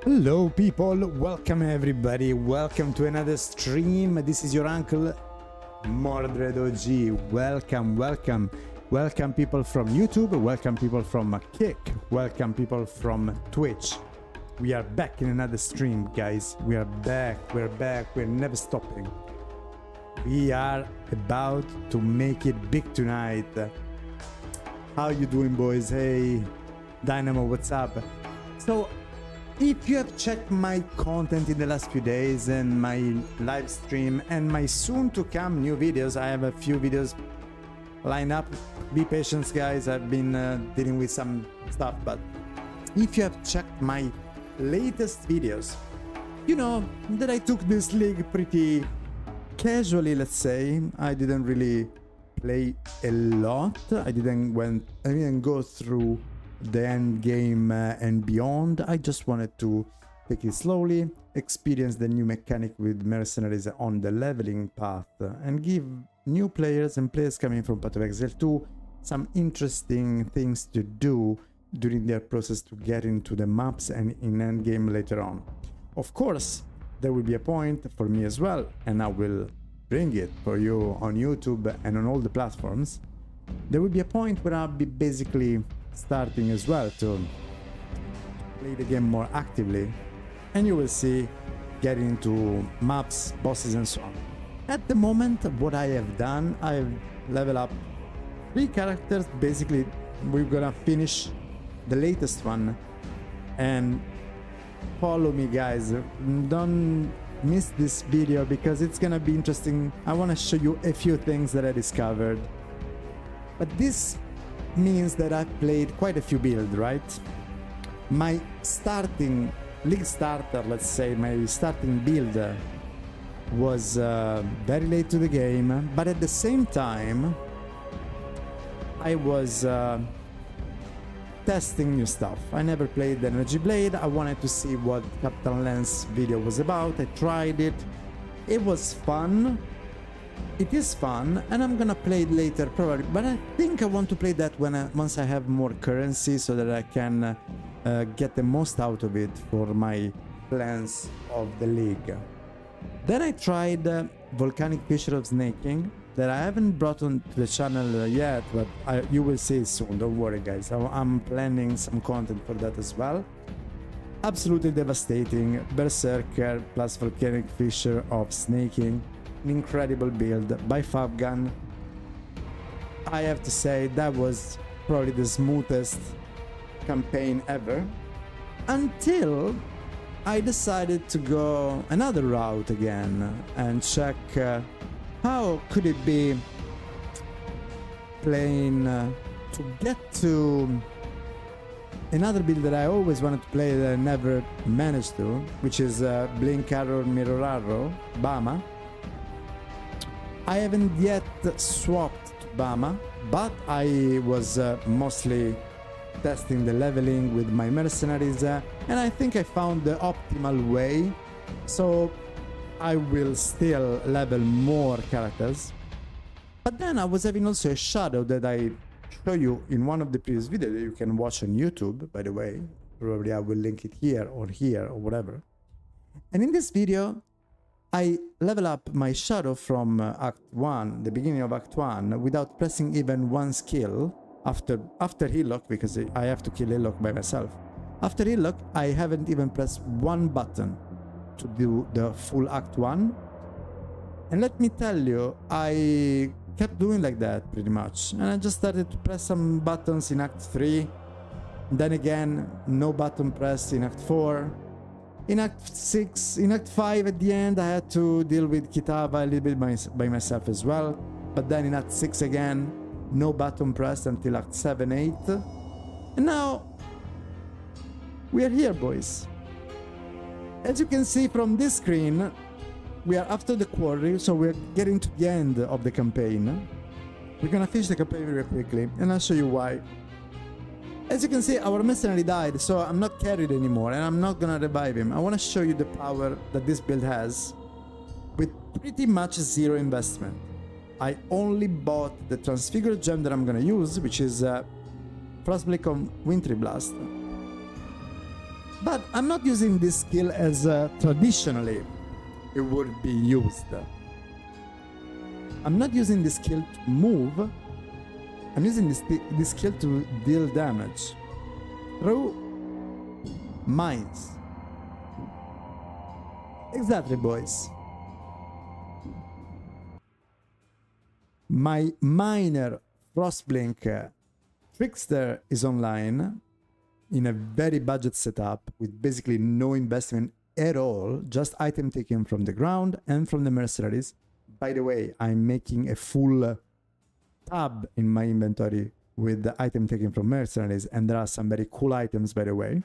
Hello people, welcome everybody, welcome to another stream. This is your uncle MordredOG. Welcome people from YouTube, welcome people from Kick, welcome people from Twitch. We are back in another stream, guys. We're back, we're never stopping. We are about to make it big tonight. How you doing, boys? Hey Dynamo, what's up? So if you have checked my content in the last few days and my live stream and my soon to come new videos, I have a few videos lined up. Be patient, guys. I've been dealing with some stuff, but if you have checked my latest videos, you know that I took this league pretty casually, let's say. I didn't really play a lot. I didn't go through the end game and beyond. I just wanted to take it slowly, experience the new mechanic with mercenaries on the leveling path, and give new players and players coming from Path of Exile 2 some interesting things to do during their process to get into the maps and in end game later on. Of course, there will be a point for me as well, and I will bring it for you on YouTube and on all the platforms. There will be a point where I'll be basically starting as well to play the game more actively, and you will see getting into maps, bosses and so on. At the moment, what I have done, I've leveled up 3 characters. Basically, we're gonna finish the latest one, and follow me, guys. Don't miss this video because it's gonna be interesting. I want to show you a few things that I discovered, but this means that I've played quite a few builds, right? My starting league starter, let's say, my starting build was very late to the game, but at the same time I was testing new stuff. I never played the Energy Blade. I wanted to see what Captain Lance video was about. I tried it. It was fun. It is fun, and I'm gonna play it later probably, but I think I want to play that once I have more currency, so that I can get the most out of it for my plans of the league. Then I tried Volcanic Fissure of Snaking, that I haven't brought on to the channel yet, but you will see it soon, don't worry, guys. I'm planning some content for that as well. Absolutely devastating Berserker plus Volcanic Fissure of Snaking. An incredible build by Fabgun. I have to say that was probably the smoothest campaign ever, until I decided to go another route again and check how could it be playing to get to another build that I always wanted to play that I never managed to, which is Blink Arrow Mirror Arrow Bama. I haven't yet swapped to Bama, but I was mostly testing the leveling with my mercenaries, and I think I found the optimal way, so I will still level more characters. But then I was having also a shadow that I show you in one of the previous videos that you can watch on YouTube, by the way. Probably I will link it here or whatever. And in this video I level up my shadow from Act 1, the beginning of Act 1, without pressing even one skill after Hillock, because I have to kill Hillock by myself. After Hillock, I haven't even pressed one button to do the full Act 1. And let me tell you, I kept doing like that pretty much. And I just started to press some buttons in Act 3. Then again, no button pressed in Act 4. In Act 6, in Act 5 at the end, I had to deal with Kitava a little bit by myself as well. But then in Act 6 again, no button pressed until Act 7, 8. And now, we are here, boys. As you can see from this screen, we are after the quarry, so we're getting to the end of the campaign. We're gonna finish the campaign very quickly, and I'll show you why. As you can see, our mercenary died, so I'm not carried anymore, and I'm not gonna revive him. I wanna show you the power that this build has with pretty much zero investment. I only bought the Transfigured Gem that I'm gonna use, which is Frostblade on Wintry Blast. But I'm not using this skill as traditionally it would be used. I'm not using this skill to move. I'm using this skill to deal damage through mines. Exactly, boys. My miner Frostblink Trickster is online in a very budget setup with basically no investment at all, just item taken from the ground and from the mercenaries. By the way, I'm making a full tab in my inventory with the item taken from mercenaries, and there are some very cool items, by the way.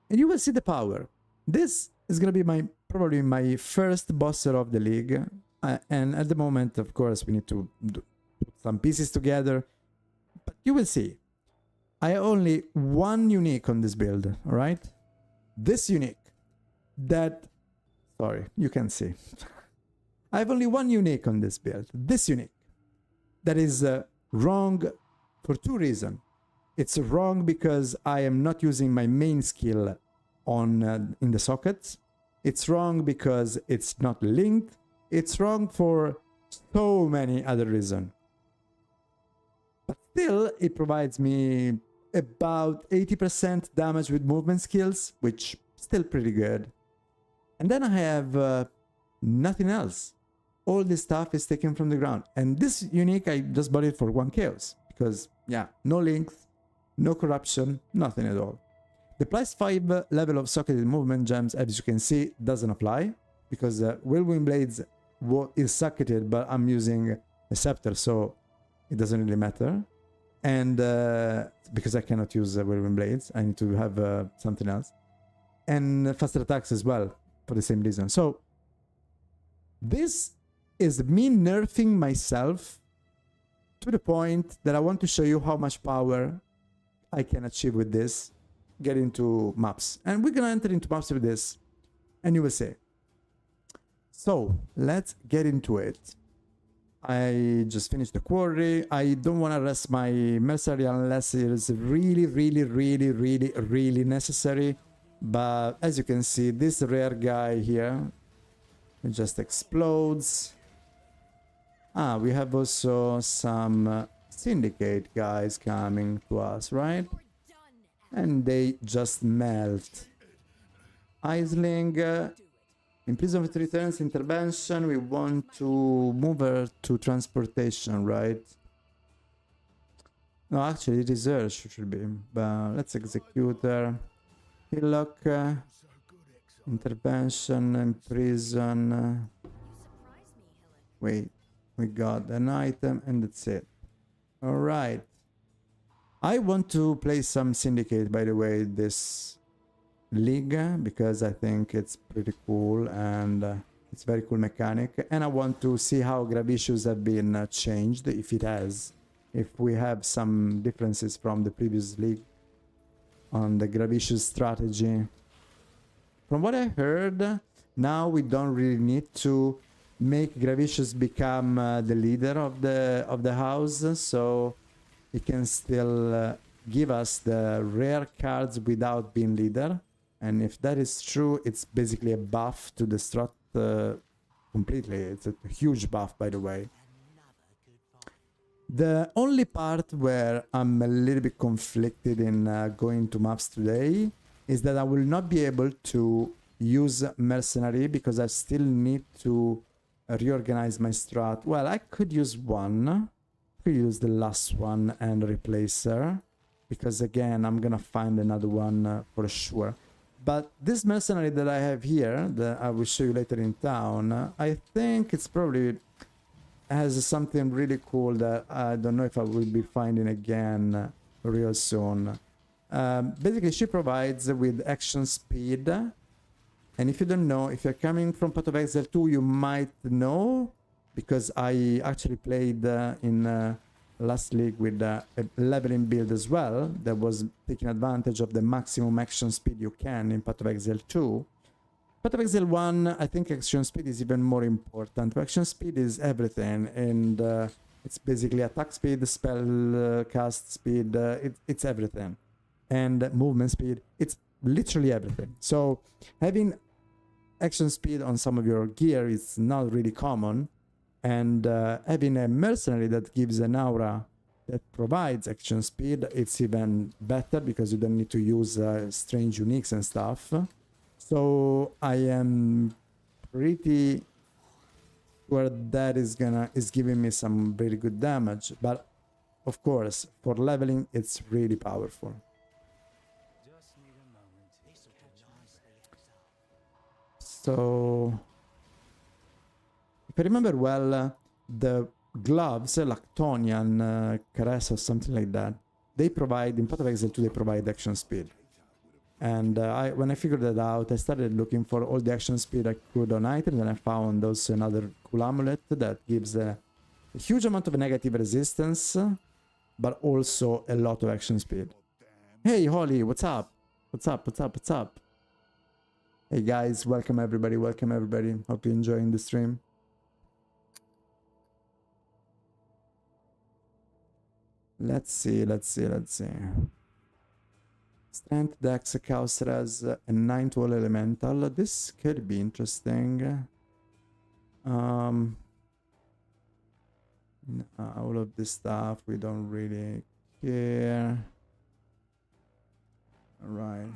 And you will see the power. This is going to be probably my first bosser of the league. And at the moment, of course, we need to put some pieces together. But you will see. I have only one unique on this build, all right? This unique that... Sorry, you can see. I have only one unique on this build. This unique. That is wrong for two reasons. It's wrong because I am not using my main skill on in the sockets. It's wrong because it's not linked. It's wrong for so many other reasons. But still, it provides me about 80% damage with movement skills, which still pretty good. And then I have nothing else. All this stuff is taken from the ground. And this unique, I just bought it for 1 chaos. Because, yeah, no links, no corruption, nothing at all. The +5 level of socketed movement gems, as you can see, doesn't apply. Because Whirlwind Blades is socketed, but I'm using a scepter, so it doesn't really matter. And because I cannot use Whirlwind Blades, I need to have something else. And faster attacks as well, for the same reason. So, this is me nerfing myself to the point that I want to show you how much power I can achieve with this, get into maps. And we're gonna enter into maps with this, and you will see. So, let's get into it. I just finished the quarry. I don't want to rest my mercenary unless it is really necessary. But as you can see, this rare guy here, it just explodes. We have also some syndicate guys coming to us, right? And they just melt. Aisling, in prison with returns intervention, we want to move her to transportation, right? No, actually, research should be. But let's execute her. Hillock, intervention, in prison. Wait, we got an item and that's it. Alright. I want to play some syndicate, by the way, this league, because I think it's pretty cool and it's very cool mechanic. And I want to see how Gravicious have been changed, if it has. If we have some differences from the previous league on the Gravicious strategy. From what I heard, now we don't really need to make Gravicious become the leader of the house, so it can still give us the rare cards without being leader. And if that is true, it's basically a buff to the strat completely. It's a huge buff, by the way. The only part where I'm a little bit conflicted in going to maps today is that I will not be able to use mercenary because I still need to reorganize my strat. Well, I could use one. I could use the last one and replace her. Because again, I'm gonna find another one for sure. But this mercenary that I have here, that I will show you later in town, I think it's probably has something really cool that I don't know if I will be finding again real soon. Basically, she provides with action speed. And if you don't know, if you're coming from Path of Exile 2, you might know, because I actually played in last league with a leveling build as well, that was taking advantage of the maximum action speed you can in Path of Exile 2. Path of Exile 1, I think action speed is even more important. Action speed is everything, and it's basically attack speed, spell cast speed, it's everything. and movement speed. It's literally everything. So having action speed on some of your gear is not really common, and having a mercenary that gives an aura that provides action speed, it's even better because you don't need to use strange uniques and stuff. So I am pretty sure that is giving me some really good damage, but of course for leveling it's really powerful. So if I remember well, the gloves, Lactonian, Caress or something like that, they provide, in Path of Exile 2, they provide action speed. And when I figured that out, I started looking for all the action speed I could on items, and I found also another cool amulet that gives a huge amount of negative resistance, but also a lot of action speed. Hey, Holly, what's up? What's up? What's up? What's up? Hey guys, welcome everybody, welcome everybody. Hope you're enjoying the stream. Let's see. Strength, Dex, Chaos Res, and 9 to all Elemental. This could be interesting. All of this stuff, we don't really care. Alright.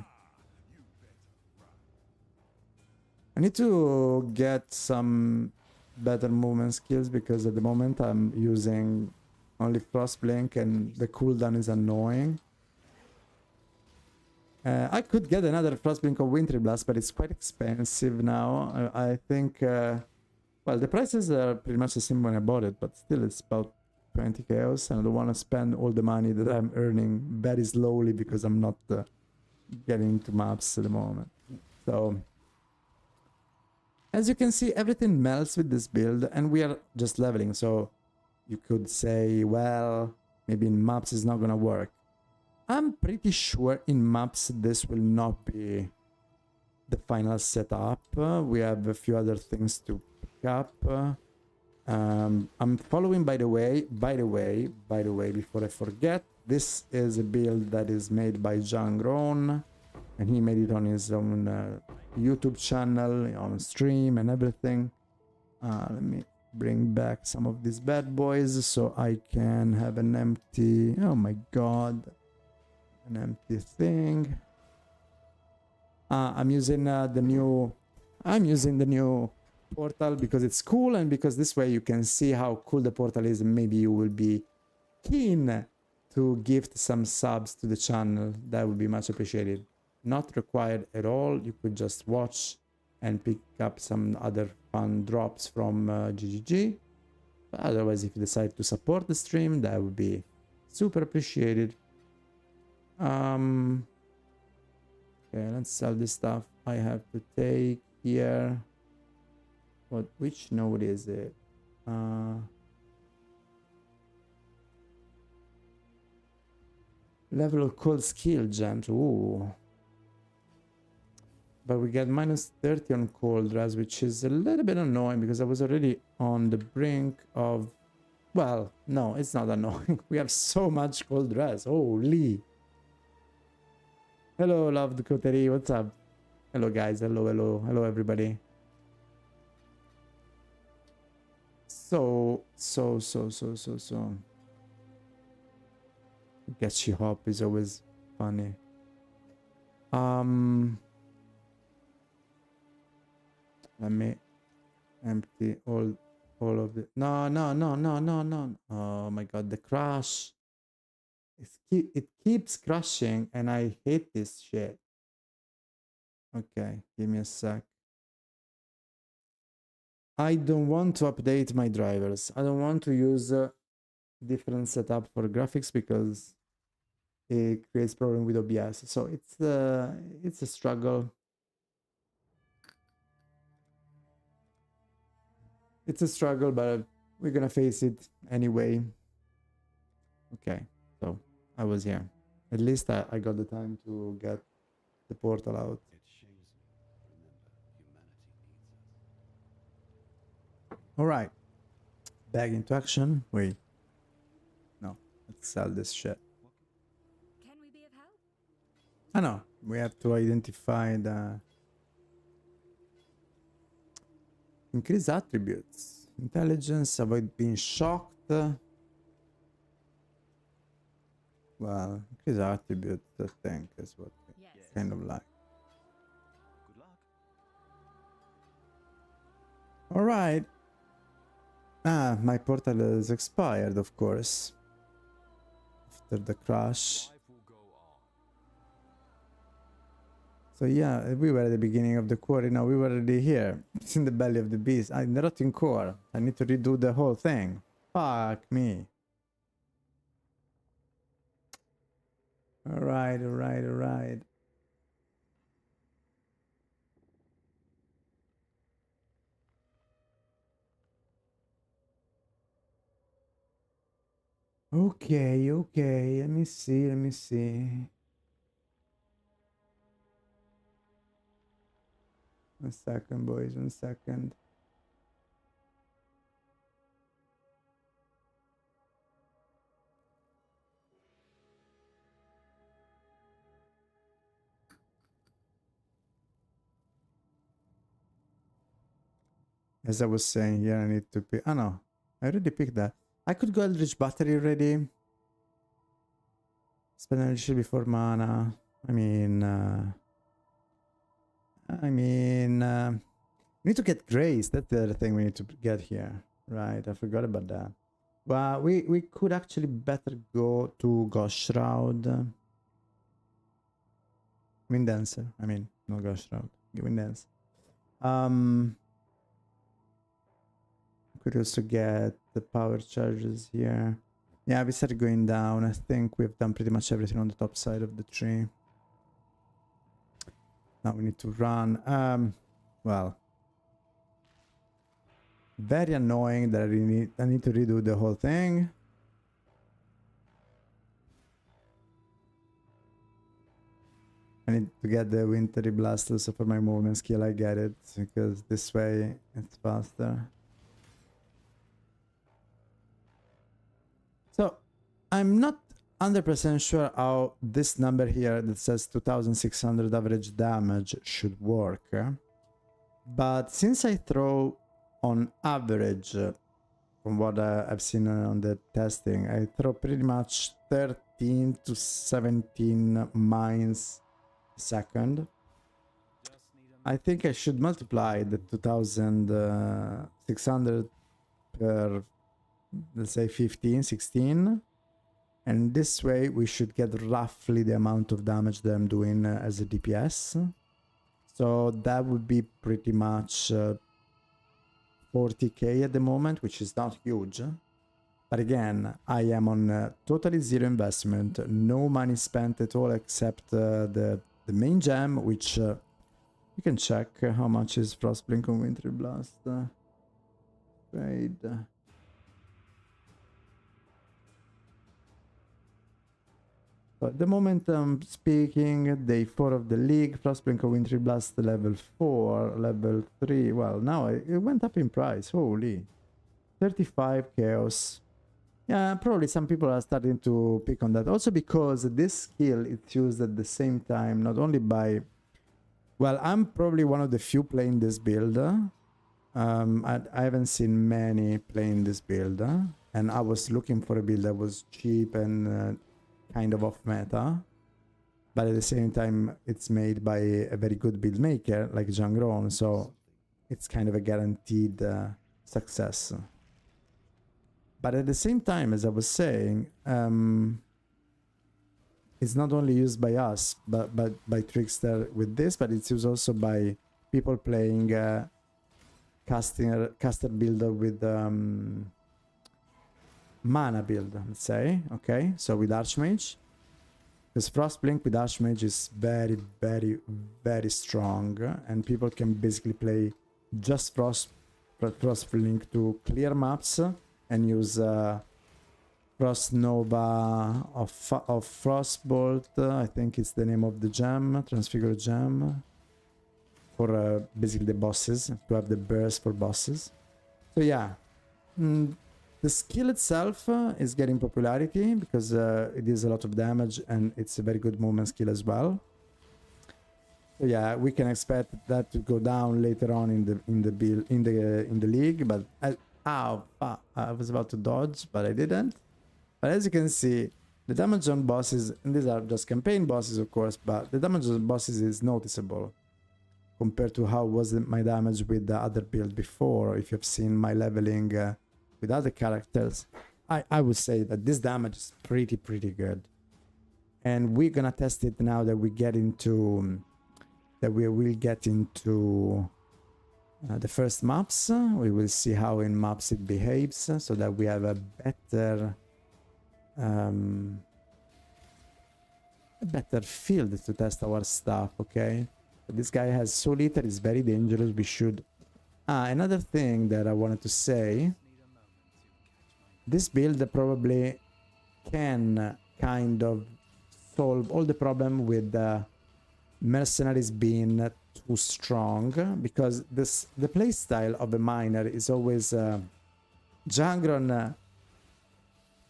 I need to get some better movement skills because at the moment I'm using only Frost Blink and the cooldown is annoying. I could get another Frost Blink of Wintry Blast, but it's quite expensive now. I think, well, the prices are pretty much the same when I bought it, but still it's about 20 chaos, and I don't want to spend all the money that I'm earning very slowly because I'm not getting into maps at the moment. So as you can see, everything melts with this build, and we are just leveling. So you could say, well, maybe in maps it's not gonna work. I'm pretty sure in maps this will not be the final setup. We have a few other things to pick up. I'm following, by the way, before I forget, this is a build that is made by John Grown, and he made it on his own YouTube channel, on stream and everything. Let me bring back some of these bad boys so I can have an empty, oh my god, an empty thing. I'm using the new portal because it's cool, and because this way you can see how cool the portal is, and maybe you will be keen to gift some subs to the channel. That would be much appreciated. Not required at all. You could just watch and pick up some other fun drops from GGG. But otherwise, if you decide to support the stream, that would be super appreciated. Okay, let's sell this stuff. I have to take here. Which node is it? Level of cold skill gems. Ooh. But we get minus 30 on cold res, which is a little bit annoying because I was already on the brink of... Well, no, it's not annoying. We have so much cold res. Holy. Hello, love the coterie. What's up? Hello, guys. Hello, everybody. So. Getchy hop is always funny. Let me empty all of the... No. Oh my god, the crash. It keeps crashing and I hate this shit. Okay, give me a sec. I don't want to update my drivers. I don't want to use a different setup for graphics because it creates problem with OBS. So it's a struggle. It's a struggle, but we're gonna face it anyway. Okay, so I was here. At least I got the time to get the portal out. All right, back into action. Wait, no, let's sell this shit. Can we be of help? Ah no, we have to identify the increase attributes. Intelligence, avoid being shocked. Well, increase attributes, I think, is what we kind of like. Good luck. Alright. Ah, my portal is expired, of course. After the crash. Life will go on. So yeah, we were at the beginning of the quarry, now we were already here. It's in the belly of the beast. In the rotting core. I need to redo the whole thing. Fuck me. Alright, alright, alright. Okay, okay, let me see, let me see. One second, boys, 1 second. As I was saying, here I need to pick. Oh no, I already picked that. I could go Eldritch Battery already. Spend energy before mana. We need to get Grace. That's the other thing we need to get here. Right, I forgot about that. Well, we could actually better go to Ghost Shroud. Wind Dancer. I mean, no Ghost Shroud. Wind Dance. Could also get the power charges here. Yeah, we started going down. I think we've done pretty much everything on the top side of the tree. Now we need to run. Well, very annoying that I need to redo the whole thing. I need to get the Wintry Blast also for my movement skill. I get it because this way it's faster. So I'm not 100% sure how this number here that says 2600 average damage should work. But since I throw on average, from what I've seen on the testing, I throw pretty much 13 to 17 mines a second. I think I should multiply the 2600 per, let's say 15, 16. And this way we should get roughly the amount of damage that I'm doing as a DPS. So that would be pretty much 40k at the moment, which is not huge. But again, I am on totally zero investment, no money spent at all except the main gem, which you can check how much is Frostblink on Wintry Blast. Trade. So at the moment I'm speaking, day 4 of the league, Frostblink on Wintry Blast level 4, level 3. Well, now it went up in price. Holy. 35 chaos. Yeah, probably some people are starting to pick on that. Also because this skill is used at the same time, not only by... Well, I'm probably one of the few playing this build. I haven't seen many playing this build. And I was looking for a build that was cheap and kind of off meta. But at the same time, it's made by a very good build maker like Jangron. So it's kind of a guaranteed success. But at the same time, as I was saying, it's not only used by us, but by Trickster with this, but it's used also by people playing caster builder with mana build, let's say. Okay, so with Archmage. Because Frostblink with Archmage is very, very, very strong, and people can basically play just Frostblink to clear maps and use Frost Nova of Frostbolt, I think it's the name of the gem, Transfigure gem, for basically the bosses, to have the burst for bosses. So yeah, the skill itself is getting popularity because it deals a lot of damage and it's a very good movement skill as well. So yeah, we can expect that to go down later on in the league. But I was about to dodge, but I didn't. But as you can see, the damage on bosses, and these are just campaign bosses, of course, but the damage on bosses is noticeable compared to how was my damage with the other build before. If you've seen my leveling with other characters, I would say that this damage is pretty good. And we're gonna test it now that we get into we will get into the first maps. We will see how in maps it behaves, so that we have a better field to test our stuff. Okay, but this guy has Soul Eater, is very dangerous. We should another thing that I wanted to say, this build probably can kind of solve all the problem with the mercenaries being too strong, because the playstyle of a miner is always Jangron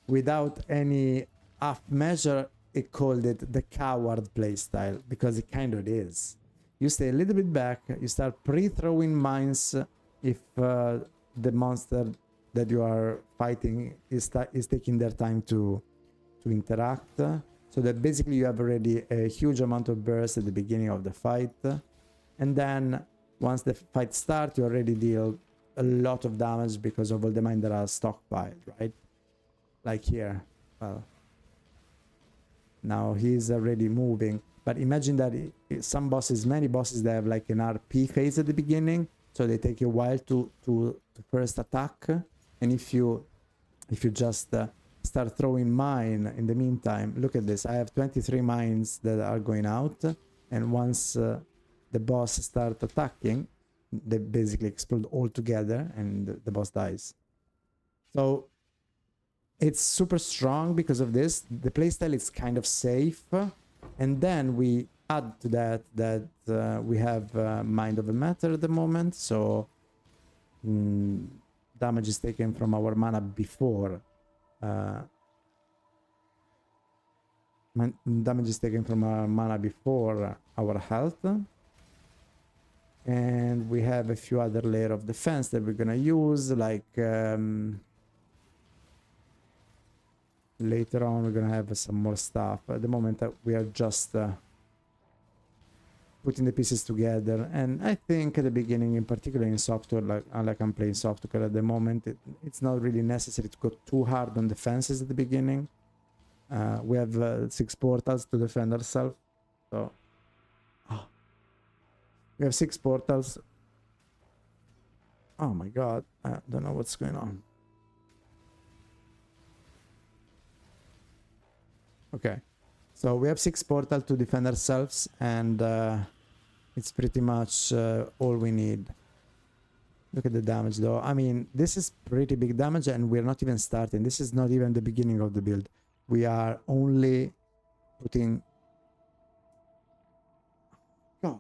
without any half measure. It called it the coward playstyle, because it kind of is. You stay a little bit back, you start pre-throwing mines if the monster that you are fighting is taking their time to interact, so that basically you have already a huge amount of burst at the beginning of the fight, and then once the fight starts, you already deal a lot of damage because of all the mines that are stockpiled, right? Like here. Well, now he's already moving, but imagine that some bosses, many bosses, they have like an RP phase at the beginning, so they take a while to first attack. And if you just start throwing mine in the meantime, look at this, I have 23 mines that are going out, and once the boss start attacking, they basically explode all together and the boss dies. So it's super strong because of this. The playstyle is kind of safe, and then we add to that we have Mind of a Matter at the moment, so damage is taken from our mana before damage is taken from our mana before our health, and we have a few other layer of defense that we're gonna use, like later on we're gonna have some more stuff. At the moment we are just putting the pieces together, and I think at the beginning, in particular in software, like I'm playing software at the moment, it's not really necessary to go too hard on defenses at the beginning. We have 6 portals to defend ourselves, so we have 6 portals. Oh my god, I don't know what's going on. Okay, so we have 6 portals to defend ourselves, and it's pretty much all we need. Look at the damage though. I mean, this is pretty big damage, and we're not even starting. This is not even the beginning of the build. We are only putting... God.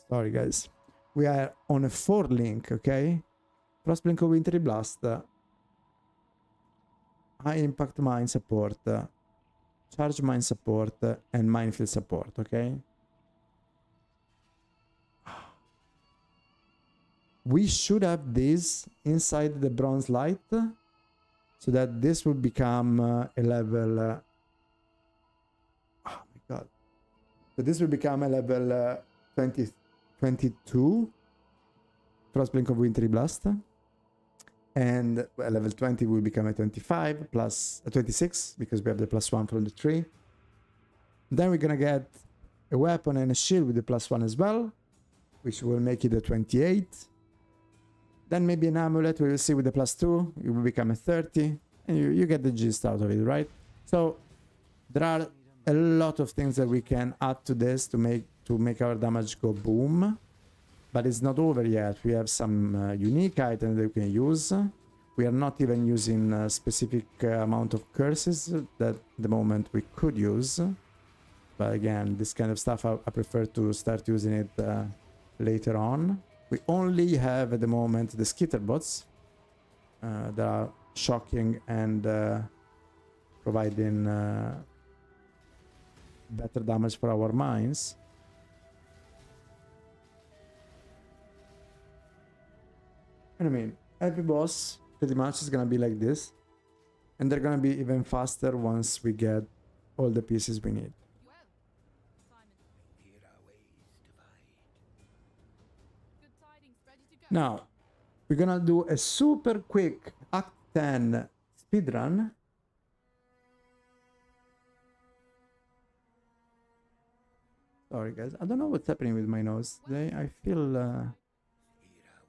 Sorry guys. We are on a 4 link, okay? Frostblink of Wintry Blast, high impact mine support, charge mine support, and minefield support, okay? We should have this inside the bronze light, so that this will become a level... oh my god. So this will become a level 22 Frostblink of Wintry Blast. And level 20 will become a 25 plus a 26, because we have the +1 from the tree. Then we're gonna get a weapon and a shield with the +1 as well, which will make it a 28. Then maybe an amulet, we will see with the +2, it will become a 30, and you get the gist out of it, right? So there are a lot of things that we can add to this to make our damage go boom. But it's not over yet. We have some unique items that we can use. We are not even using a specific amount of curses that at the moment we could use. But again, this kind of stuff, I prefer to start using it later on. We only have at the moment the skitterbots that are shocking and providing better damage for our mines. And I mean, every boss pretty much is gonna be like this, and they're gonna be even faster once we get all the pieces we need. Well, Simon. Here our ways divide. Good tidings, ready to go. Now, we're gonna do a super quick Act 10 speedrun. Sorry guys, I don't know what's happening with my nose today. I feel Here our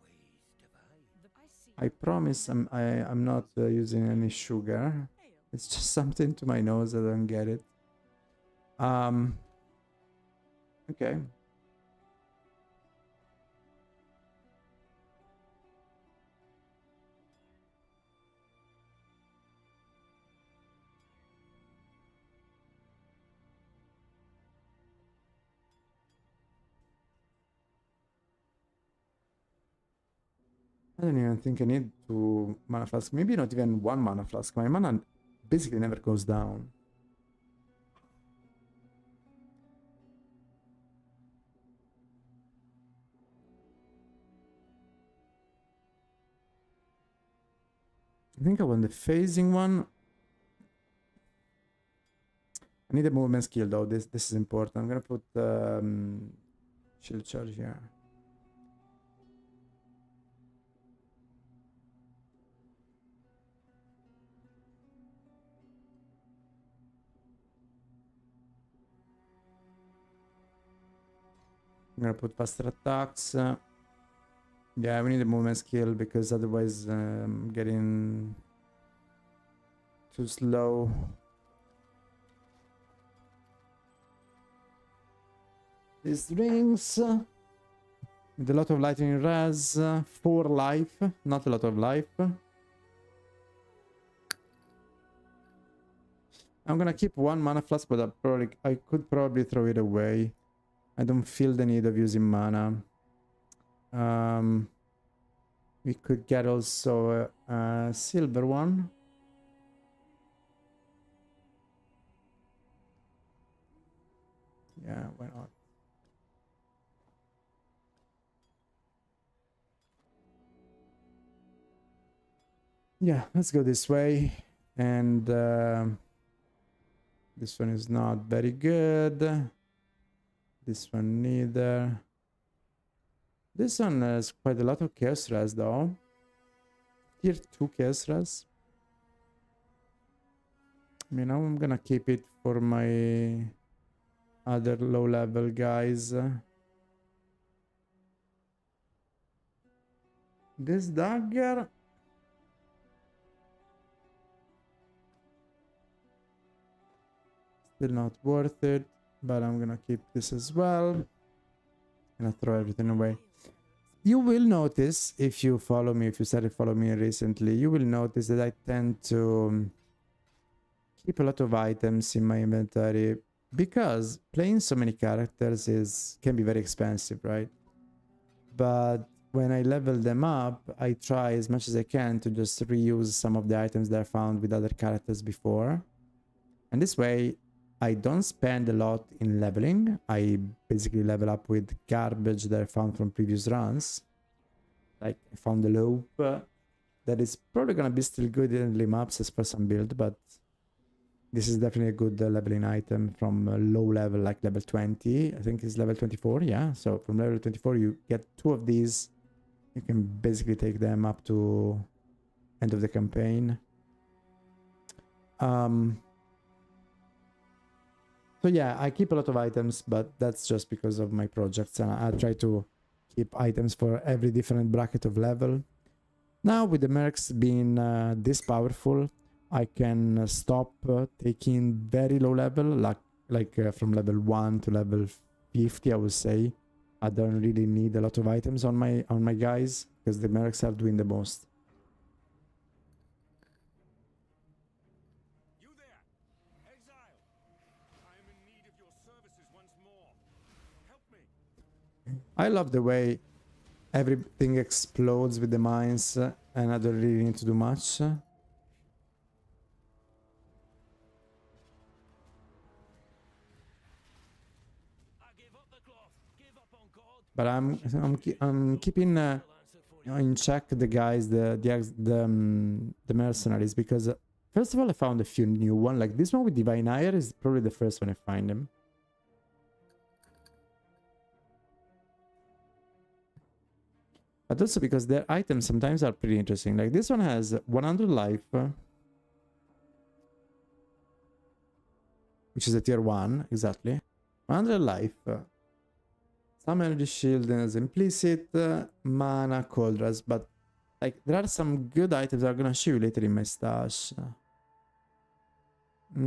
ways divide. I see. I promise I'm not using any sugar. It's just something to my nose. I don't get it. Okay. I don't even think I need 2 mana flasks. Maybe not even 1 mana flask. My mana basically never goes down. I think I want the phasing one. I need a movement skill though. This is important. I'm gonna put shield charge here. I'm gonna put faster attacks. Yeah, we need a movement skill because otherwise getting too slow. These rings with a lot of lightning res, 4 life, not a lot of life. I'm gonna keep 1 mana flask, but I could probably throw it away. I don't feel the need of using mana. We could get also a silver one. Yeah, why not? Yeah, let's go this way. And this one is not very good. This one neither. This one has quite a lot of chaos res though. Tier 2 chaos res. I mean, I'm gonna keep it for my other low level guys. This dagger. Still not worth it. But I'm gonna keep this as well. Gonna throw everything away. You will notice, if you follow me, if you started following me recently, you will notice that I tend to keep a lot of items in my inventory because playing so many characters can be very expensive, right? But when I level them up, I try as much as I can to just reuse some of the items that I found with other characters before. And this way, I don't spend a lot in leveling. I basically level up with garbage that I found from previous runs. Like I found a loop that is probably gonna be still good in early maps as per some build, but this is definitely a good leveling item from a low level, like level 20. I think it's level 24, yeah. So from level 24 you get 2 of these. You can basically take them up to end of the campaign. So yeah, I keep a lot of items, but that's just because of my projects, and I try to keep items for every different bracket of level. Now with the mercs being this powerful, I can stop taking very low level, like from level 1 to level 50, I would say. I don't really need a lot of items on my guys because the mercs are doing the most. You there, Exile. I am in need of your services once more. Help me. I love the way everything explodes with the mines and I don't really need to do much. But I'm keeping in check the guys, the mercenaries, because first of all I found a few new one. Like this one with Divine Ire is probably the first one I find him. But also because their items sometimes are pretty interesting. Like this one has 100 life, which is a tier 1, exactly. 100 life. Some energy shield is implicit, mana, coldras, but like there are some good items that I'm gonna show you later in my stash. I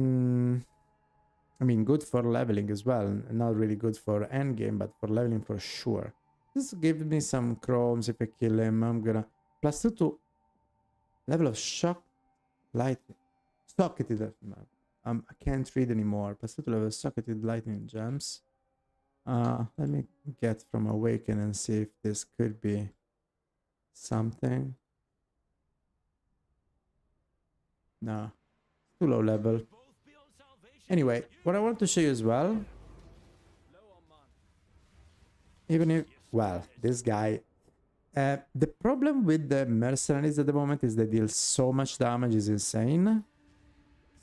mean, good for leveling as well. Not really good for endgame, but for leveling for sure. This gives me some chromes. If I kill him, I'm gonna plus 2 to level of shock lightning. Socketed. I can't read anymore. Plus 2 to level of socketed lightning gems. Let me get from Awaken and see if this could be something. No, too low level. Anyway, what I want to show you as well, even if, well, this guy, the problem with the mercenaries at the moment is they deal so much damage, is insane.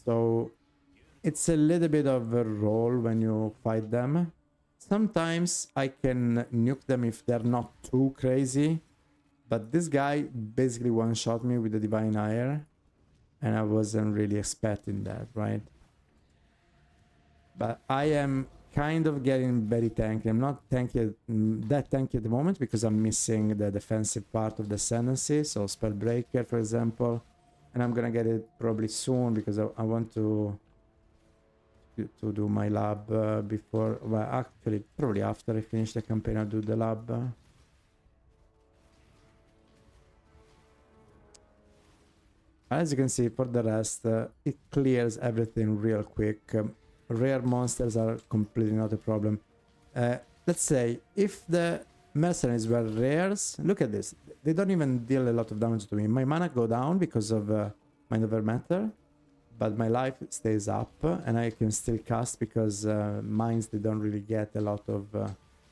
So it's a little bit of a roll when you fight them. Sometimes I can nuke them if they're not too crazy, but this guy basically one-shot me with the Divine Ire, and I wasn't really expecting that, right? But I am kind of getting very tanky. I'm not tanky, that tanky at the moment because I'm missing the defensive part of the ascendancy, so Spellbreaker, for example, and I'm gonna get it probably soon because I want to do my lab before, well, actually probably after I finish the campaign I'll do the lab. As you can see, for the rest, it clears everything real quick. Rare monsters are completely not a problem. Let's say if the mercenaries were rares, look at this, they don't even deal a lot of damage to me. My mana go down because of Mind Over Matter, but my life stays up and I can still cast because mines, they don't really get a lot of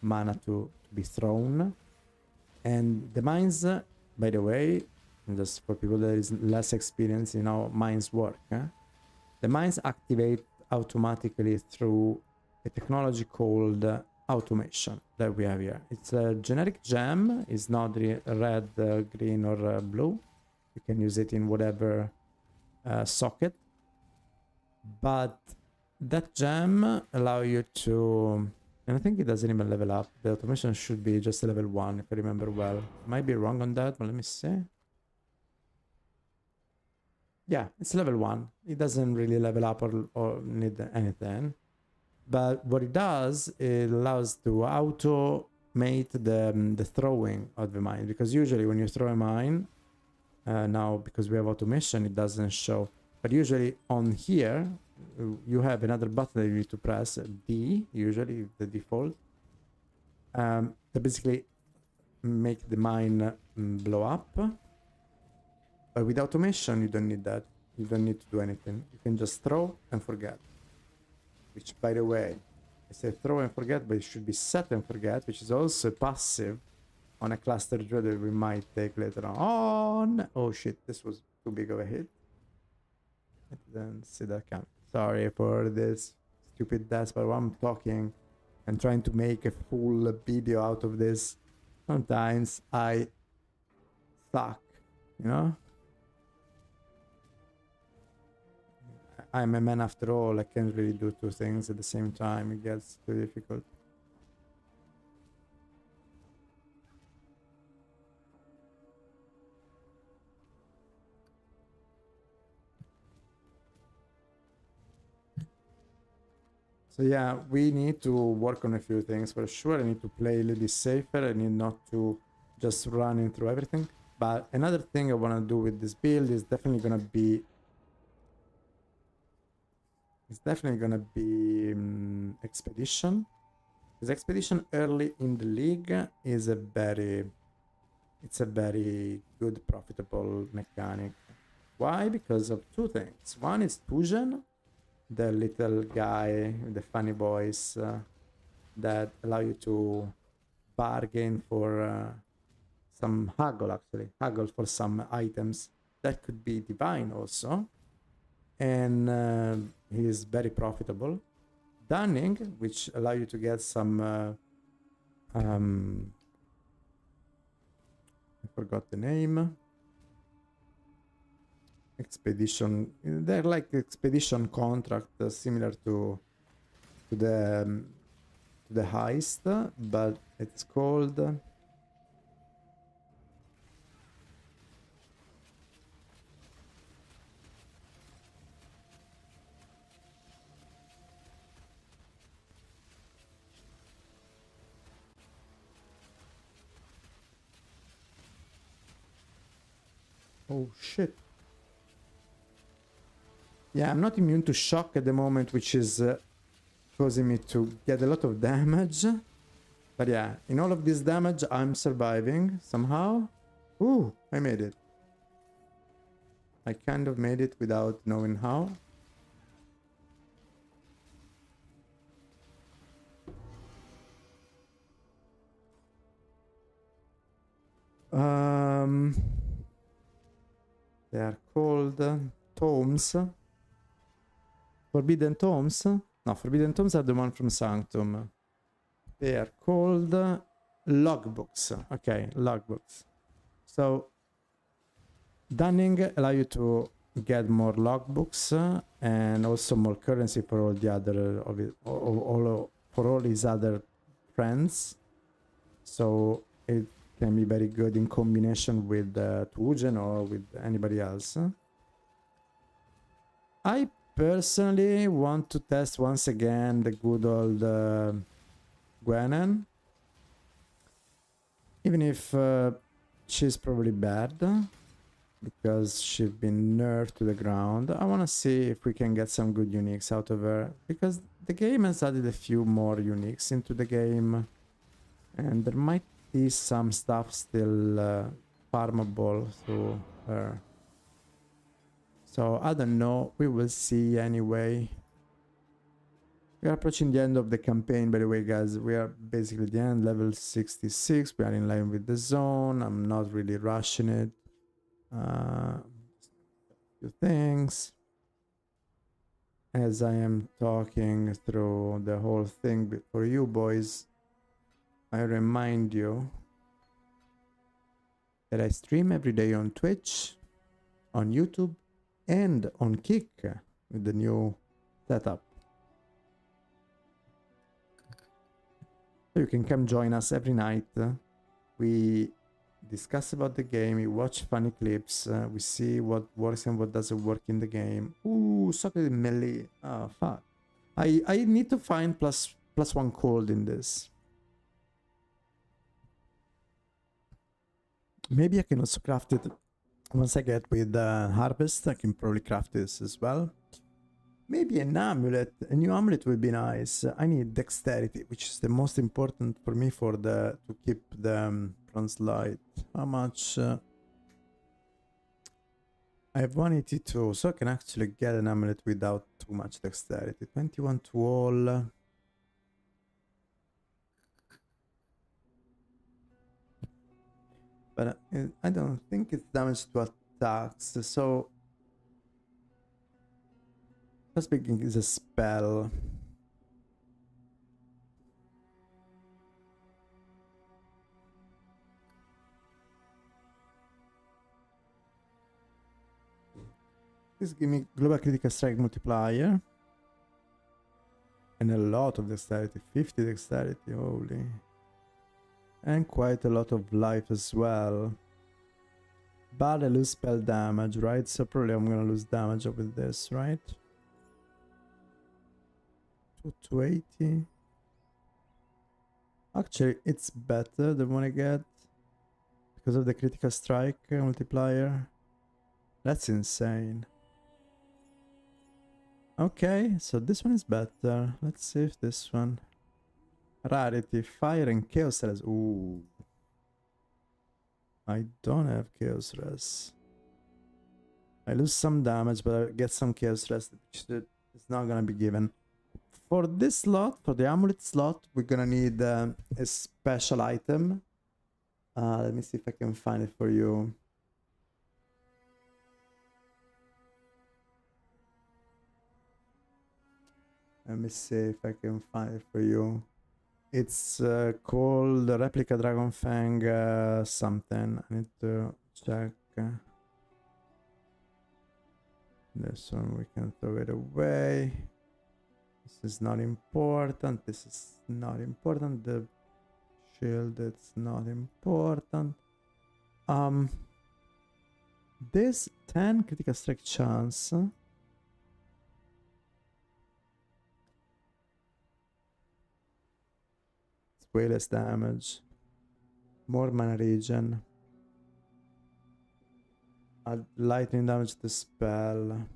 mana to be thrown. And the mines, by the way, just for people that is less experienced in how mines work, the mines activate automatically through a technology called automation that we have here. It's a generic gem, it's not red, green or blue. You can use it in whatever socket. But that gem allow you to, and I think it doesn't even level up. The automation should be just a level 1 if I remember well. Might be wrong on that, but let me see. Yeah, it's level 1. It doesn't really level up or need anything. But what it does, it allows to automate the throwing of the mine. Because usually when you throw a mine, now because we have automation, it doesn't show. But usually on here, you have another button that you need to press, D, usually the default, to basically make the mine blow up. But with automation, you don't need that. You don't need to do anything. You can just throw and forget. Which, by the way, I say throw and forget, but it should be set and forget, which is also passive on a cluster drill that we might take later on. Oh shit, this was too big of a hit. I didn't see that coming. Sorry for this stupid death, but while I'm talking and trying to make a full video out of this, sometimes I suck, you know? I'm a man after all, I can't really do two things at the same time, it gets too difficult. So yeah, we need to work on a few things for sure. I need to play a little bit safer. I need not to just run through everything. But another thing I want to do with this build is definitely gonna be expedition. Because expedition early in the league is a very good profitable mechanic. Why? Because of two things. One is Tujen, the little guy with the funny voice that allow you to bargain for some haggle, actually. Haggle for some items. That could be divine also. And he is very profitable. Dunning, which allow you to get some I forgot the name. Expedition. They're like expedition contract, similar to the heist, but it's called. Oh shit. Yeah, I'm not immune to shock at the moment, which is causing me to get a lot of damage. But yeah, in all of this damage, I'm surviving somehow. Ooh, I made it. I kind of made it without knowing how. They are called tomes. Forbidden tomes? No, forbidden tomes are the one from Sanctum. They are called logbooks. Okay, logbooks. So Dunning allow you to get more logbooks and also more currency for all the other of it, for all his other friends. So it can be very good in combination with Tujen or with anybody else. I personally want to test once again the good old Gwennen. Even if she's probably bad, because she's been nerfed to the ground. I want to see if we can get some good uniques out of her, because the game has added a few more uniques into the game, and there might be some stuff still farmable through her. So I don't know, we will see anyway. We are approaching the end of the campaign, by the way, guys. We are basically the end, level 66. We are in line with the zone. I'm not really rushing it. Few things. As I am talking through the whole thing for you boys, I remind you that I stream every day on Twitch, on YouTube, and on Kick with the new setup. So you can come join us every night. We discuss about the game, we watch funny clips, we see what works and what doesn't work in the game. Ooh, Socket melee. Oh, fuck. I need to find plus one cold in this. Maybe I can also craft it once I get with Harvest. I can probably craft this as well. Maybe an amulet, a new amulet would be nice. I need dexterity, which is the most important for me for to keep the bronze light. How much? I have 182, so I can actually get an amulet without too much dexterity. 21 to all. But I don't think it's damage to attacks, so first speaking is a spell. This give me global critical strike multiplier. And a lot of dexterity, 50 dexterity, holy. And quite a lot of life as well. But I lose spell damage, right? So probably I'm gonna lose damage with this, right? 280. Actually, it's better than what I get because of the critical strike multiplier. That's insane. Okay, so this one is better. Let's see if this one. Rarity, fire, and chaos res. Ooh. I don't have chaos res. I lose some damage, but I get some chaos res, which is not gonna be given. For this slot, for the amulet slot, we're gonna need a special item. Let me see if I can find it for you. Let me see if I can find it for you. It's called the Replica Dragon Fang something. I need to check. This one we can throw it away. This is not important. This is not important. The shield, it's not important. This 10 critical strike chance. It's way less damage. More mana regen. Add lightning damage to spell.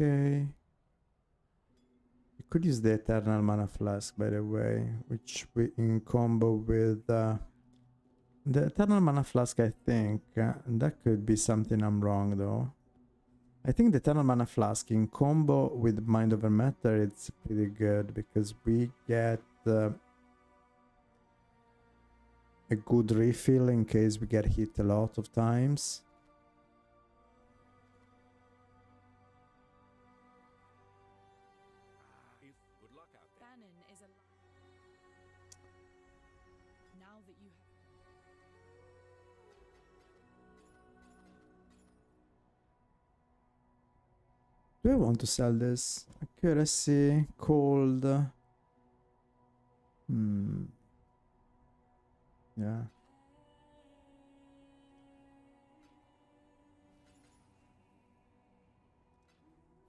Okay. You could use the Eternal Mana Flask, by the way, which we in combo with the Eternal Mana Flask, I think. That could be something I'm wrong, though. I think the Eternal Mana Flask in combo with Mind Over Matter, it's pretty good, because we get a good refill in case we get hit a lot of times. Good luck out there. Bannon is a. Now that you have. Do I want to sell this? Accuracy, cold. Yeah.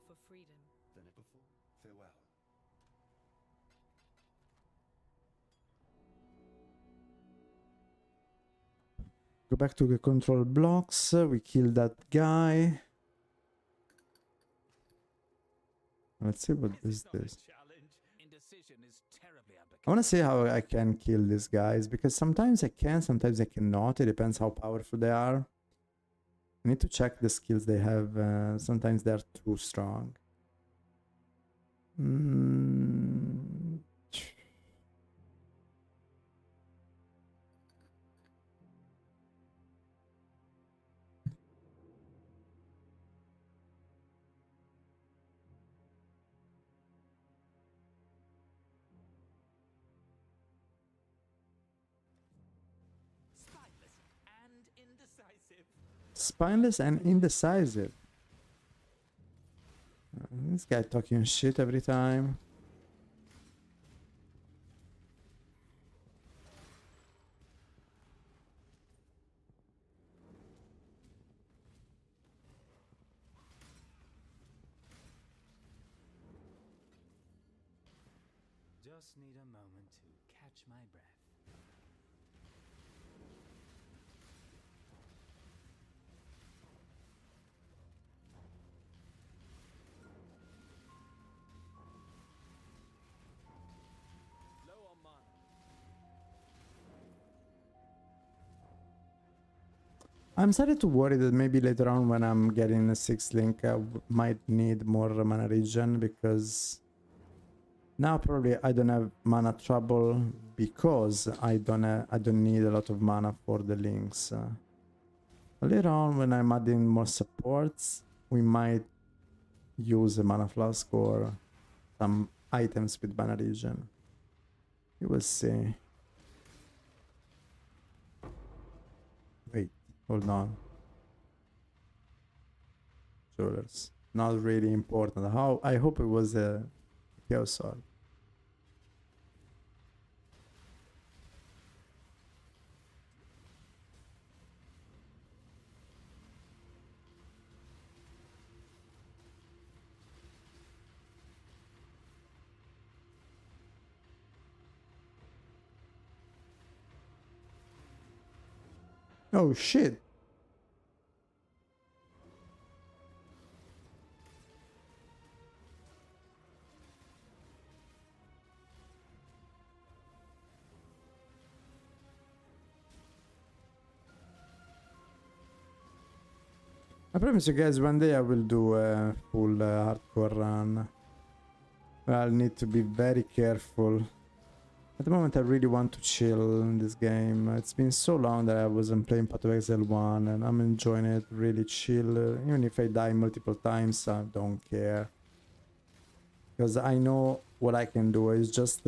For freedom. Than it before. Farewell. Go back to the control blocks. We kill that guy. Let's see what is this. Challenge. Indecision is terribly I want to see how I can kill these guys, because sometimes I can, sometimes I cannot. It depends how powerful they are. I need to check the skills they have. Sometimes they're too strong. spineless and indecisive. Spineless and indecisive. This guy talking shit every time. Just need a moment to catch my breath. Low on mana. I'm starting to worry that maybe later on when I'm getting a 6 link I might need more mana regen, because now probably I don't have mana trouble because I don't need a lot of mana for the links. Later on when I'm adding more supports, we might use a mana flask or some items with mana regen. You will see. Wait, hold on. Jewelers. Not really important. How I hope it was a chaos sword. Oh shit. I promise you guys, one day I will do a full hardcore run. But I'll need to be very careful. At the moment I really want to chill in this game. It's been so long that I wasn't playing Path of Exile 1 and I'm enjoying it, really chill. Even if I die multiple times, I don't care. Because I know what I can do. It's just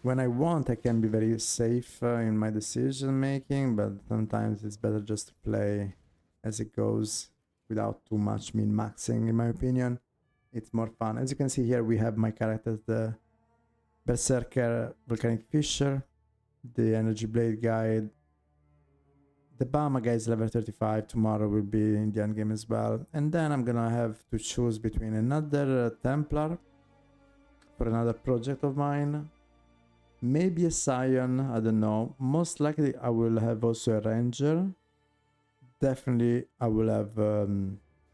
when I want, I can be very safe in my decision making, but sometimes it's better just to play as it goes without too much min-maxing, in my opinion. It's more fun. As you can see here, we have my characters, the Berserker Volcanic Fisher, the Energy Blade Guide. The Bama guy is level 35, tomorrow will be in the end game as well. And then I'm gonna have to choose between another Templar for another project of mine. Maybe a Scion, I don't know. Most likely I will have also a Ranger. Definitely I will have a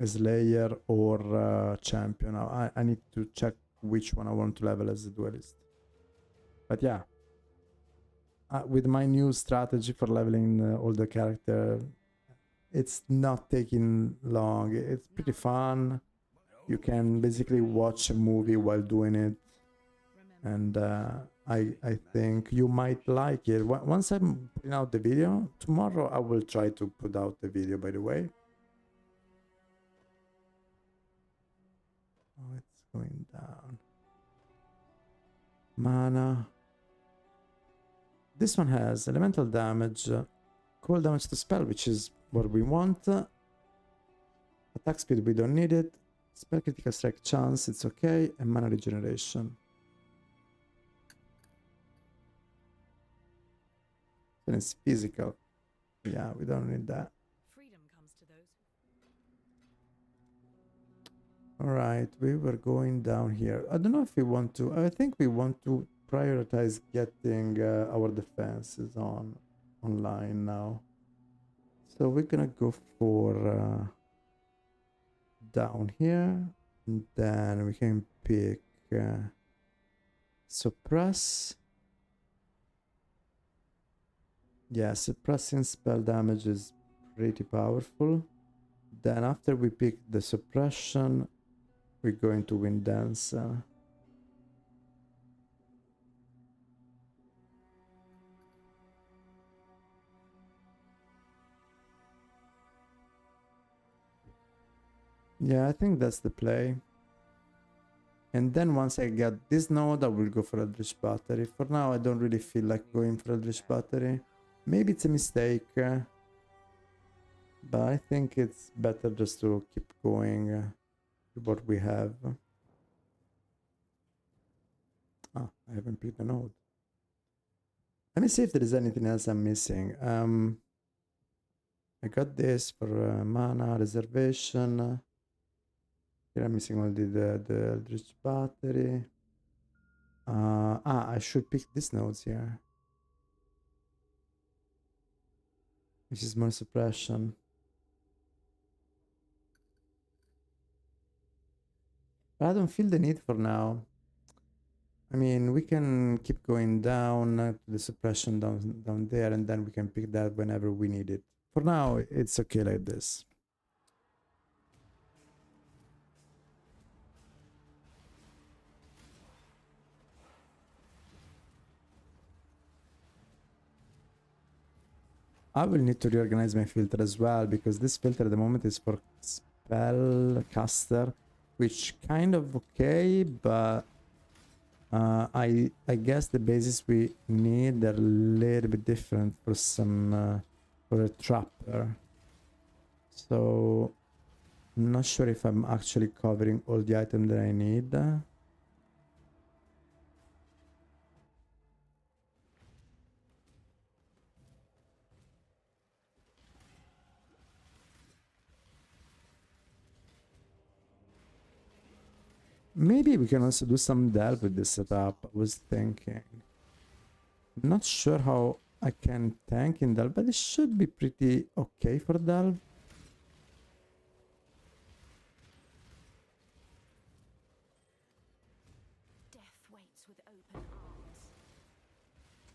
Slayer or a Champion. I need to check which one I want to level as a duelist. But yeah, with my new strategy for leveling all the character, it's not taking long. It's pretty fun. You can basically watch a movie while doing it, and I think you might like it. Once I'm putting out the video, tomorrow I will try to put out the video, by the way. Oh, it's going down. Mana. This one has elemental damage, cold damage to spell, which is what we want. Attack speed, we don't need it. Spell critical strike chance, it's okay. And mana regeneration. Then it's physical. Yeah, we don't need that. Freedom comes to those. Alright, we were going down here. I don't know if we want to... I think we want to prioritize getting our defenses online now. So we're gonna go for down here. And then we can pick suppress. Yeah, suppressing spell damage is pretty powerful. Then after we pick the suppression, we're going to Wind Dance. Yeah, I think that's the play. And then once I get this node, I will go for Eldritch Battery. For now, I don't really feel like going for Eldritch Battery. Maybe it's a mistake, but I think it's better just to keep going with what we have. Ah, I haven't picked a node. Let me see if there is anything else I'm missing. I got this for mana reservation. Here I'm missing only the Eldritch Battery. I should pick these nodes here, which is more suppression. But I don't feel the need for now. I mean, we can keep going down to the suppression down there, and then we can pick that whenever we need it. For now, it's okay like this. I will need to reorganize my filter as well, because this filter at the moment is for spellcaster, which kind of okay, but I guess the bases we need are a little bit different for some for a trapper. So I'm not sure if I'm actually covering all the items that I need. Maybe we can also do some delve with this setup, I was thinking. I'm not sure how I can tank in delve, but it should be pretty okay for delve. Death waits with open arms.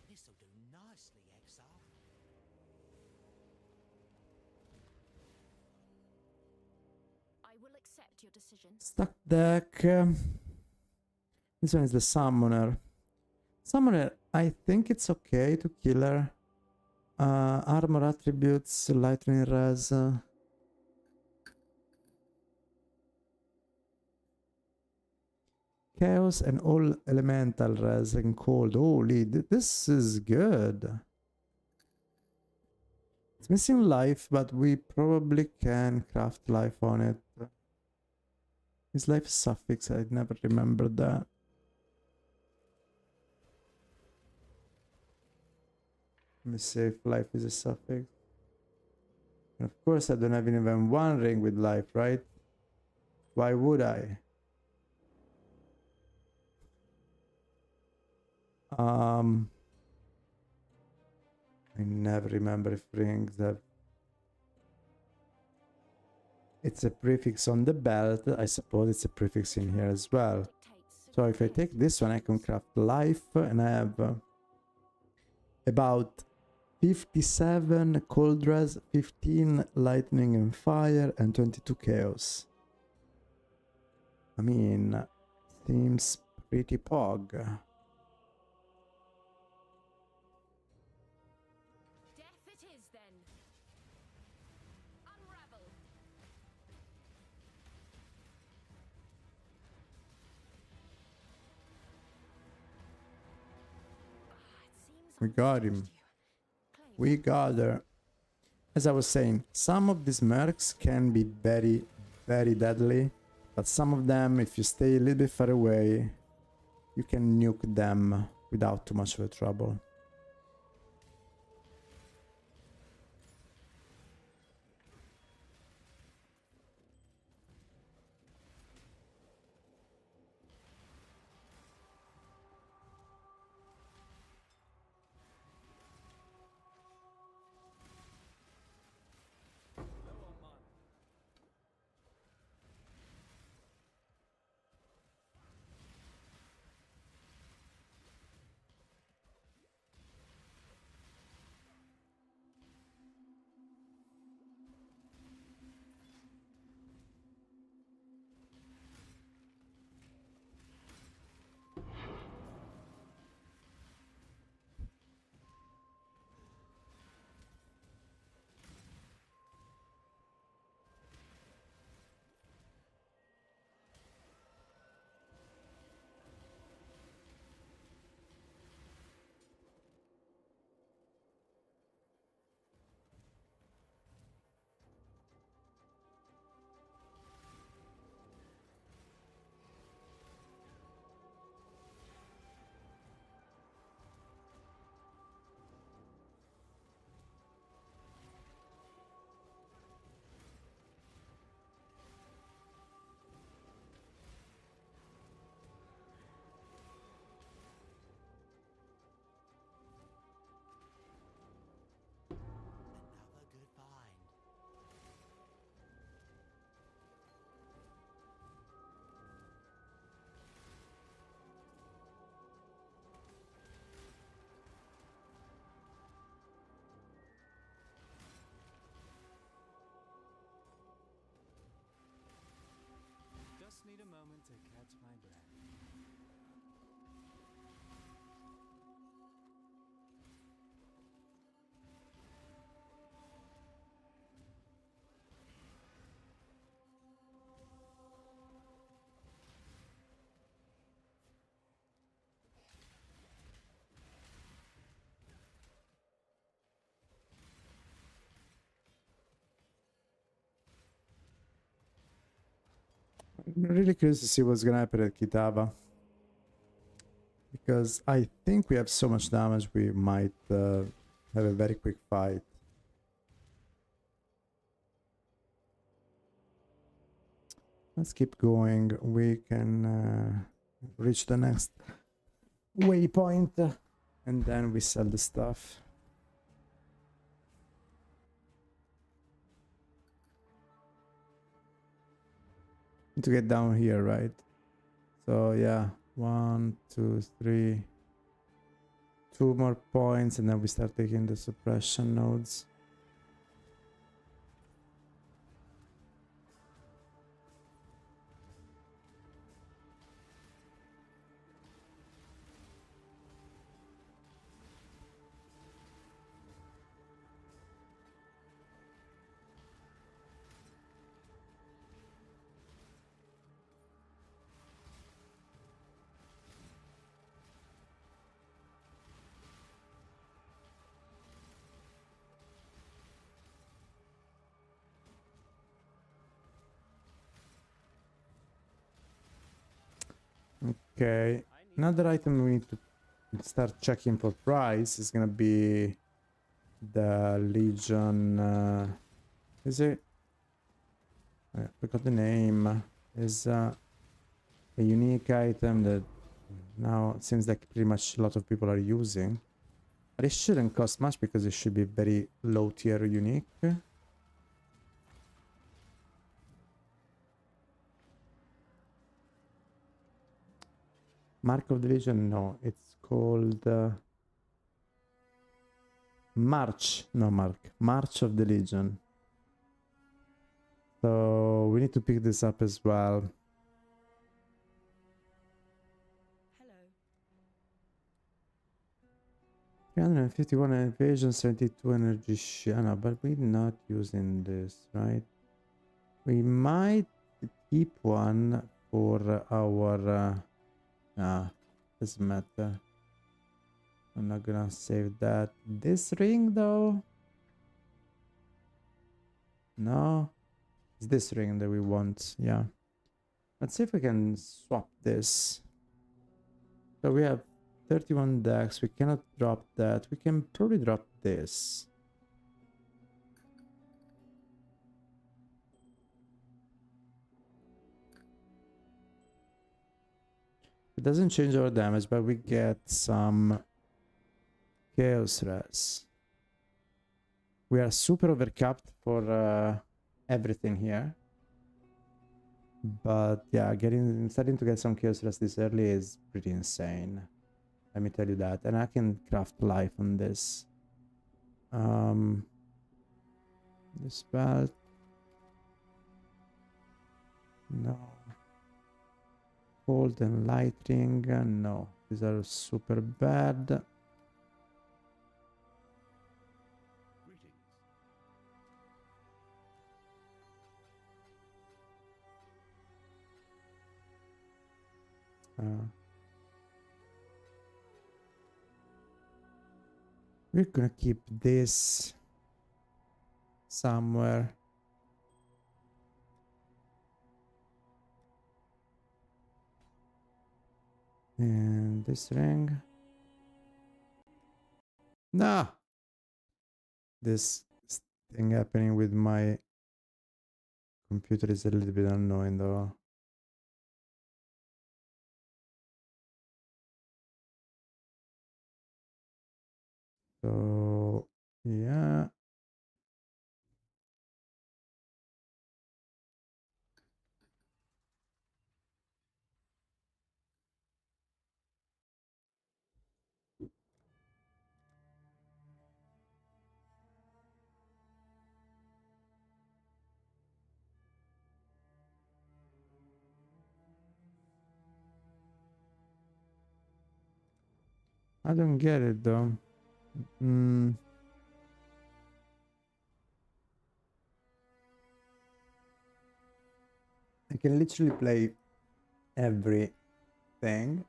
This'll do nicely, Exile. will accept your decision. Stuck deck. This one is the Summoner. Summoner, I think it's okay to kill her. Armor attributes, lightning res. Chaos and all elemental res and cold. Holy, this is good. It's missing life, but we probably can craft life on it. Is life a suffix? I never remembered that. Let me see if life is a suffix. And of course I don't have even one ring with life, right? Why would I? I never remember if rings have... It's a prefix on the belt. I suppose it's a prefix in here as well. So if I take this one, I can craft life, and I have about 57 cold res, 15 lightning and fire, and 22 chaos. I mean, seems pretty pog. Death it is then. Unravel. We got him. We got her. As I was saying, some of these mercs can be very, very deadly, but some of them, if you stay a little bit far away, you can nuke them without too much of a trouble. Another good find. Just need a moment to catch my breath. I'm really curious to see what's gonna happen at Kitava. Because I think we have so much damage, we might have a very quick fight. Let's keep going. We can reach the next waypoint and then we sell the stuff. To get down here, right? So yeah, 1, 2, 3, 2 more points, and then we start taking the suppression nodes. Okay. Another item we need to start checking for price is gonna be the Legion. Is it? I forgot the name. Is a unique item that now it seems like pretty much a lot of people are using. But it shouldn't cost much because it should be very low tier unique. Mark of the Legion? No, it's called March. No, March of the Legion. So we need to pick this up as well. Hello. 351 evasion, 72 energy share. No, but we're not using this, right? We might keep one for our... nah, doesn't matter. I'm not gonna save that. This ring, though? No? It's this ring that we want, yeah. Let's see if we can swap this. So we have 31 decks. We cannot drop that. We can probably drop this. It doesn't change our damage, but we get some chaos res. We are super overcapped for everything here. But yeah, starting to get some chaos res this early is pretty insane. Let me tell you that. And I can craft life on this. This belt. No. Cold and light ring. No. These are super bad. We're gonna keep this somewhere. And this ring. Nah. This thing happening with my computer is a little bit annoying though. So yeah. I don't get it though. I can literally play everything.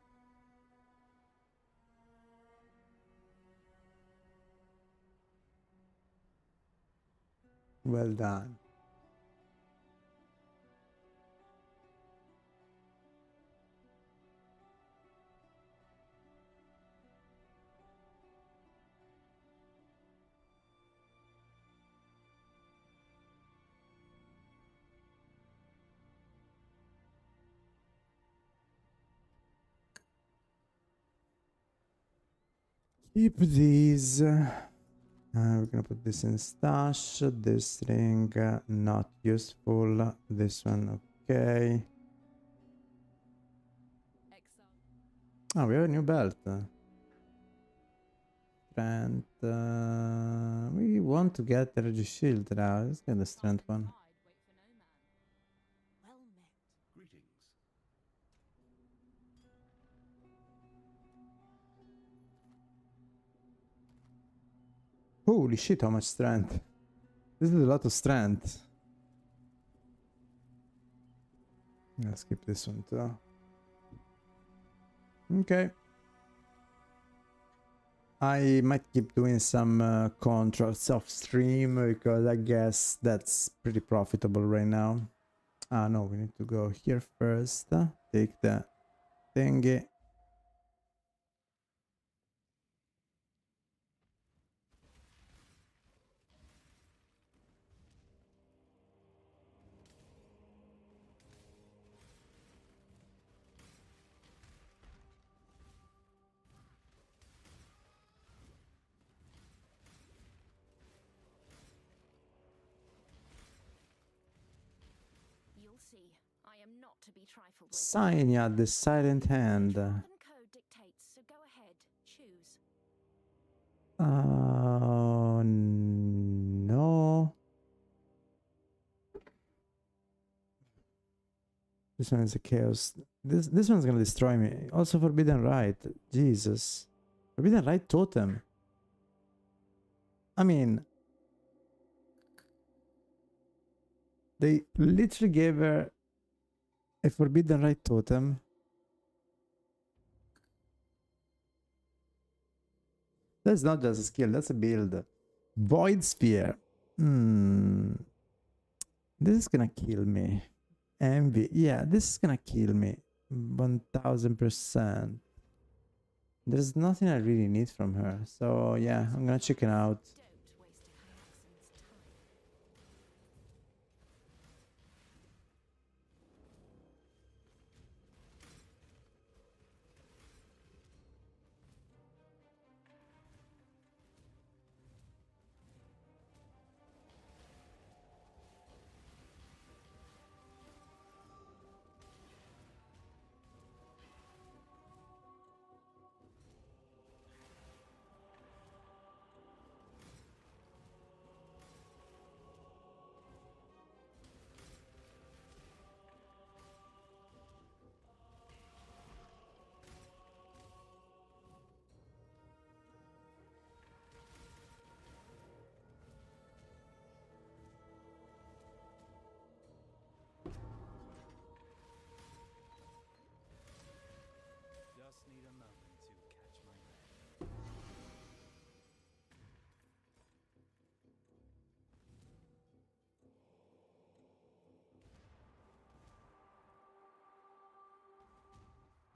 Well done. Keep these. We're gonna put this in stash. This ring not useful. This one okay. Exile. Oh, we have a new belt. Strength. We want to get energy shield now. Let's get the strength one. Hide, wait for no man. Well met. Holy shit! How much strength? This is a lot of strength. Let's skip this one too. Okay. I might keep doing some contracts off stream because I guess that's pretty profitable right now. Ah no, we need to go here first. Take the thingy. You'll see. I am not to be trifled with. Signia, the silent hand. Dwarven code dictates, so go ahead. Choose. No. This one is a chaos. This one's gonna destroy me. Also Forbidden Right. Jesus. Forbidden Right totem. I mean, they literally gave her a Forbidden Right totem. That's not just a skill, that's a build. Void Sphere. This is gonna kill me. Envy. Yeah, this is gonna kill me. 1000%. There's nothing I really need from her. So yeah, I'm gonna chicken out. Don't waste a Hyacinth's time. Just need a moment to catch my breath.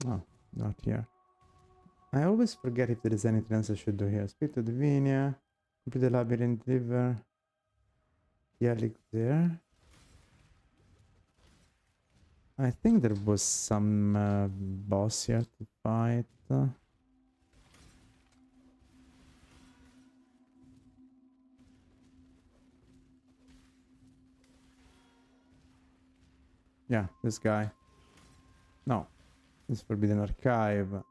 Oh, not here. I always forget if there is anything else I should do here. Speak to Divinia. Complete the labyrinth river. Yeah, like there. I think there was some boss here to fight. Yeah, this guy. No, this Forbidden Archive.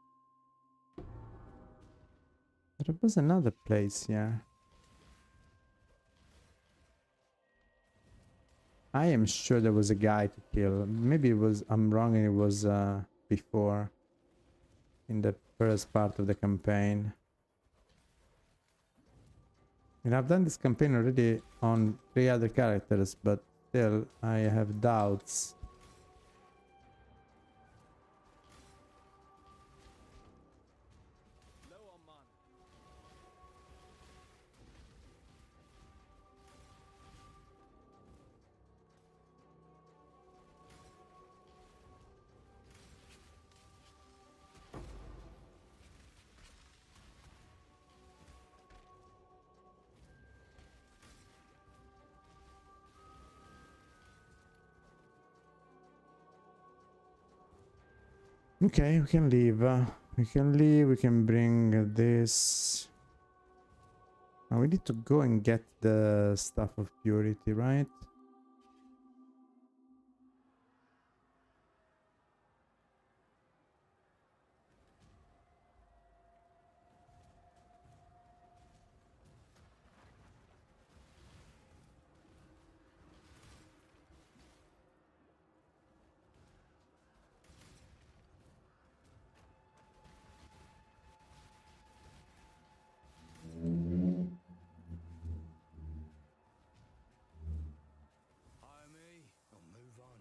There was another place here. I am sure there was a guy to kill. Maybe it was, I'm wrong, and it was before. In the first part of the campaign. And I've done this campaign already on 3 other characters, but still I have doubts. Low on mana. Okay, we can leave. We can leave, we can bring this. Now we need to go and get the stuff of purity, right? Hire me or move on.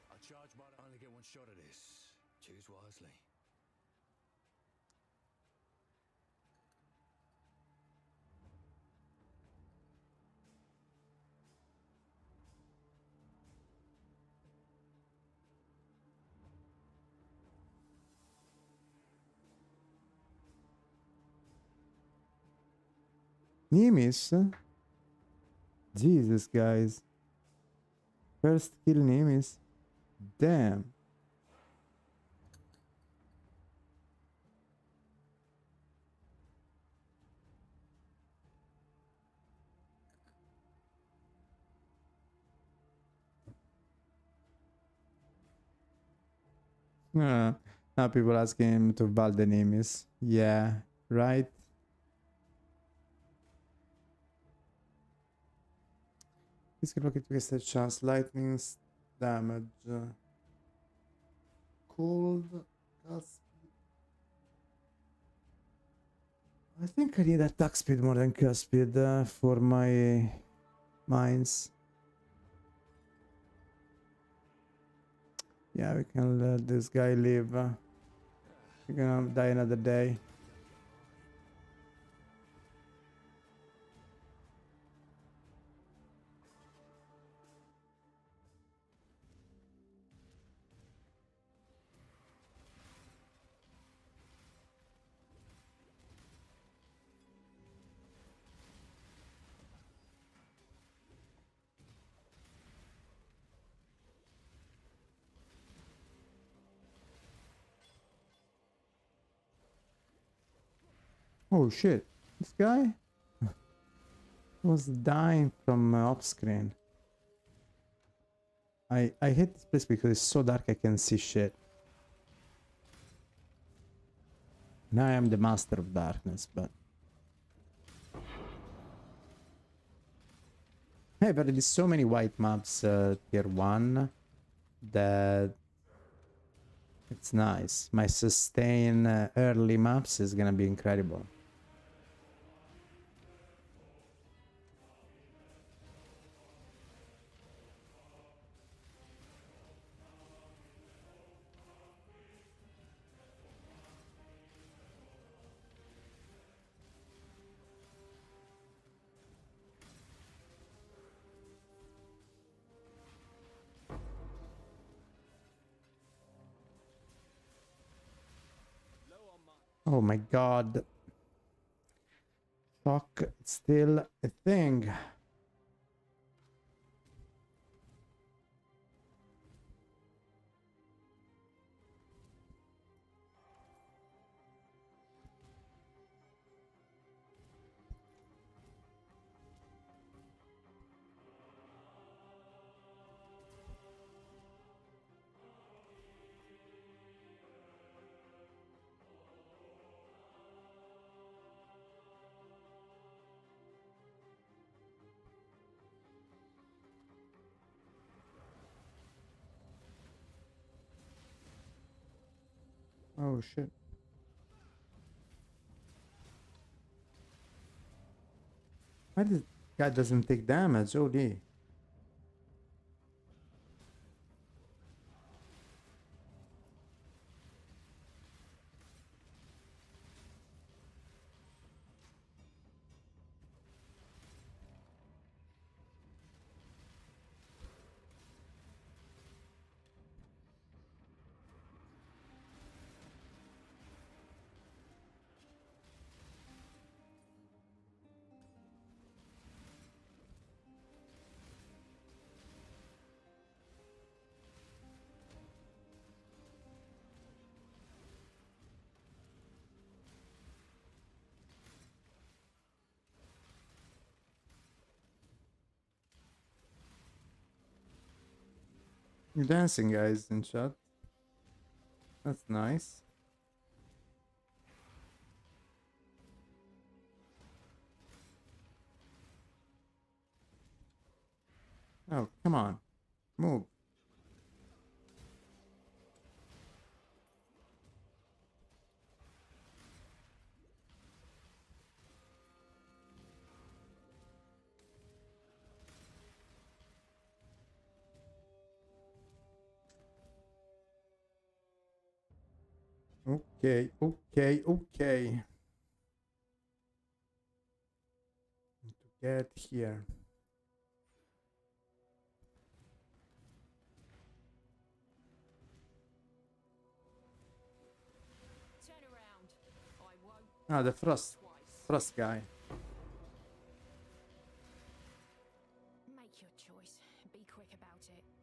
I charge my only get one shot at this. Choose wisely. Nimis? Jesus, guys. First kill Nimis. Damn. Now people asking him to val the Nimis. Yeah, right? This can rocket waste a chance. Lightning damage. Cold. Gas. I think I need attack speed more than cast speed for my mines. Yeah, we can let this guy live. We're gonna die another day. Oh shit, this guy was dying from off screen. I hate this place because it's so dark I can see shit. Now I am the master of darkness, but... Hey, but there's so many white maps tier 1 that it's nice. My sustain early maps is gonna be incredible. Oh my god. Shock still a thing. Oh shit. Why this guy doesn't take damage? Oh dear. You're dancing, guys, in chat. That's nice. Oh, come on. Move. Okay, okay, okay. Need to get here. Turn around. I won't Ah, the frost twice. guy.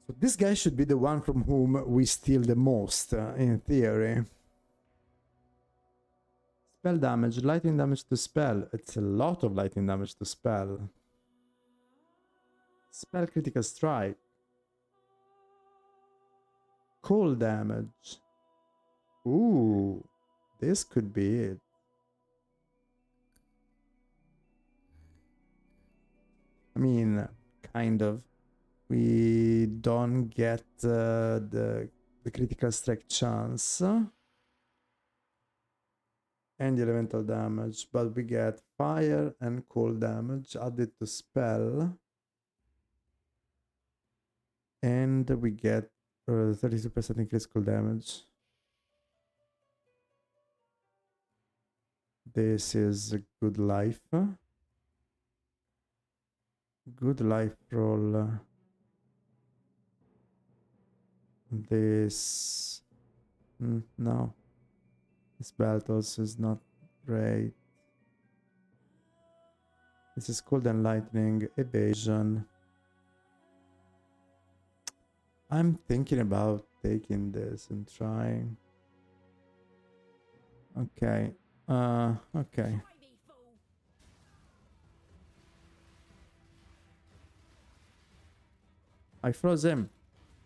So this guy should be the one from whom we steal the most, in theory. Spell damage, lightning damage to spell. It's a lot of lightning damage to spell. Spell critical strike. Cold damage. Ooh, this could be it. I mean, kind of. We don't get the critical strike chance and the elemental damage, but we get fire and cold damage added to spell, and we get 32% increased cold damage. This is a good life. Good life roll. This no. This belt also is not great. This is cold and lightning evasion. I'm thinking about taking this and trying. Okay. Okay. I froze him.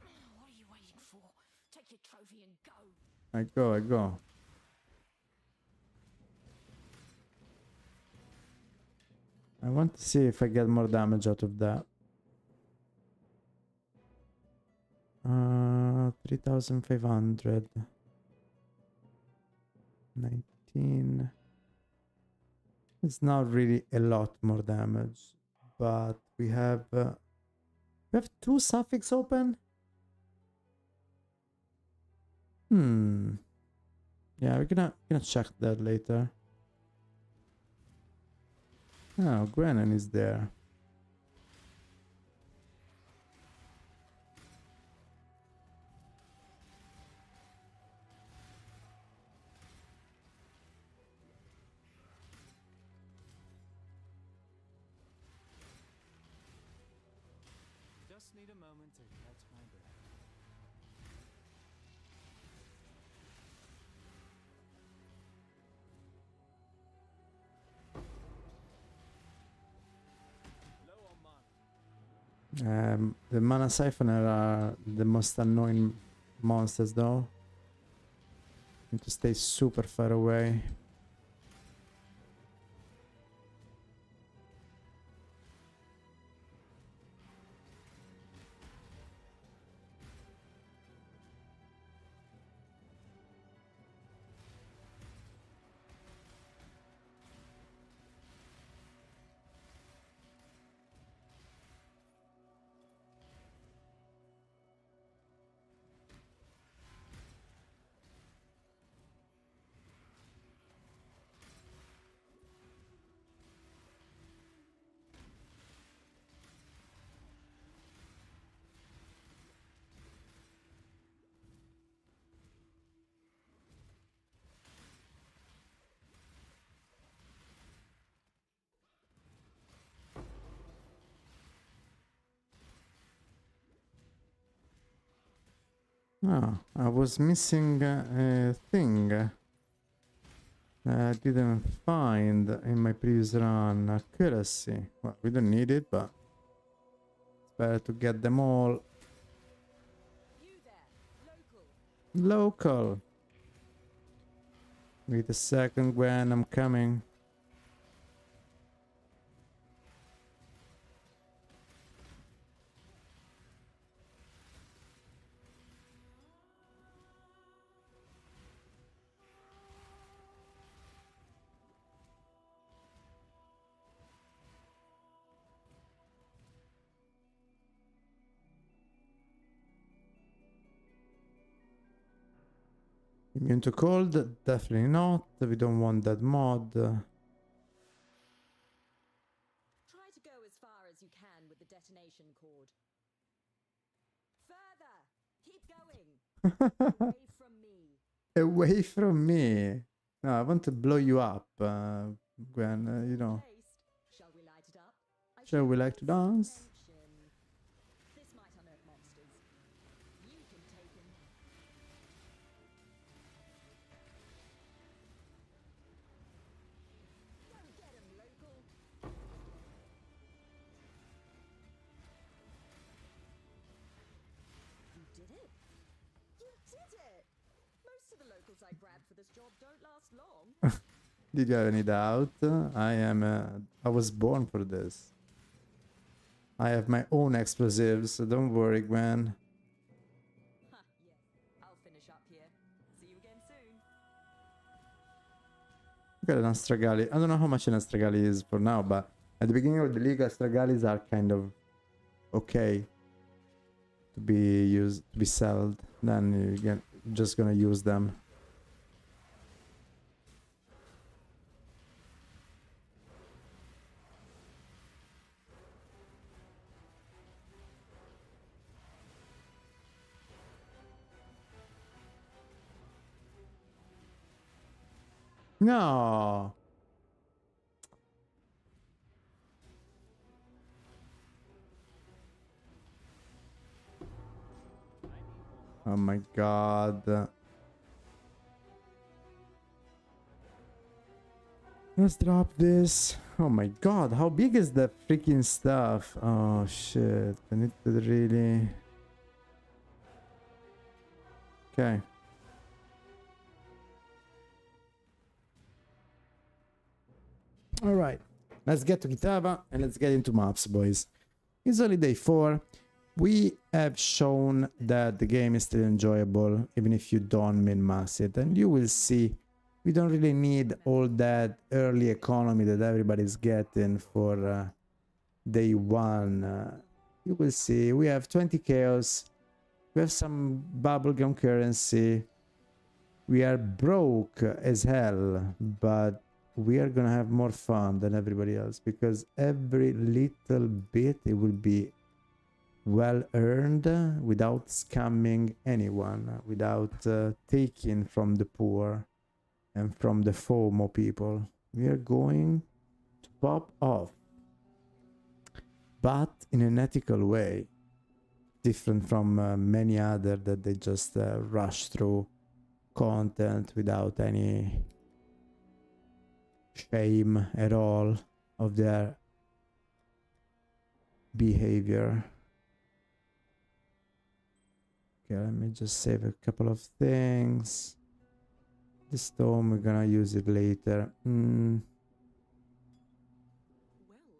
What are you waiting for? Take your trophy and go. I go. I want to see if I get more damage out of that. 3,500. 19. It's not really a lot more damage, but we have 2 suffix open. Yeah, we're gonna check that later. Oh, Grennan is there. Just need a moment to catch my breath. Low on mana. The mana siphoner are the most annoying monsters though. Need to stay super far away. Oh, I was missing a thing I didn't find in my previous run. Accuracy. Well, we don't need it, but it's better to get them all. You there, local. Local. Wait a second, Gwen, I'm coming. Immune to cold? Definitely not. We don't want that mod. Try to go as far as you can with the detonation cord. Further! Keep going! Away from me. Away from me. No, I want to blow you up, Gwen, you know. Taste. Shall we light it up? I Shall we should like to dance? mention. This might unearth monsters. chemicals I grabbed for this job don't last long. Did you have any doubt? I was born for this. I have my own explosives, so don't worry, Gwen. Ha, yes. I'll finish up here. See you again soon. Look at an Astragali. I don't know how much an Astragali is for now, but at the beginning of the league, Astragalis are kind of okay to be used, to be sold. Then you're just gonna use them. No. Oh my god. Let's drop this. Oh my god, how big is that freaking stuff? Oh shit, I need to really... Okay. Alright, let's get to Kitava and let's get into maps, boys. It's only day 4. We have shown that the game is still enjoyable, even if you don't min-max it. And you will see, we don't really need all that early economy that everybody's getting for day 1. You will see, we have 20 chaos, we have some bubblegum currency, we are broke as hell, but we are gonna have more fun than everybody else, because every little bit it will be well earned without scamming anyone, without taking from the poor and from the FOMO people. We are going to pop off, but in an ethical way, different from many other that they just rush through content without any shame at all of their behavior. Okay, let me just save a couple of things. The stone, we're gonna use it later. Well,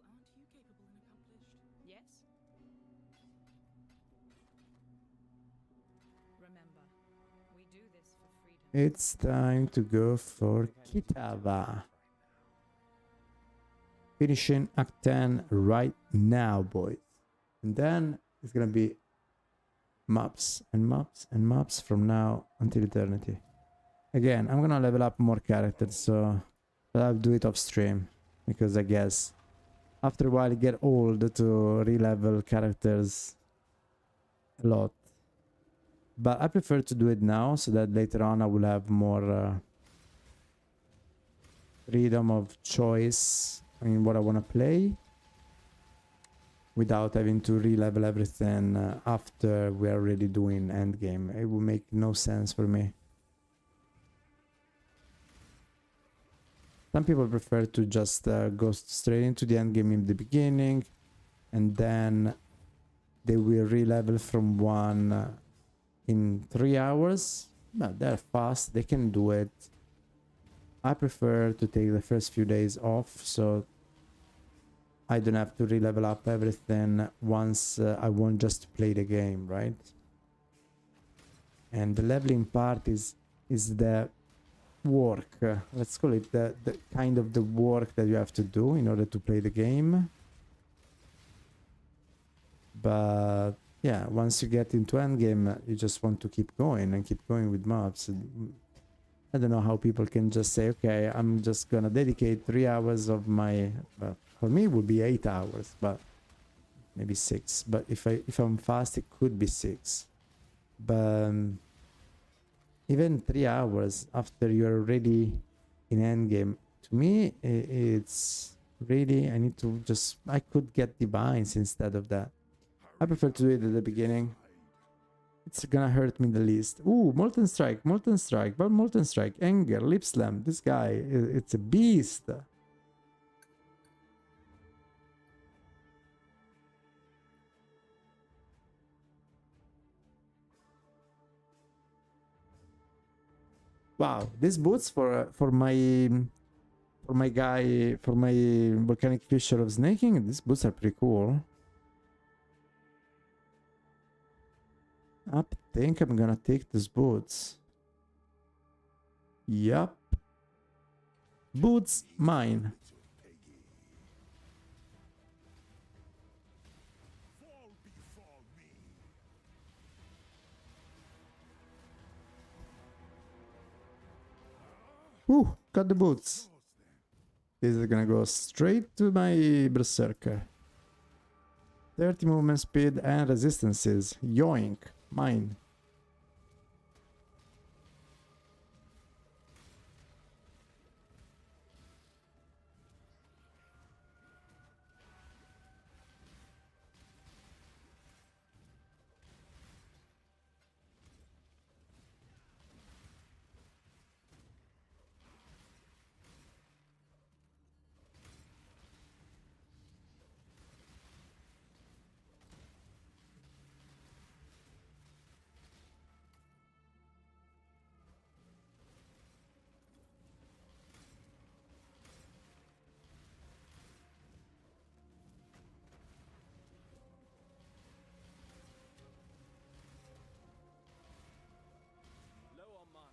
aren't you capable and accomplished? Yes. Remember, we do this for freedom. It's time to go for Kitava. Finishing Act 10 right now, boys. And then it's gonna be maps and maps and maps from now until eternity. Again, I'm gonna level up more characters, so I'll do it off stream, because I guess after a while it get old to re-level characters a lot. But I prefer to do it now, so that later on I will have more freedom of choice in what I want to play, without having to re-level everything after we are already doing endgame. It will make no sense for me. Some people prefer to just go straight into the endgame in the beginning, and then they will re-level from 1 in 3 hours. But they're fast, they can do it. I prefer to take the first few days off, so I don't have to re-level up everything once I want just to play the game, right? And the leveling part is the work. Let's call it the kind of the work that you have to do in order to play the game. But yeah, once you get into endgame, you just want to keep going and keep going with mobs. I don't know how people can just say, okay, I'm just gonna dedicate 3 hours of my... Well, for me it would be 8 hours, but maybe 6. But if I'm fast, it could be 6. But even 3 hours after you're already in endgame, to me, it's really... I need to just... I could get divines instead of that. I prefer to do it at the beginning. It's gonna hurt me the least. Ooh, Molten Strike, but Molten Strike, Anger, Lip Slam. This guy, it's a beast. Wow, these boots for my guy, for my volcanic fisher of snaking, these boots are pretty cool. I think I'm gonna take these boots. Yup. Boots mine. Ooh, got the boots. This is gonna go straight to my berserker. 30 movement speed and resistances. Yoink. Mine. Low on mana.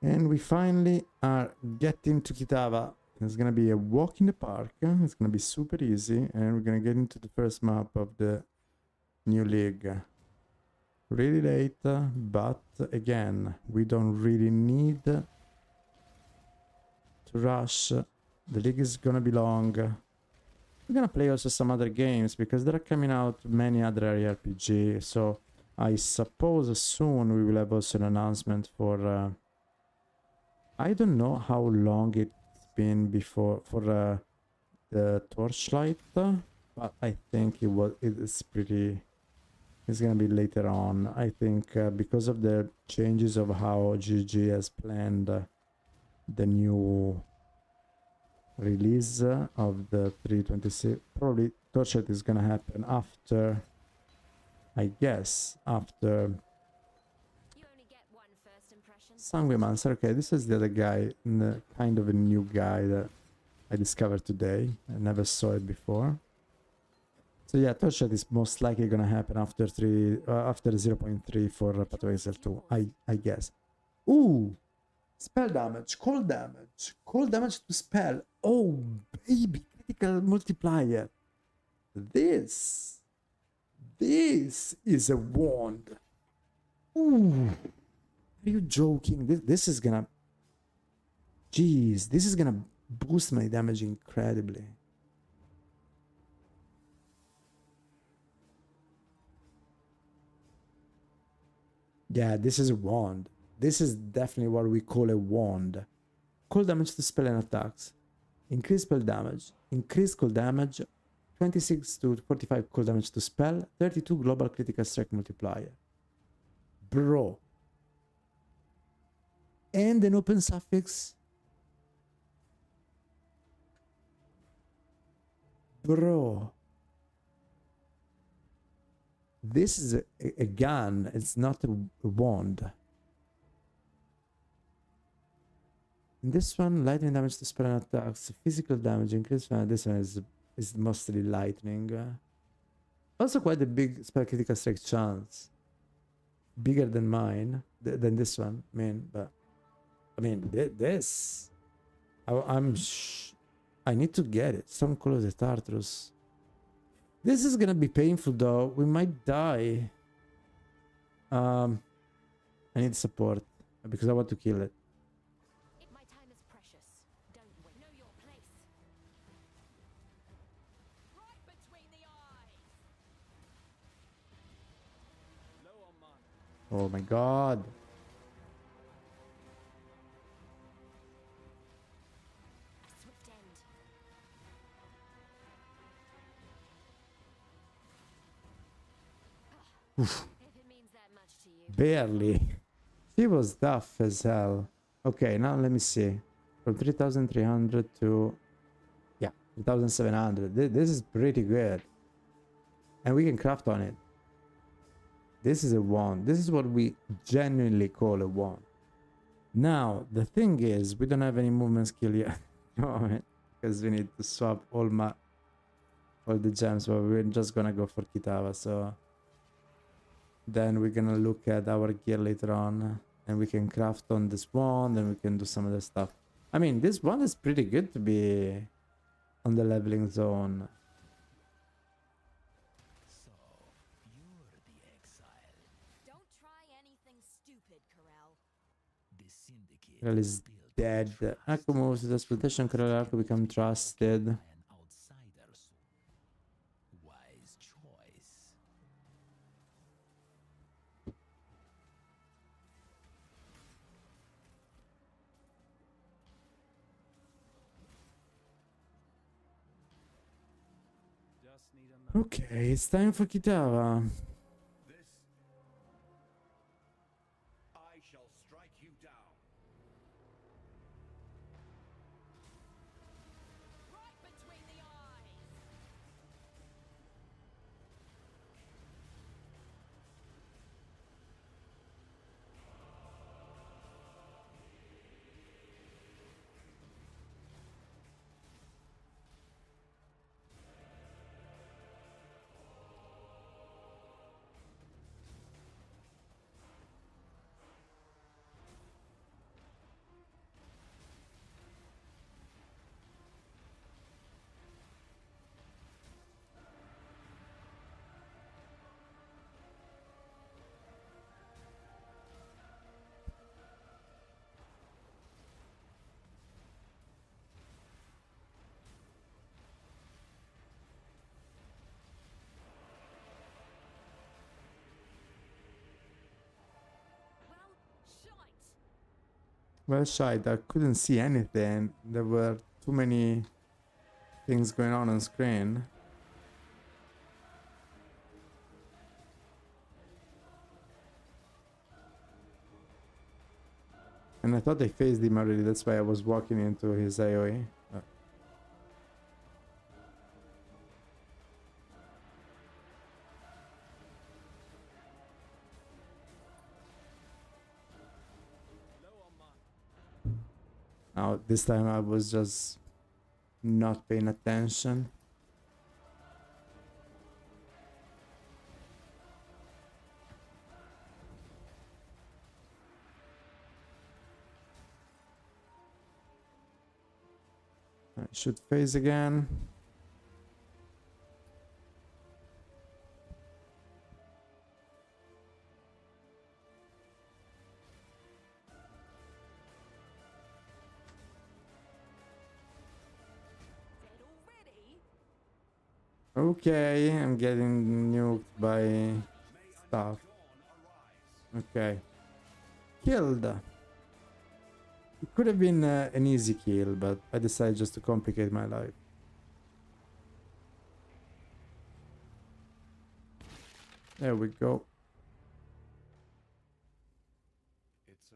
And we finally are getting to Kitava. It's gonna be a walk in the park. It's gonna be super easy, and we're gonna get into the first map of the new league. Really late, but again, we don't really need to rush. The league is gonna be long. We're gonna play also some other games because there are coming out many other RPG. So I suppose soon we will have also an announcement for. I don't know how long it's been before for the Torchlight, but I think it's pretty. It's gonna be later on. I think because of the changes of how GG has planned the new release of the 326. Probably Torchlight is gonna happen after. I guess after. Sanguimancer, okay, this is the other guy, kind of a new guy that I discovered today. I never saw it before. So yeah, Torchlight is most likely gonna happen after 0.3 for Path of Exile 2, I guess. Ooh! Spell damage, cold damage to spell. Oh, baby, critical multiplier. This is a wand. Ooh! Are you joking? This is gonna... Jeez, this is gonna boost my damage incredibly. Yeah, this is a wand. This is definitely what we call a wand. Cold damage to spell and attacks. Increase spell damage. Increase cold damage. 26 to 45 cold damage to spell. 32 global critical strike multiplier. Bro. And an open suffix. Bro. This is a gun. It's not a wand. In this one, lightning damage to spell and attacks. Physical damage increase. This one is mostly lightning. Also quite a big spell critical strike chance. Bigger than mine. Than this one. I mean, this. I need to get it. Some Call of the Tartarus. This is gonna be painful though. We might die. I need support because I want to kill it. My time is precious. Don't wait. Know your place. Right between the eyes. Low on mana. Oh my god. Oof, If it means that much to you. barely. She was tough as hell. Okay, now let me see. From 3,300 to... Yeah, 3,700. This is pretty good. And we can craft on it. This is a wand. This is what we genuinely call a wand. Now, the thing is, we don't have any movement skill yet. Because we need to swap all the gems, but we're just gonna go for Kitava, so then we're gonna look at our gear later on, and we can craft on this wand, and we can do some other stuff. I mean, this wand is pretty good to be on the leveling zone. So, you're the Exile. Don't try anything stupid, Corel. The Syndicate Corel is built dead. trust Akku moves to the exploitation. Corel Akku become trusted. by an outsider. Wise choice. Just need a moment. Okay, it's time for Kitava. This. I shall strike you down. Right between the eyes. Well, shite, I couldn't see anything. There were too many things going on screen. And I thought I phased him already, that's why I was walking into his AoE. Now, this time I was just not paying attention. I should phase again. Dead already? Okay, I'm getting nuked by stuff. Okay. Killed. It could have been an easy kill, but I decided just to complicate my life. There we go. It's a.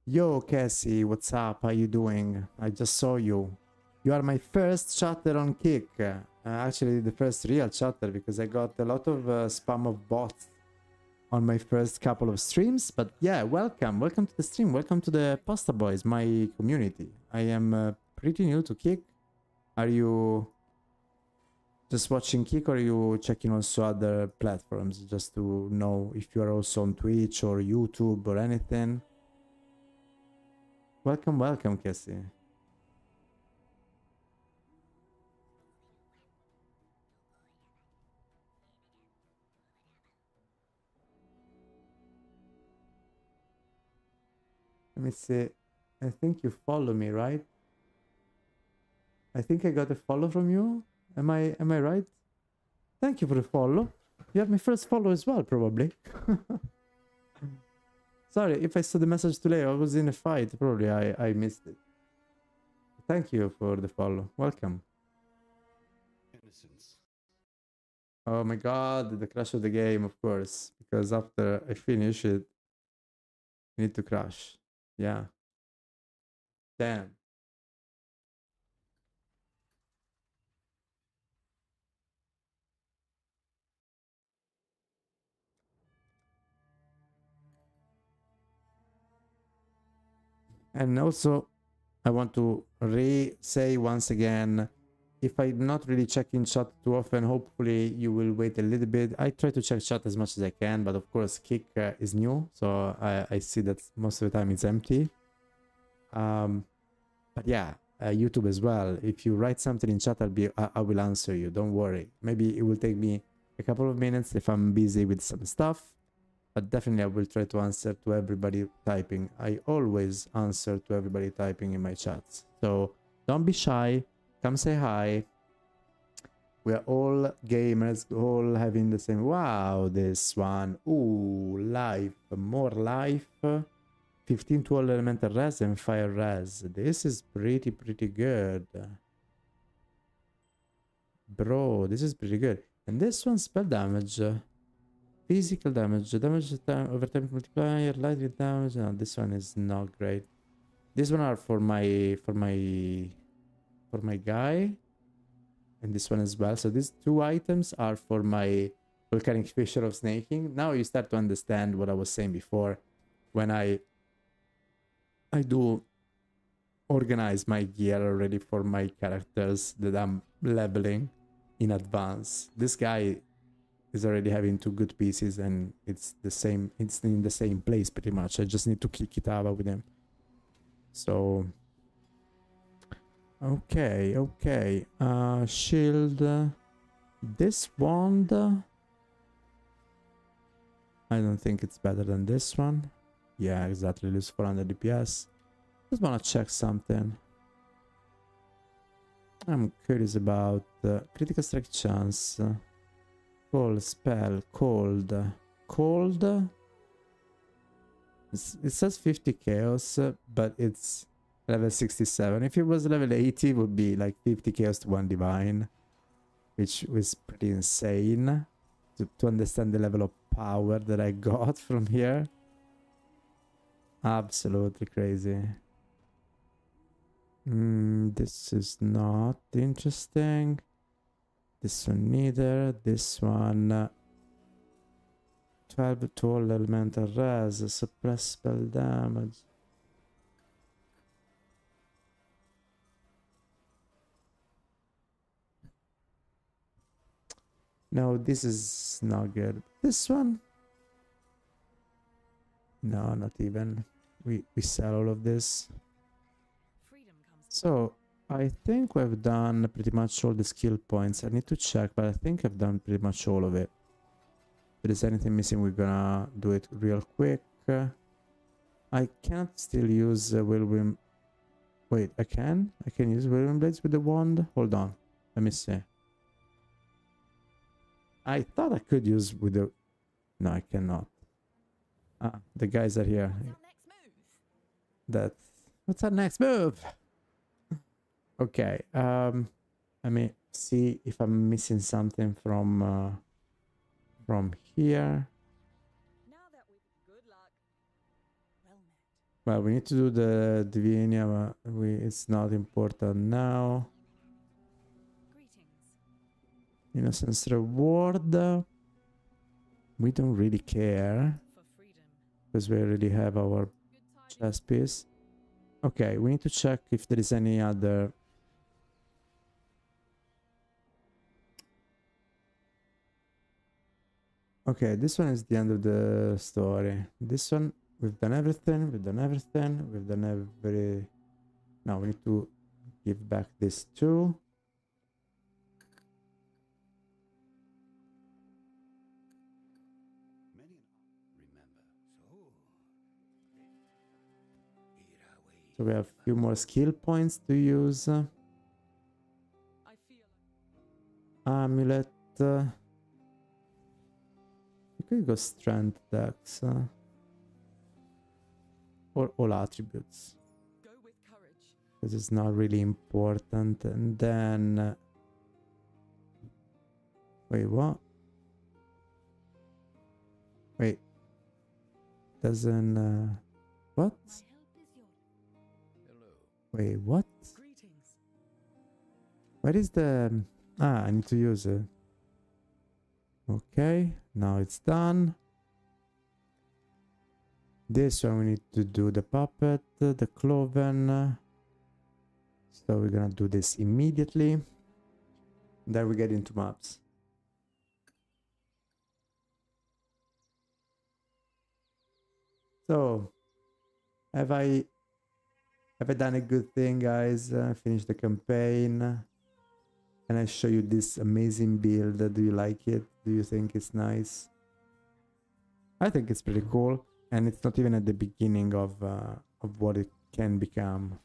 Yo, Cassie, what's up? How you doing? I just saw you. You are my first chatter on Kick. Actually, the first real chatter, because I got a lot of spam of bots on my first couple of streams. But yeah, welcome. Welcome to the stream. Welcome to the Pasta Boys, my community. I am pretty new to Kick. Are you just watching Kick, or are you checking also other platforms just to know if you are also on Twitch or YouTube or anything? Welcome, welcome, Cassie. Let me see. I think you follow me, right? I think I got a follow from you. Am I right? Thank you for the follow. You have my first follow as well, probably. Sorry, if I saw the message too late, I was in a fight. Probably I missed it. Thank you for the follow. Welcome. Innocence. Oh my god, the crash of the game, of course. Because after I finish it, I need to crash. Yeah. Damn. And also, I want to re-say once again, if I'm not really checking chat too often, hopefully you will wait a little bit. I try to check chat as much as I can, but of course Kick is new, so I see that most of the time it's empty. But yeah, YouTube as well. If you write something in chat, I will answer you. Don't worry. Maybe it will take me a couple of minutes if I'm busy with some stuff, but definitely I will try to answer to everybody typing. I always answer to everybody typing in my chats. So don't be shy. Come say hi. We are all gamers, all having the same. Wow, this one. Ooh, life. More life. 15 to all elemental res and fire res. This is pretty good. Bro, this is pretty good. And this one, spell damage. Physical damage. Damage time over time multiplier. Lightning damage. No, this one is not great. This one are for my guy. And this one as well. So these two items are for my volcanic fissure of snaking. Now you start to understand what I was saying before. When I do organize my gear already for my characters that I'm leveling in advance. This guy is already having 2 good pieces and it's in the same place pretty much. I just need to kick it out with him. So okay. Shield. This wand, I don't think it's better than this one. Yeah, exactly. Lose 400 DPS. Just wanna check something. I'm curious about critical strike chance. Cold spell, cold. It says 50 chaos, but it's level 67. If it was level 80, it would be like 50 chaos to 1 divine, which was pretty insane to understand the level of power that I got from here. Absolutely crazy. This is not interesting. This one neither. This one 12 to all elemental res, suppress spell damage. No, this is not good. This one? No, not even. We sell all of this. So I think we've done pretty much all the skill points. I need to check, but I think I've done pretty much all of it. If there is anything missing, we're gonna do it real quick. I can't still use whirlwind. Wait, I can? I can use whirlwind blades with the wand? Hold on. Let me see. I thought I could use with the... No, I cannot. Ah, the guys are here. That's... What's our next move? Okay, let me see if I'm missing something from here. Well, we need to do the Divinia, it's not important now. Innocence reward. We don't really care because we already have our chest piece. Okay, we need to check if there is any other... Okay, this one is the end of the story. This one, we've done everything, we've done every... Now we need to give back this too. So we have a few more skill points to use. Amulet. You could go strength, dex. Or all attributes. Because it's not really important. And then... wait, what? doesn't... what? My help is yours. Hello. Wait, what? Greetings. Where is the... I need to use it. Okay, now it's done. This one we need to do the puppet, the cloven. So we're gonna do this immediately. Then we get into maps. So, have I done a good thing, guys? Finished the campaign. And I show you this amazing build. Do you like it? Do you think it's nice? I think it's pretty cool, and it's not even at the beginning of what it can become.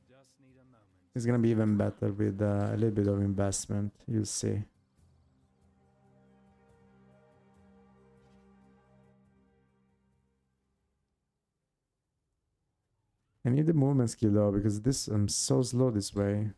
Just need a moment. It's gonna be even better with a little bit of investment. You'll see. I need the movement skill though, because this I'm so slow this way.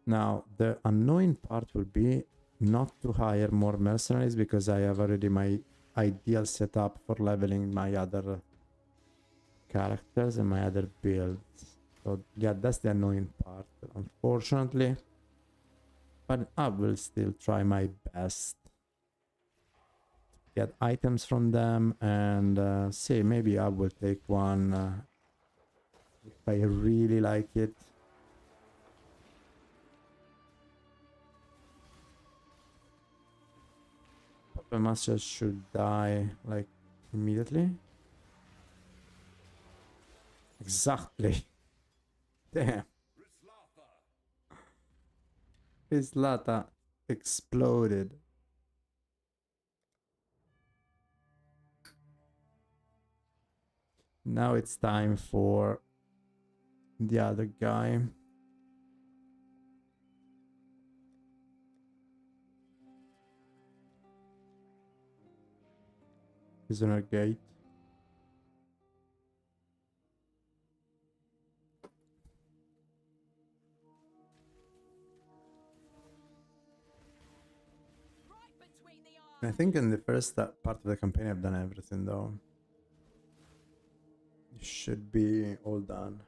Now, the annoying part will be not to hire more mercenaries because I have already my ideal setup for leveling my other characters and my other builds. So yeah, that's the annoying part, unfortunately. But I will still try my best to get items from them and see, maybe I will take one if I really like it. The master should die like immediately. Exactly. Damn. His Lata exploded. Now it's time for the other guy. Prisoner gate. Right between the eyes. I think in the first part of the campaign I've done everything though. It should be all done.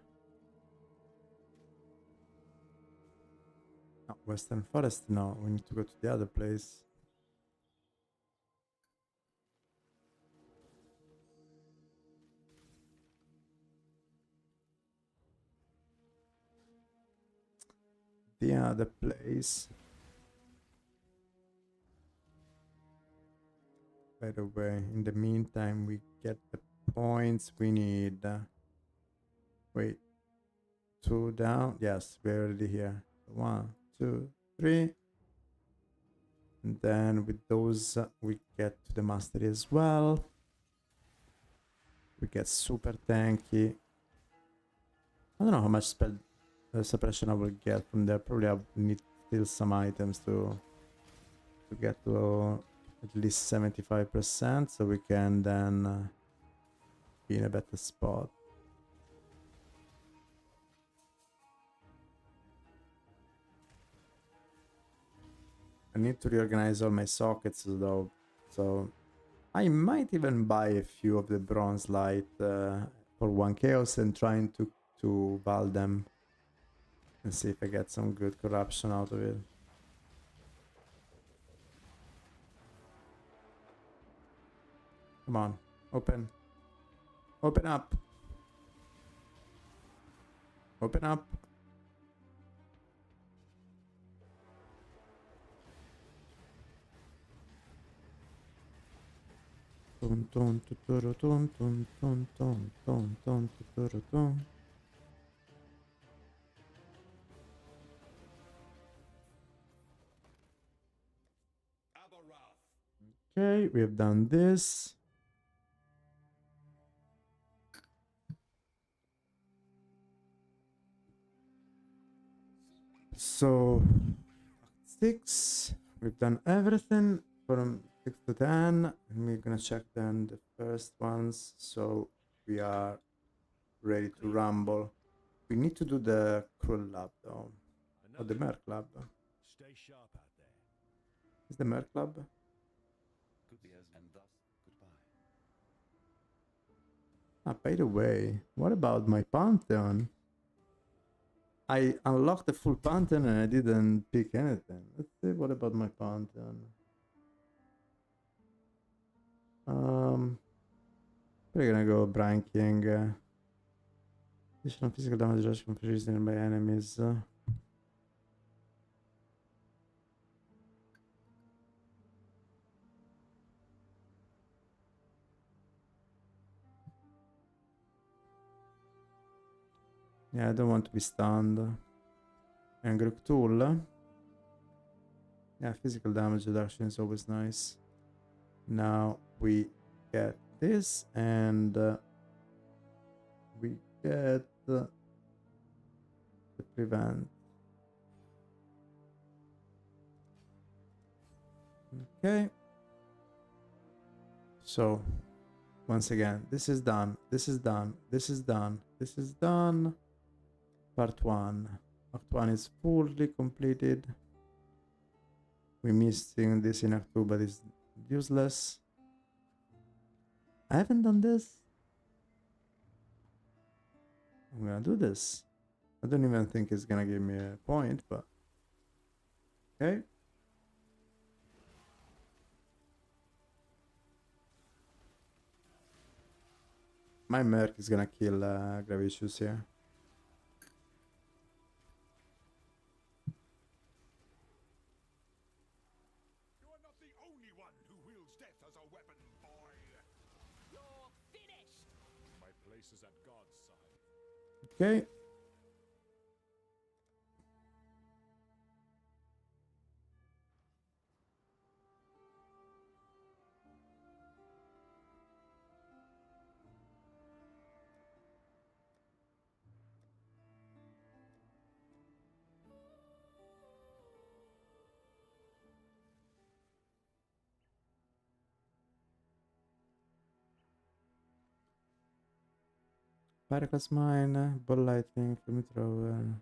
Oh, Western Forest, no, we need to go to the other place. The other place. By the way, in the meantime, we get the points we need. Wait, 2 down. Yes, we're already here. 1, 2, 3. And then with those, we get to the mastery as well. We get super tanky. I don't know how much spell suppression I will get from there. Probably I need still some items to get to at least 75%, so we can then be in a better spot. I need to reorganize all my sockets though, so I might even buy a few of the bronze light for 1 chaos and trying to val them and see if I get some good corruption out of it. Come on, open. Open up. Open up. Tum tum tuturu tum tum tum tum tum tum tuturu tum. Okay, we have done this. So 6, we've done everything from 6 to 10, and we're gonna check then the first ones, so we are ready to rumble. We need to do the cruel lab though. Oh, the Mer Club. Stay sharp out there. Is the Mer Club? Could be as and thus goodbye. Ah, by the way, what about my Pantheon? I unlocked the full Pantheon and I didn't pick anything. Let's see, what about my Pantheon? We're gonna go Brian King. Additional physical damage rush completion by enemies. Yeah, I don't want to be stunned. And Grok Tool. Yeah, physical damage reduction is always nice. Now we get this and we get the prevent. Okay. So once again, this is done. This is done. This is done. This is done. Part 1. Act 1 is fully completed. We're missing this in Act 2, but it's useless. I haven't done this. I'm gonna do this. I don't even think it's gonna give me a point, but okay. My Merc is gonna kill Gravicious here. You are not the only one who wields death as a weapon, boy. You're finished. My place is at God's side. Okay. Paraclass Mine, Ball Lightning, Flamethrower.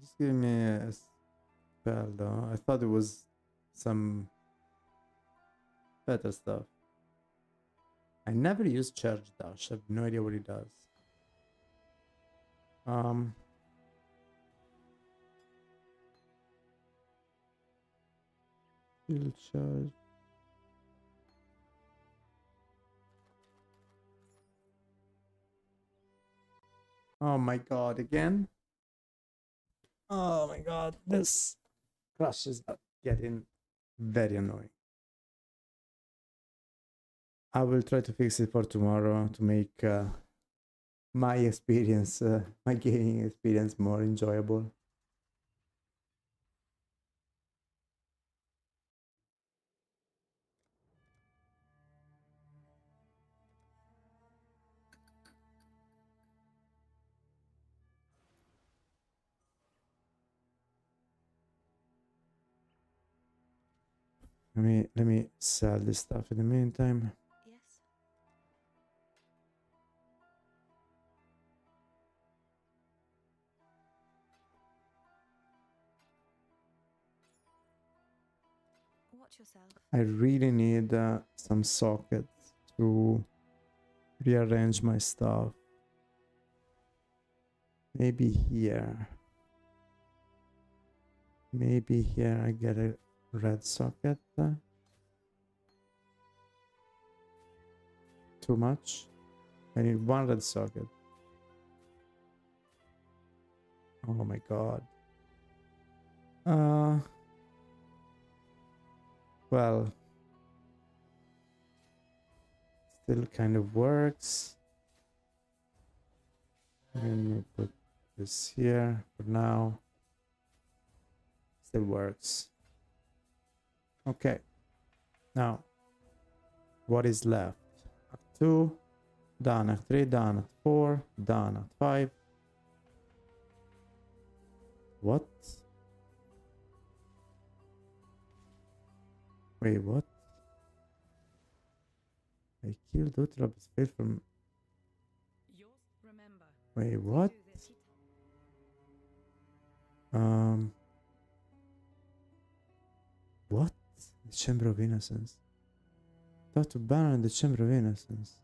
Just give me a spell though. I thought it was some better stuff. I never use Charge Dash. I have no idea what it does. Shield Charge. Oh my god, again? Oh my god, this crash is getting very annoying. I will try to fix it for tomorrow to make my experience, my gaming experience more enjoyable. Let me sell this stuff in the meantime. Yes. Watch yourself. I really need some sockets to rearrange my stuff. Maybe here. Maybe here I get a red socket. Too much. I need one red socket. Oh my god. Well, still kind of works. Let me put this here for now. Still works. Okay. Now, what is left? Act 2, done. Act 3, done. Act 4, done. Act 5. What? Wait, what? I killed Utrap's faith from... Yours. Remember. Wait, what? Do this. What? The Chamber of Innocence. Thought to ban the Chamber of Innocence.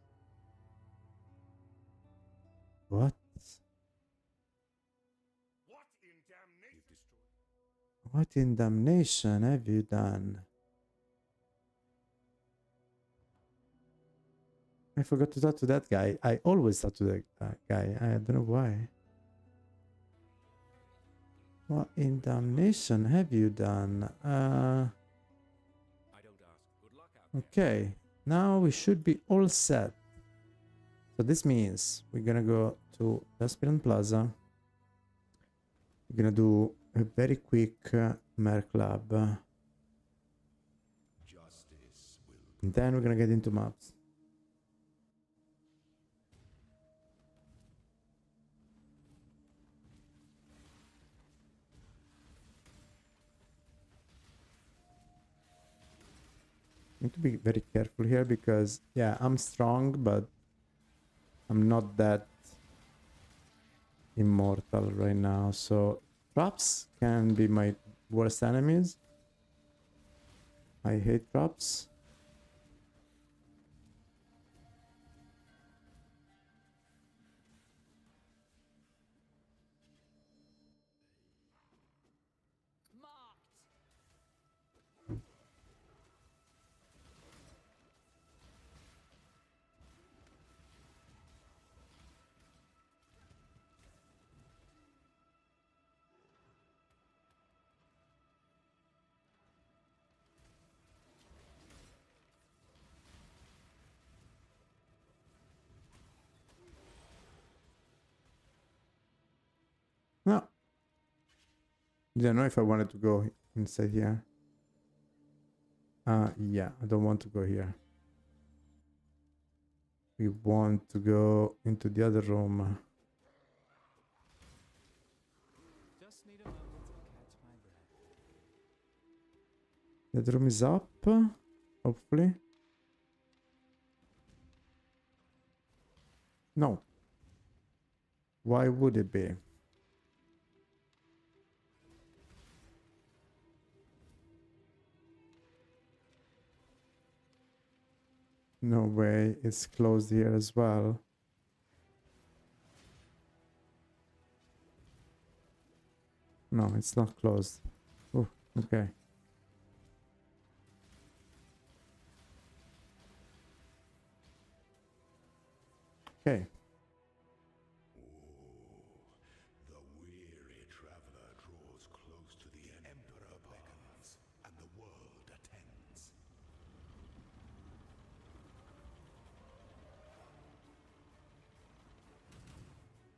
What? What in damnation? What in damnation have you done? I forgot to talk to that guy. I always talk to that guy. I don't know why. What in damnation have you done? I don't ask. Good luck out there. Okay. Now we should be all set. So this means we're gonna go to Aspirin Plaza. We're gonna do a very quick Merc Lab. And then we're gonna get into maps. Need to be very careful here because, yeah, I'm strong, but I'm not that immortal right now. So traps can be my worst enemies. I hate traps. Marked. No. Didn't know if I wanted to go inside here. Yeah, I don't want to go here. We want to go into the other room. Just need a moment to catch my breath. That room is up, hopefully. No. Why would it be? No way, it's closed here as well. No, it's not closed. Oh, okay. Okay. The weary traveler draws close to the Emperor beckons, and the world attends.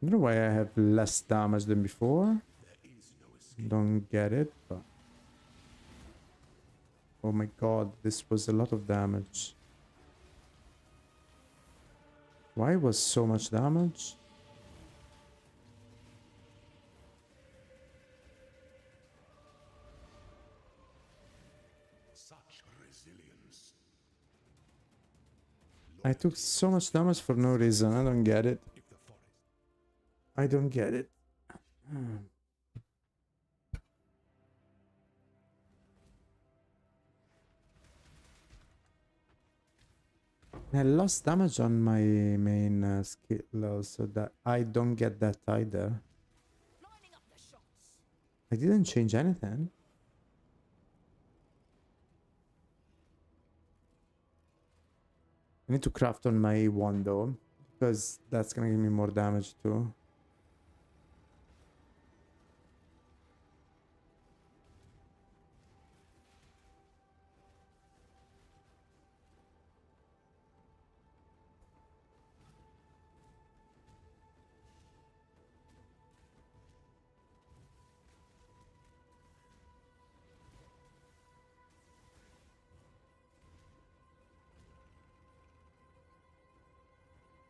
I don't know why I have less damage than before. There is no escape. Don't get it, but... Oh my god, this was a lot of damage. Why was so much damage? Such resilience. I took so much damage for no reason. I don't get it. If the forest I don't get it. I lost damage on my main skill, so that I don't get that either. Lining up the shots. I didn't change anything. I need to craft on my one though, because that's gonna give me more damage too.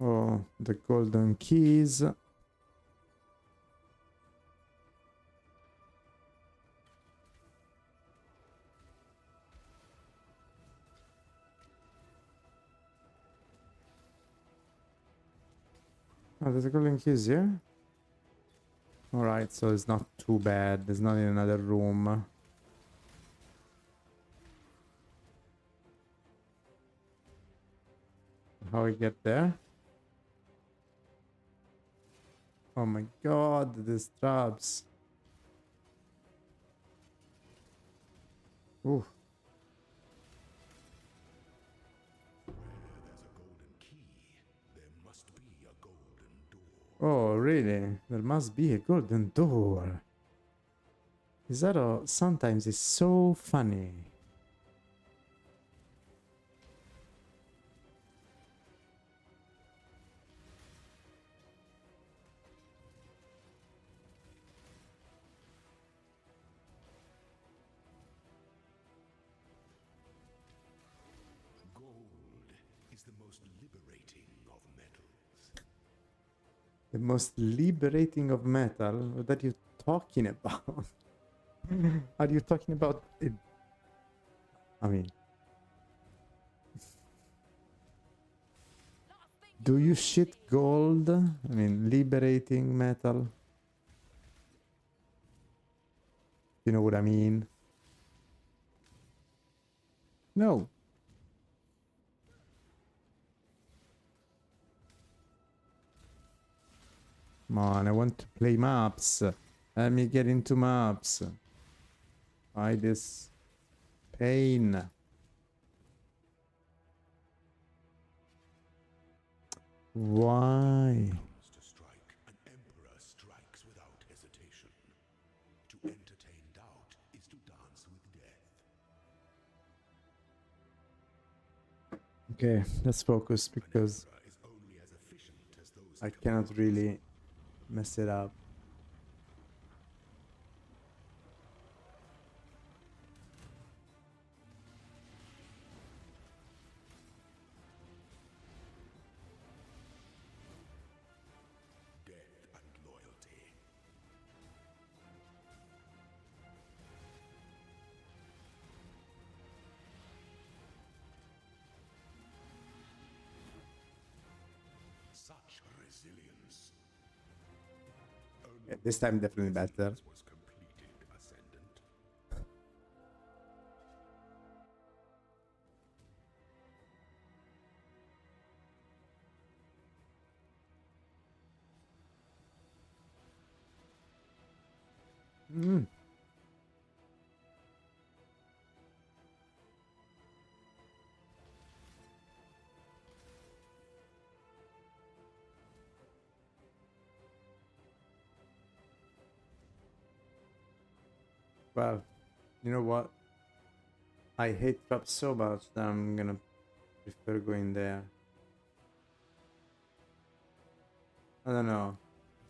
Oh, the golden keys. Oh, there's a golden keys here. Alright, so it's not too bad. There's not in another room. How we get there? Oh my god, these traps. Ooh. Oh, really? There must be a golden door. Zero sometimes is so funny. Gold is the most liberating of metals. The most liberating of metal? What are you talking about? Are you talking about it? I mean, do you shit gold? I mean, liberating metal. You know what I mean? No. Come on, I want to play maps. Let me get into maps. Why this pain? Why? To strike, an emperor strikes without hesitation. To entertain doubt is to dance with death. Okay, let's focus because Emperor is only as efficient as those I that cannot really mess it up. death and loyalty. Such resilience. Yeah, this time definitely better. Was completed ascendant. Mm. Well, you know what? I hate traps so much that I'm gonna prefer going there. I don't know.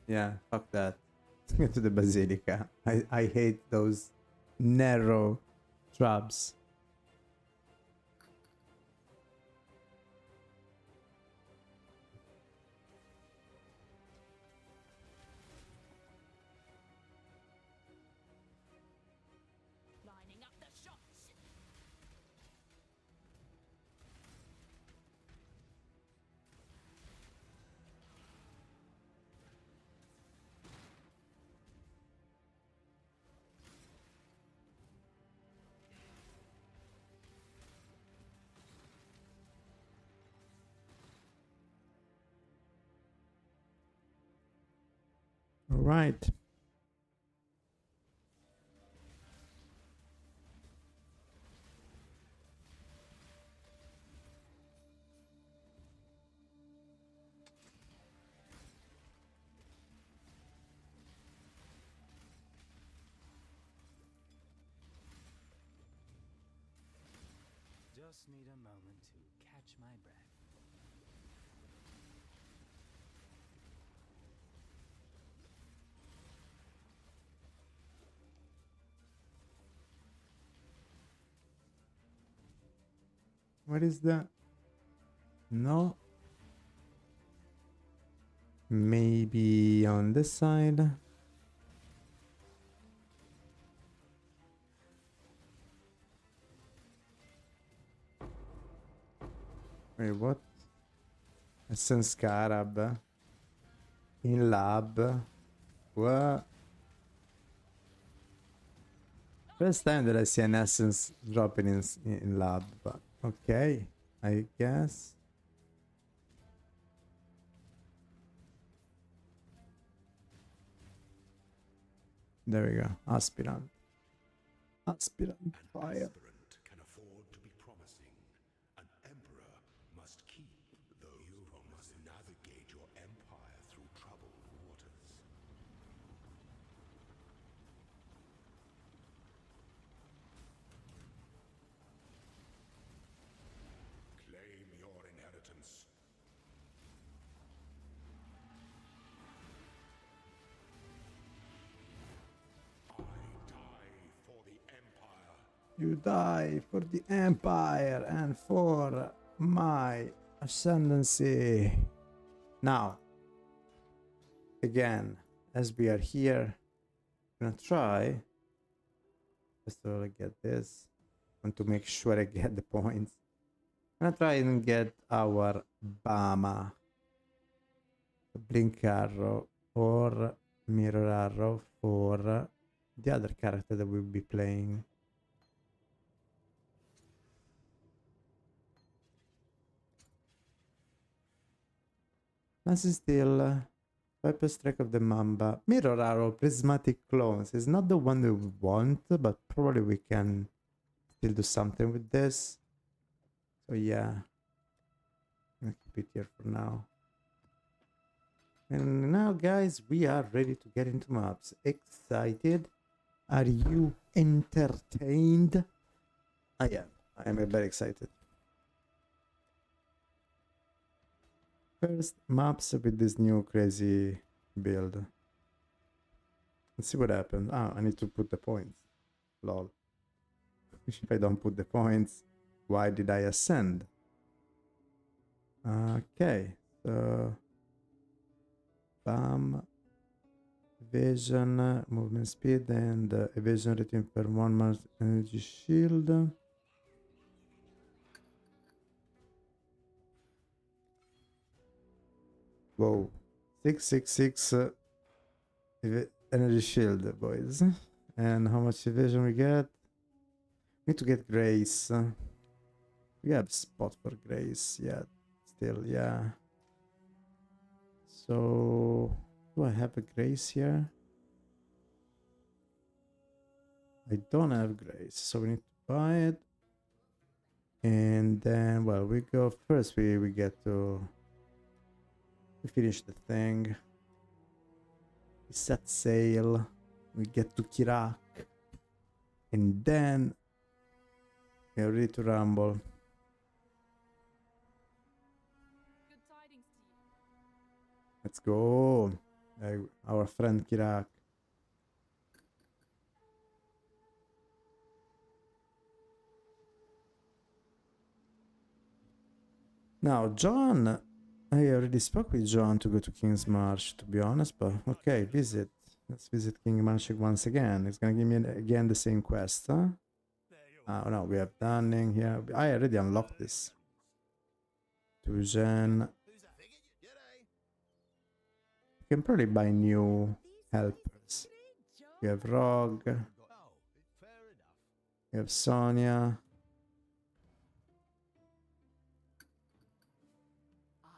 Yeah, fuck that. Go to the Basilica. I hate those narrow traps. Lining up the shots. All right. Just need a moment to catch my breath. What is that? No. Maybe on this side. Wait, what? Essence Scarab. In lab. What? First time that I see an essence dropping in lab, but okay, I guess. There we go, aspirant. Aspirant fire. Aspirant can afford to be promising. An emperor must keep those you must navigate your empire through troubled waters. Claim your inheritance. I die for the empire. You die for the empire and for my ascendancy. Now, again, as we are here, I'm gonna try. First of all, I get this. I want to make sure I get the points. I'm gonna try and get our Bama, Blink Arrow, or Mirror Arrow for the other character that we'll be playing. Massive Steel, Viper Strike of the Mamba, Mirror Arrow, Prismatic Clones. It's not the one that we want, but probably we can still do something with this. So yeah, I'm gonna keep it here for now. And now, guys, we are ready to get into maps. Excited? Are you entertained? I am. I am very excited. First maps with this new crazy build. Let's see what happens. Ah, I need to put the points. Lol. If I don't put the points, why did I ascend? Okay, so bam, evasion, movement speed, and evasion rating per 1 month energy shield. Whoa, 666 energy shield, boys. And how much evasion we get? Need to get grace. We have spot for grace yet. Still, yeah. So, do I have a grace here? I don't have grace, so we need to buy it. And then, well, we go first. We get to. We finish the thing. We set sail. We get to Kirak. And then we are ready to rumble. Good tidings to you. Let's go. Our friend Kirak. Now, John. I already spoke with John to go to King's March, to be honest, but okay, visit. Let's visit King March once again. It's gonna give me again the same quest, huh? Oh no, we have Dunning here. I already unlocked this. Tujen. You can probably buy new helpers. We have Rogue. We have Sonia.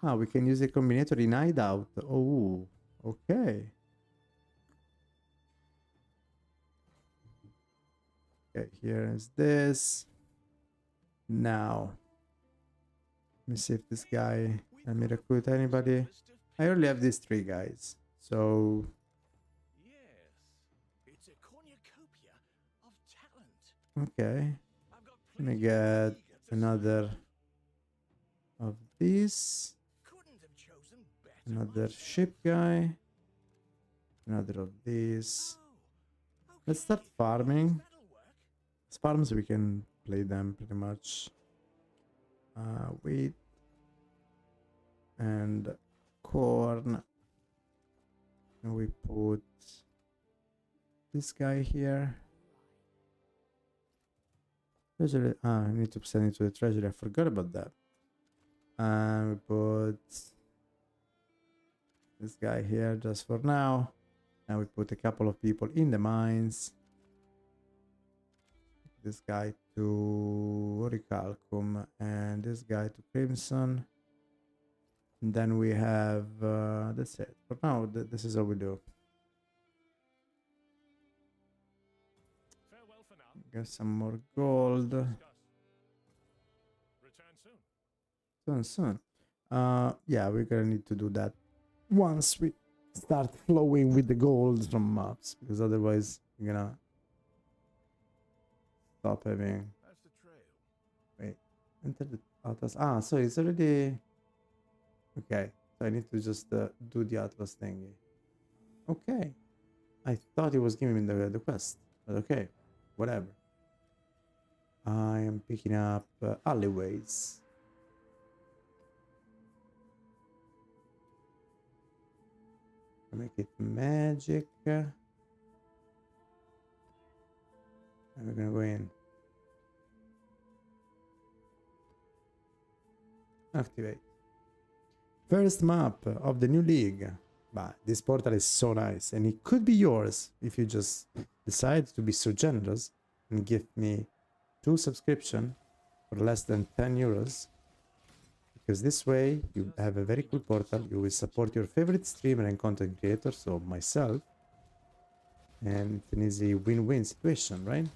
Ah, we can use a combinator in hideout. Oh, okay. Okay, here is this. Now, let me see if this guy, let me recruit anybody. I only have these 3 guys. So, Yes, it's a cornucopia of talent. okay. I've got Let me plenty get eager to another serve. of these. Couldn't have chosen better Another myself. ship guy. Another of these. Oh, Let's start okay, farming. that'll work. Farms, we can play them pretty much. Wheat and corn. And we put this guy here. Treasury. I need to send it to the treasury. I forgot about that. And we put this guy here just for now. And we put a couple of people in the mines. this guy to Orichalcum and this guy to Crimson. And then we have that's it. For now, this is all we do. Farewell for now. Get some more gold. Discuss. Return soon. Soon. Yeah, we're gonna need to do that once we start flowing with the gold from maps, because otherwise we're gonna stop having. That's the trail. Wait, enter the Atlas. Ah, so it's already okay. So I need to just do the Atlas thingy. Okay, I thought it was giving me the quest, but okay, whatever. I am picking up alleyways. Make it magic. And we're gonna go in. Activate. First map of the new league. But this portal is so nice, and it could be yours if you just decide to be so generous and give me 2 subscriptions for less than 10 euros. Because this way you have a very cool portal, you will support your favorite streamer and content creator, so myself, and it's an easy win-win situation, right?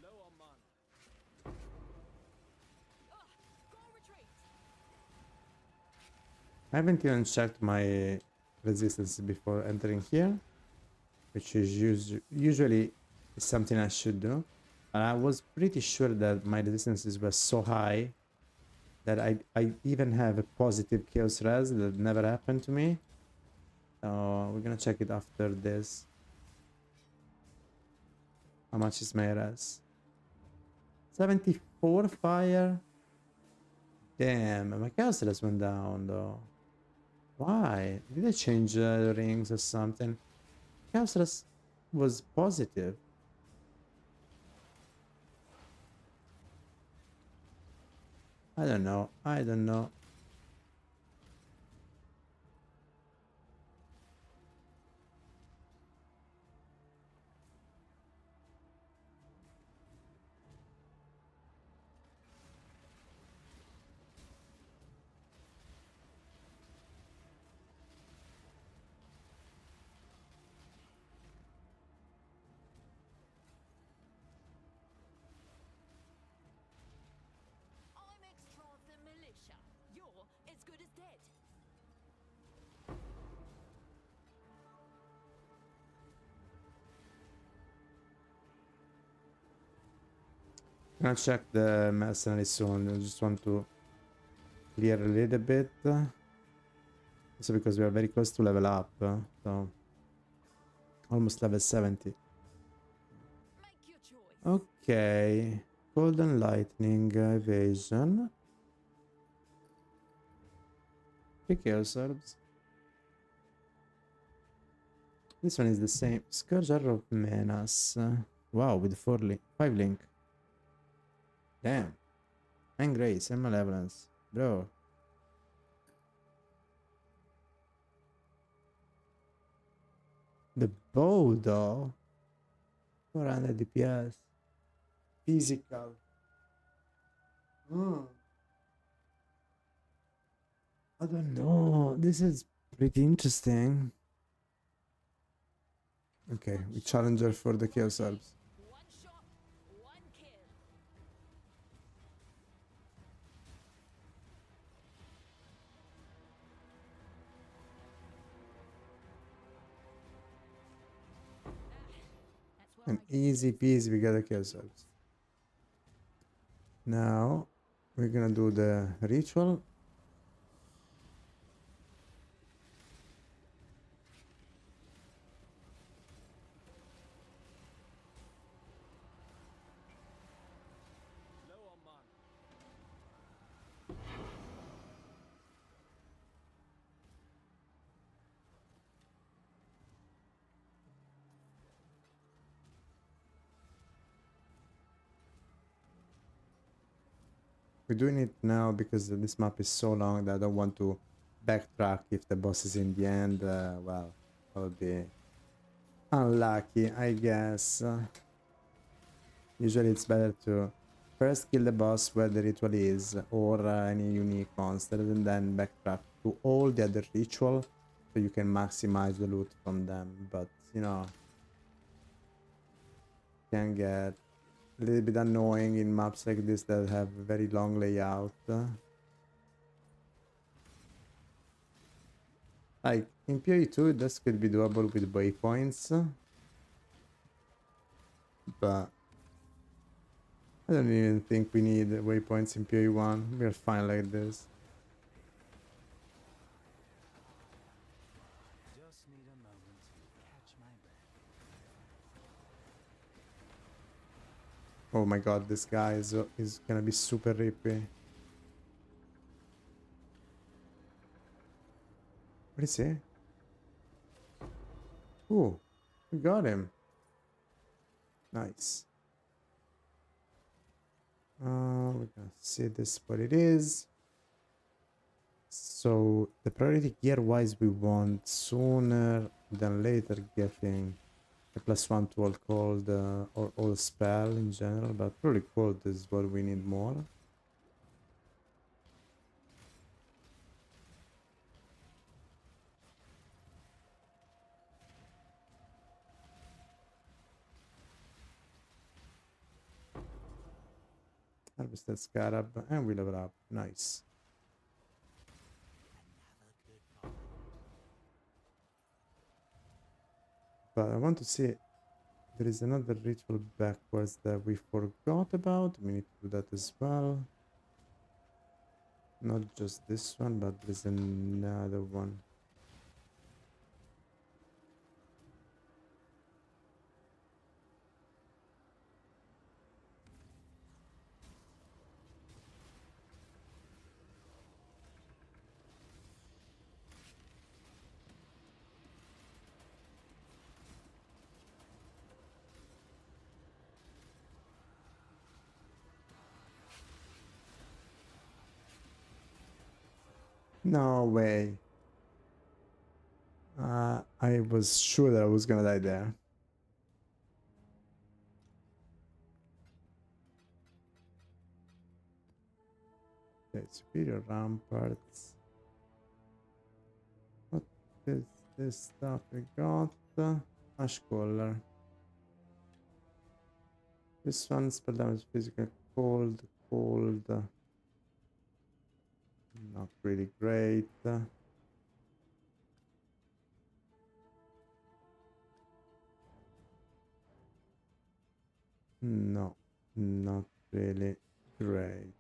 Low on mana. Go retreat. I haven't even checked my resistance before entering here, which is usually something I should do. And I was pretty sure that my resistances were so high that I even have a positive chaos res that never happened to me. So we're gonna check it after this. How much is my res? 74 fire? Damn, my chaos res went down though. Why? Did I change the rings or something? Chaos res was positive. I don't know. I don't know. I'm extra of the militia. You're as good as dead. I'm gonna check the mercenary soon. I just want to clear a little bit. Also because we are very close to level up. So almost level 70. Make your choice. Okay. Golden lightning evasion. 3 chaos orbs. This one is the same. Scourge Arrow of Menace. Wow, with 5 link. Damn. And Grace and Malevolence. Bro. The bow though. 400 DPS. Physical. I don't know. This is pretty interesting. Okay, we challenge her for the chaos orbs. One shot, one kill. That's what And I easy peasy, we got the chaos orbs. Now we're gonna do the ritual. Low on mana. We're doing it now because this map is so long that I don't want to backtrack if the boss is in the end. Well, that would be unlucky, I guess. Usually it's better to first kill the boss where the ritual is, or any unique monster, and then backtrack to all the other ritual so you can maximize the loot from them. But, you know, can get a little bit annoying in maps like this that have very long layout. Like, in PoE2, this could be doable with waypoints, but I don't even think we need waypoints in PoE1. We're fine like this. Just need a moment to catch my breath. Oh my god, this guy is gonna be super rippy. What is he? Ooh, we got him. Nice. We're gonna see this what it is. So the priority gear wise, we want sooner than later getting a +1 to all cold or all spell in general, but probably cold is what we need more. Harvested scarab, and we level up. Nice. But I want to see, there is another ritual backwards that we forgot about. We need to do that as well. Not just this one, but there's another one. No way. I was sure that I was gonna die there. Okay, superior ramparts. What is this stuff we got? Ash collar. This one spell damage, physical, cold. Not really great. No, not really great.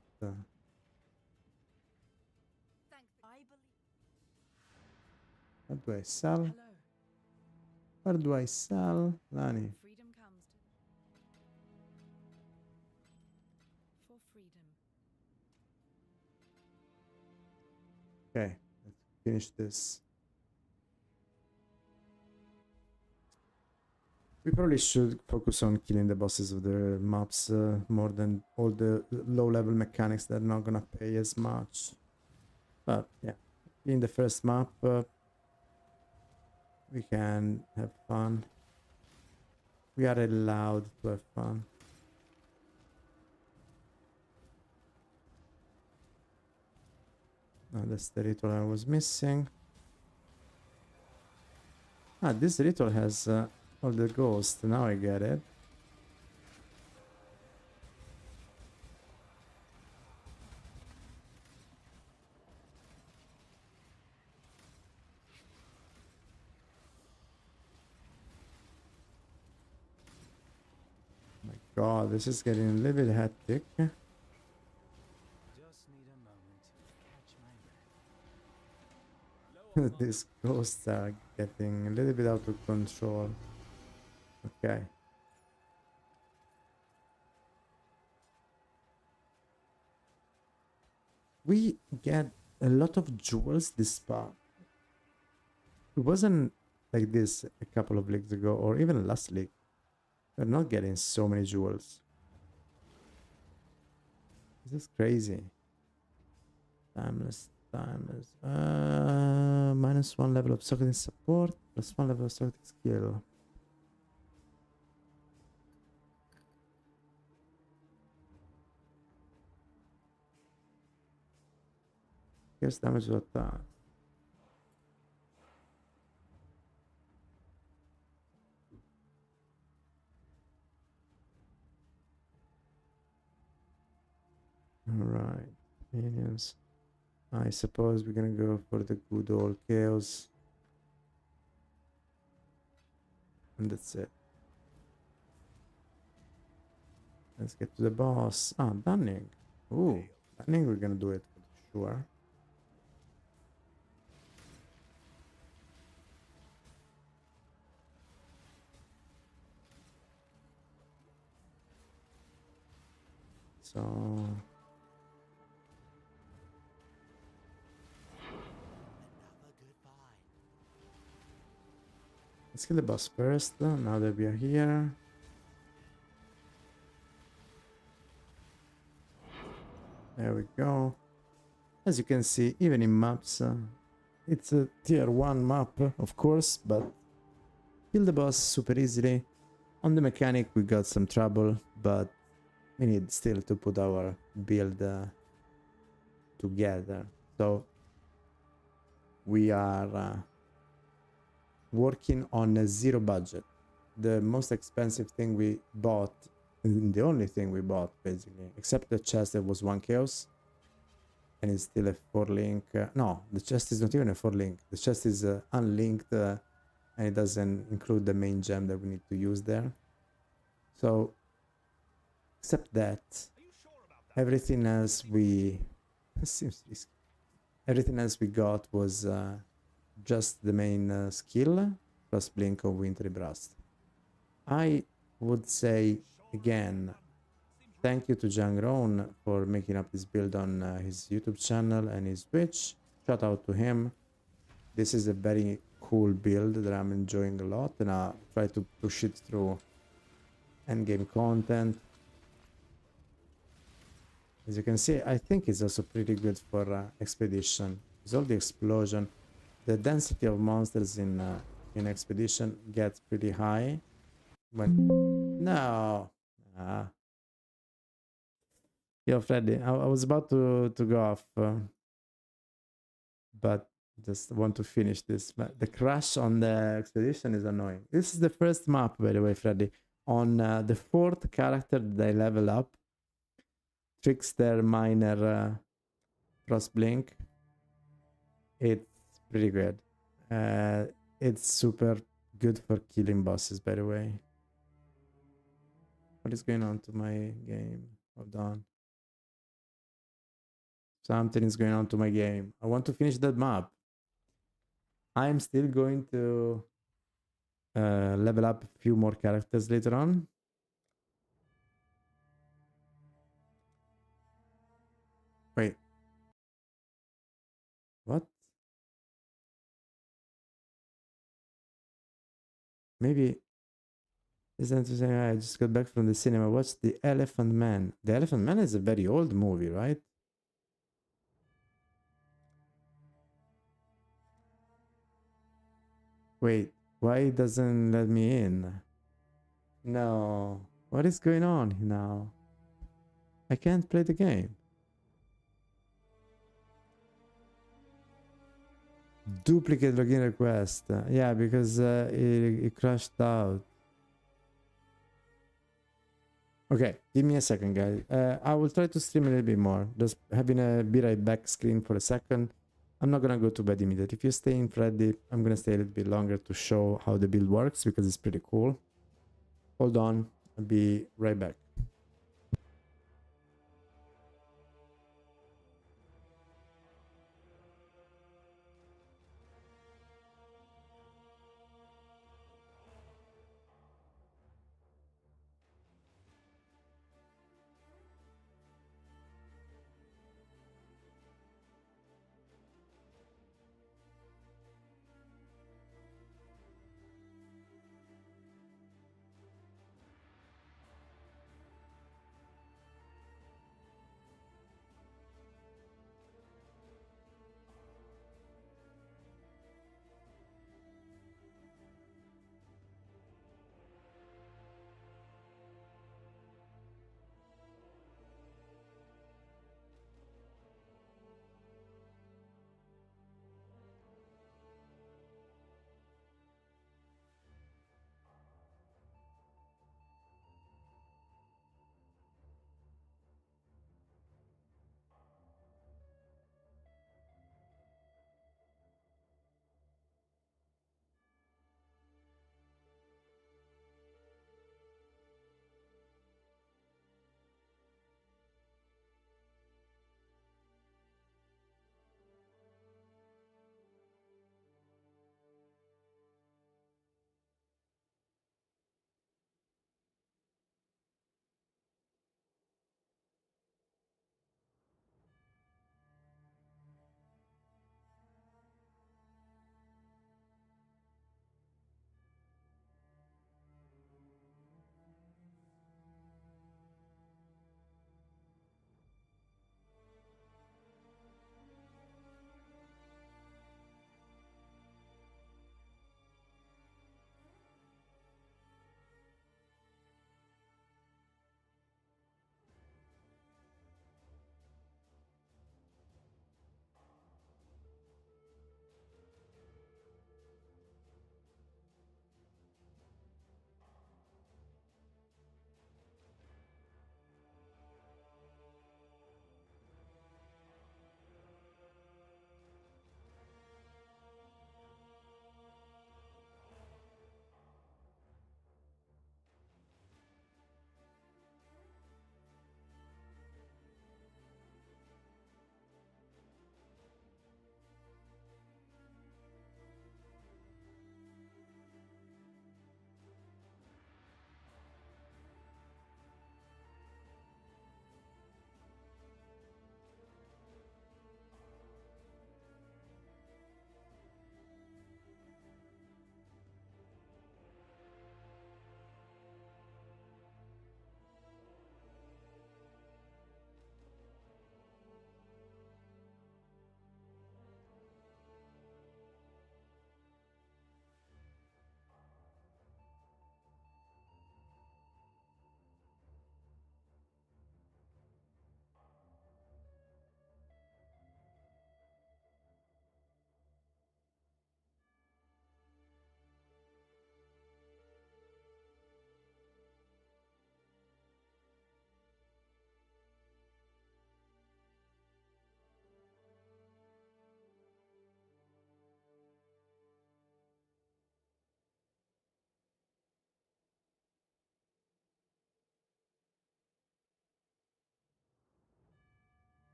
What do I sell? Where do I sell? Lani. Freedom comes for freedom. Okay, let's finish this. We probably should focus on killing the bosses of the maps more than all the low-level mechanics that are not gonna pay as much. But yeah, in the first map, we can have fun. We are allowed to have fun. Oh, that's the ritual I was missing. Ah, this ritual has all the ghosts. Now I get it. My god, this is getting a little bit hectic. Just need a moment to catch my breath. These ghosts are getting a little bit out of control. Okay. We get a lot of jewels this part. It wasn't like this a couple of leagues ago, or even last league. We're not getting so many jewels. This is crazy. Timeless. -1 level of socketing support, +1 level of socketing skill. Pierce damage to attack. Alright, minions. I suppose we're gonna go for the good old chaos. And that's it. Let's get to the boss. Ah, Dunning. Ooh, Dunning, we're gonna do it for sure. So let's kill the boss first, now that we are here. There we go. As you can see, even in maps, it's a tier 1 map, of course, but kill the boss super easily. On the mechanic we got some trouble, but we need still to put our build together. So we are working on a zero budget. The most expensive thing we bought, the only thing we bought basically, except the chest that was 1 chaos, and it's still a 4 link. No, the chest is not even a 4 link. The chest is unlinked, and it doesn't include the main gem that we need to use there. So except that, everything else we everything else we got was just the main skill plus blink of wintry blast. I would say again, thank you to Jangron for making up this build on his YouTube channel and his Twitch. Shout out to him. This is a very cool build that I'm enjoying a lot, and I'll try to push it through endgame content. As you can see, I think it's also pretty good for expedition. With all the explosion, the density of monsters in expedition gets pretty high. When no, yo, Freddy, I was about to go off, but just want to finish this. But the crash on the expedition is annoying. This is the first map, by the way, Freddy. On the 4th character that I level up, Trickster Miner Frost Blink. It's pretty good. It's super good for killing bosses, by the way. What is going on to my game? Hold on. Something is going on to my game. I want to finish that map. I'm still going to level up a few more characters later on. Wait. What? Maybe... Isn't to say I just got back from the cinema. Watched The Elephant Man. The Elephant Man is a very old movie, right? Wait, why it doesn't let me in? No. What is going on now? I can't play the game. Duplicate login request. Yeah, because it crashed out. Okay, give me a second, guys. I will try to stream a little bit more. Just having a be right back screen for a second. I'm not gonna go to bed immediately. If you stay in Freddy, I'm gonna stay a little bit longer to show how the build works because it's pretty cool. Hold on, I'll be right back.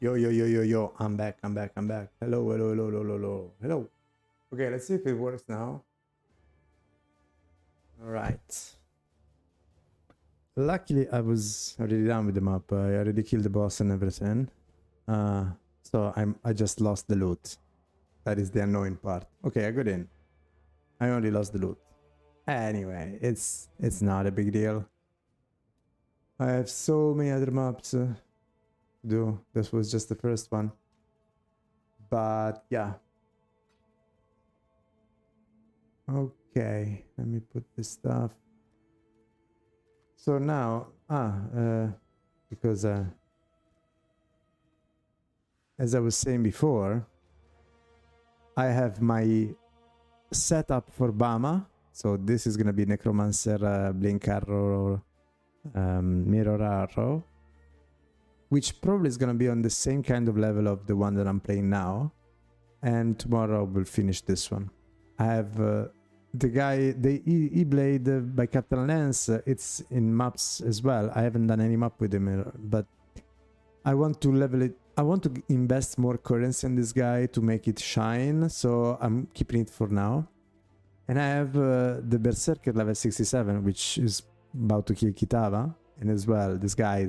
Yo, yo, yo, yo, yo. I'm back. Hello, hello, hello, hello, hello, hello. Okay, let's see if it works now. All right. Luckily, I was already done with the map. I already killed the boss and everything. So I just lost the loot. That is the annoying part. Okay, I got in. I only lost the loot. Anyway, it's not a big deal. I have so many other maps to do. This was just the first one. But yeah. Okay, let me put this stuff. So now, because as I was saying before, I have my setup for Bama. So this is gonna be Necromancer, Blink Arrow, Mirror Arrow, which probably is gonna be on the same kind of level of the one that I'm playing now. And tomorrow we'll finish this one. I have the guy, the E-Blade by Captain Lance, it's in maps as well. I haven't done any map with him, but I want to level it. I want to invest more currency in this guy to make it shine, so I'm keeping it for now. And I have the Berserker level 67, which is about to kill Kitava. And as well, this guy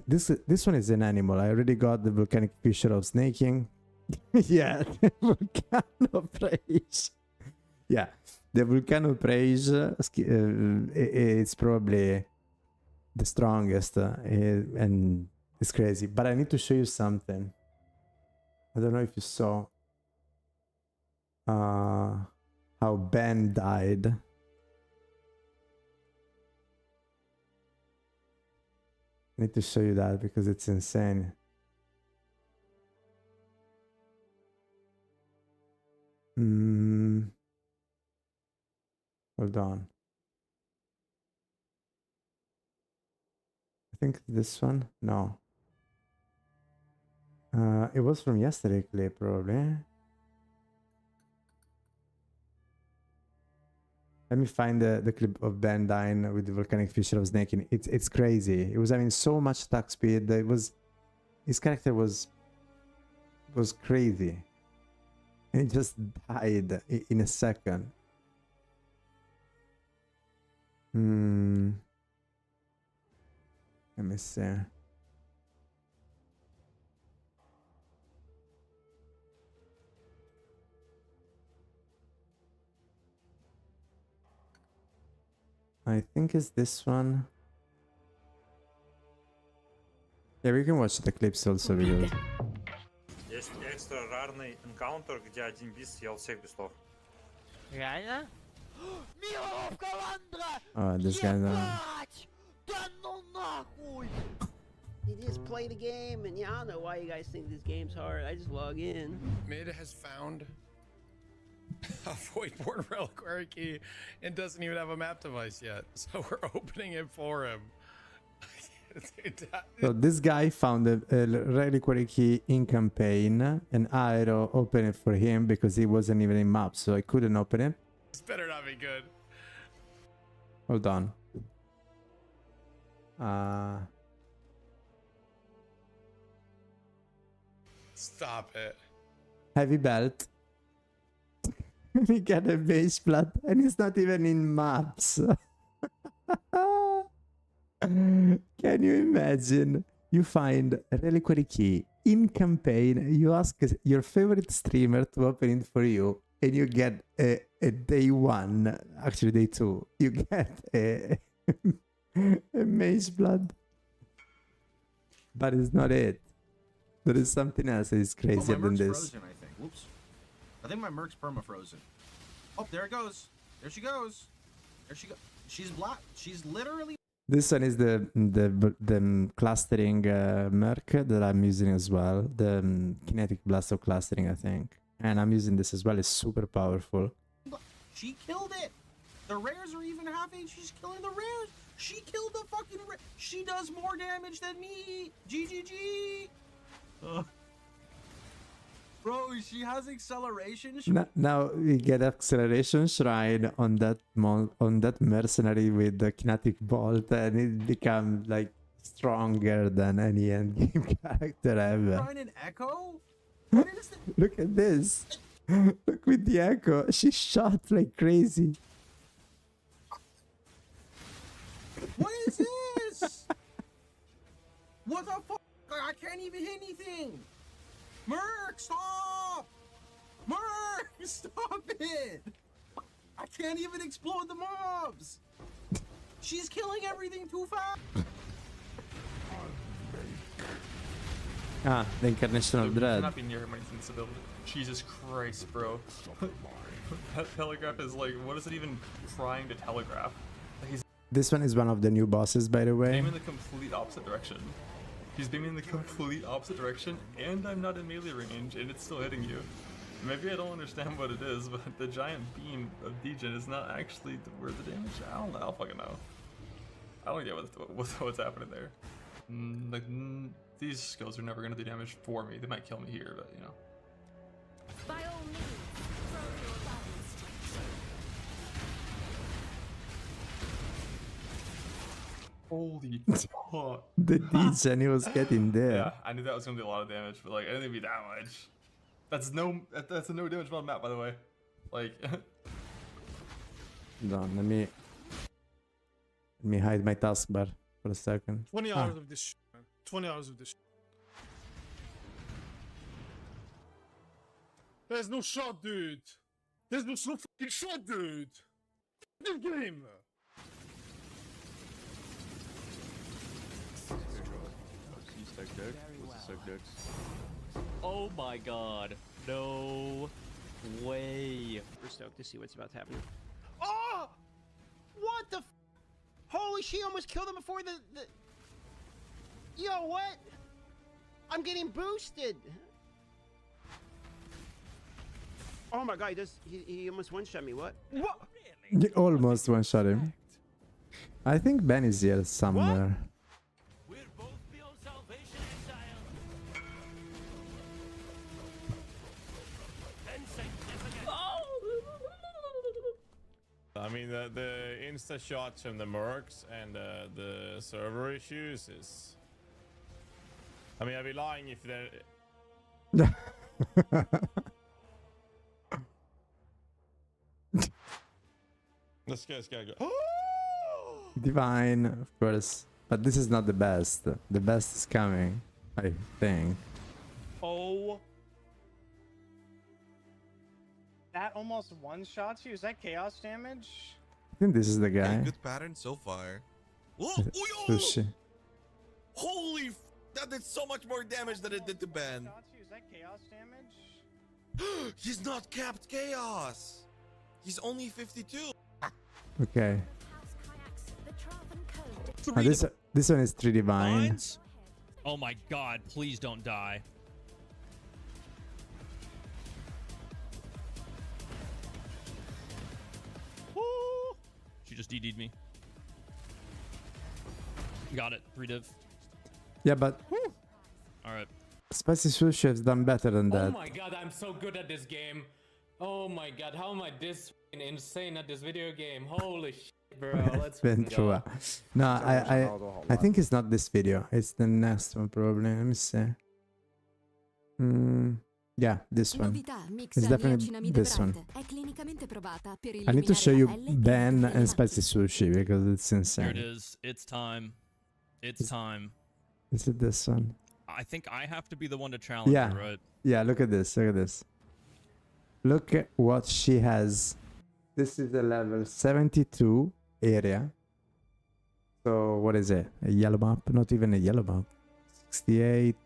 this one is an animal. I already got the Volcanic Fissure of Snaking. Yeah, the Volcano Praise. Yeah, the Volcano Praise, it's probably the strongest, and it's crazy. But I need to show you something. I don't know if you saw how Ben died. I need to show you that because it's insane. Hold on. I think this one? No. It was from yesterday clip, probably. Let me find the clip of Ben dying with the Volcanic Fissure of Snaking. It's crazy. It was having so much attack speed. His character was crazy. And he just died in a second. Let me see. I think it's this one. Yeah, we can watch the clips also because... Есть экстра рарный энкаунтер, где один бис съел всех бестов. Реально? Милого Каландра! Oh, this guy's Ебать! Да ну нахуй! You just play the game, and yeah, I don't know why you guys think this game's hard. I just log in. Mid has found a Voidborn Reliquary key and doesn't even have a map device yet, so we're opening it for him. So this guy found a reliquary key in campaign, and Aero opened it for him because he wasn't even in map, so I couldn't open it. This better not be good. Hold on. Stop it. Heavy belt. We got a base blood, and it's not even in maps. Can you imagine? You find a reliquary key in campaign, you ask your favorite streamer to open it for you, and you get a day one, actually day two, you get a mage blood. But it's not it. There is something else that is crazier than this. Frozen, I think. Whoops. I think my Merc's perma-frozen. Oh, there it goes. There she goes. There she goes. She's black. She's literally... This one is the clustering Merc that I'm using as well. The kinetic blast of clustering, I think. And I'm using this as well. It's super powerful. She killed it. The rares are even half HP. She's killing the rares. She killed the fucking rare. She does more damage than me. GGG. Bro, she has acceleration. Now we get acceleration shrine on that mercenary with the kinetic bolt, and it becomes like stronger than any endgame character ever. Trying an echo? What is that? Look at this. Look with the echo. She shot like crazy. What is this? What the fuck? I can't even hit anything. Merc, stop! Merc, stop it! I can't even explode the mobs. She's killing everything too fast. Ah, the incarnation of You dread. cannot be near him when he's invincibility. Jesus Christ, bro. That telegraph is like, what is it even trying to telegraph? He's This one is one of the new bosses, by the way. beaming the complete opposite direction. He's beaming the complete opposite direction, and I'm not in melee range, and it's still hitting you. Maybe I don't understand what it is, but the giant beam of Degen is not actually worth the damage. I don't know. I don't fucking know. I don't get what's happening there. These skills are never gonna do damage for me. They might kill me here, but you know. By all means, throw your balance. Holy fuck. The Degen, he was getting there. Yeah, I knew that was gonna be a lot of damage, but like, I didn't think it'd be that much. That's a no damage mod map, by the way. Like, Hold on, let me hide my taskbar for a second. 20 hours of this shit, man. 20 hours of this shit. There's no shot, dude. There's no fucking shot, dude. This game. Oh my god. No way. We're stoked to see what's about to happen. Oh! What the f— Holy, she almost killed him before the... Yo, what? I'm getting boosted. Oh my god, he almost one-shot me, what? What? You almost one-shot him. I think Ben is here somewhere. I mean, the insta shots from the mercs and the server issues is... I mean, I'd be lying if they're... Let's go. Divine, of course. But this is not the best. The best is coming, I think. Oh. That almost one-shots you? Is that chaos damage? I think this is the guy. Good pattern so far. Whoa, Sushi. Holy f— that did so much more damage than it did to Ben. Is that chaos damage? He's not capped chaos. He's only 52. Okay. Oh, this one is 3 divine. Oh my god, please don't die. Woo! She just DD'd me. Got it. 3 div. Yeah, but Alright. Spicy Sushi has done better than that. Oh my god, I'm so good at this game. Oh my god, how am I this insane at this video game? Holy shit, bro. Let's go. Ventura. No, I think it's not this video. It's the next one probably. Let me see. Yeah, this one. It's definitely this one. I need to show you Ben and Spicy Sushi because it's insane. Here it is. It's time. It's time. Is it this one? I think I have to be the one to challenge Yeah. her, right? Yeah, look at this. Look at this. Look at what she has. This is a level 72 area. So what is it? A yellow map? Not even a yellow map. 68.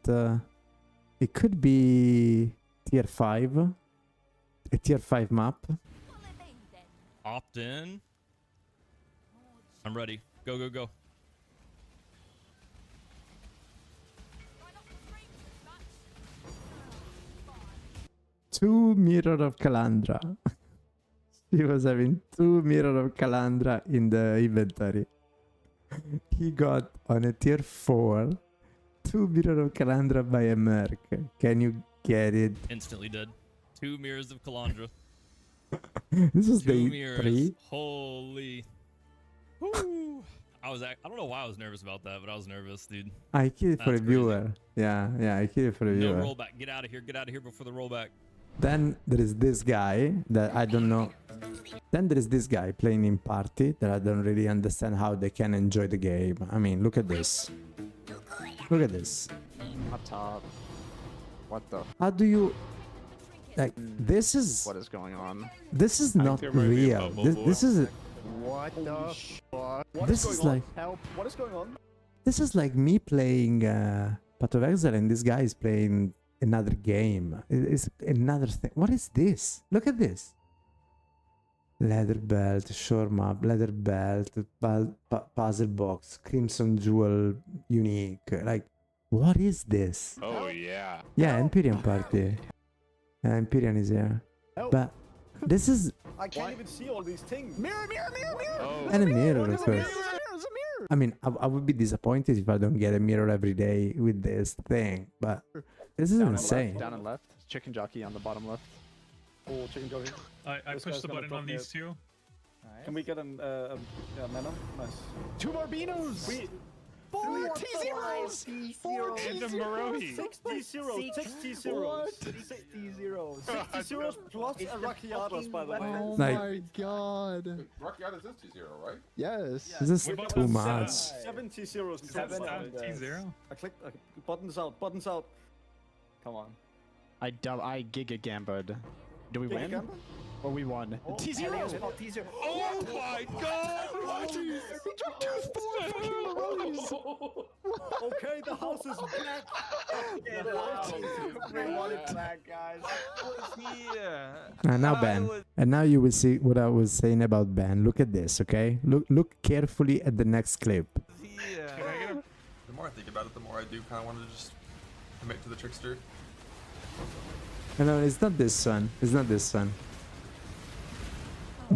It could be tier 5. A tier 5 map. Opt in. I'm ready. Go, go, go. Two Mirror of Calandra. He was having 2 Mirror of Calandra in the inventory. He got on a tier 4 2 Mirror of Calandra by a merc. Can you get it? Instantly dead. 2 mirrors of Calandra. This was 2 day mirrors. 3. Holy. Woo. I don't know why I was nervous about that, but I was nervous, dude. I kill it for a That's crazy. viewer. Yeah, I kill it for a No viewer. rollback. Get out of here. Get out of here before the rollback. Then there is this guy that I don't know. Then there is this guy playing in party that I don't really understand how they can enjoy the game. I mean, look at this. Look at this. Up top. What the? How do you like? This is What is going on? this is not real. This is What the fuck? this is like Help! What is going on? this is like me playing Path of Exile and this guy is playing another game. It's another thing. What is this? Look at this. Leather belt, shore map, leather belt, puzzle box, crimson jewel, unique. Like, what is this? Oh yeah. Yeah, Empyrean party. Empyrean is here. But this is I can't even see all these things. Mirror, mirror, mirror, mirror. Oh. and a mirror, of course. There's a mirror. I mean, I would be disappointed if I don't get a mirror every day with this thing, but this is insane. Down and left. Chicken jockey on the bottom left. Oh, chicken jockey. I pushed the button on these two. Can we get a Venom? Nice. 2 more Beanos! 4 T-zeros! 4 T-zeros! 60 zeros! 60 zeros! 60 zeros! 60 zeros plus a Rockiatos, by the way. Oh Like- my god. Rockiatas is T0, right? Yes. This is We bought too them much. 70 zeros. T0. I clicked buttons out, buttons out. Come on. I Giga Gambad. Do we win? Gamba? Or we won? T-zero! T-zero! Oh my god! He dropped 2 4 in a row. Okay, the house is back! We want it back, guys. And now Ben. And now you will see what I was saying about Ben. Look at this, okay? Look carefully at the next clip. The more I think about it, the more I do kind of want to just commit to the trickster. No, it's not this one. It's not this one.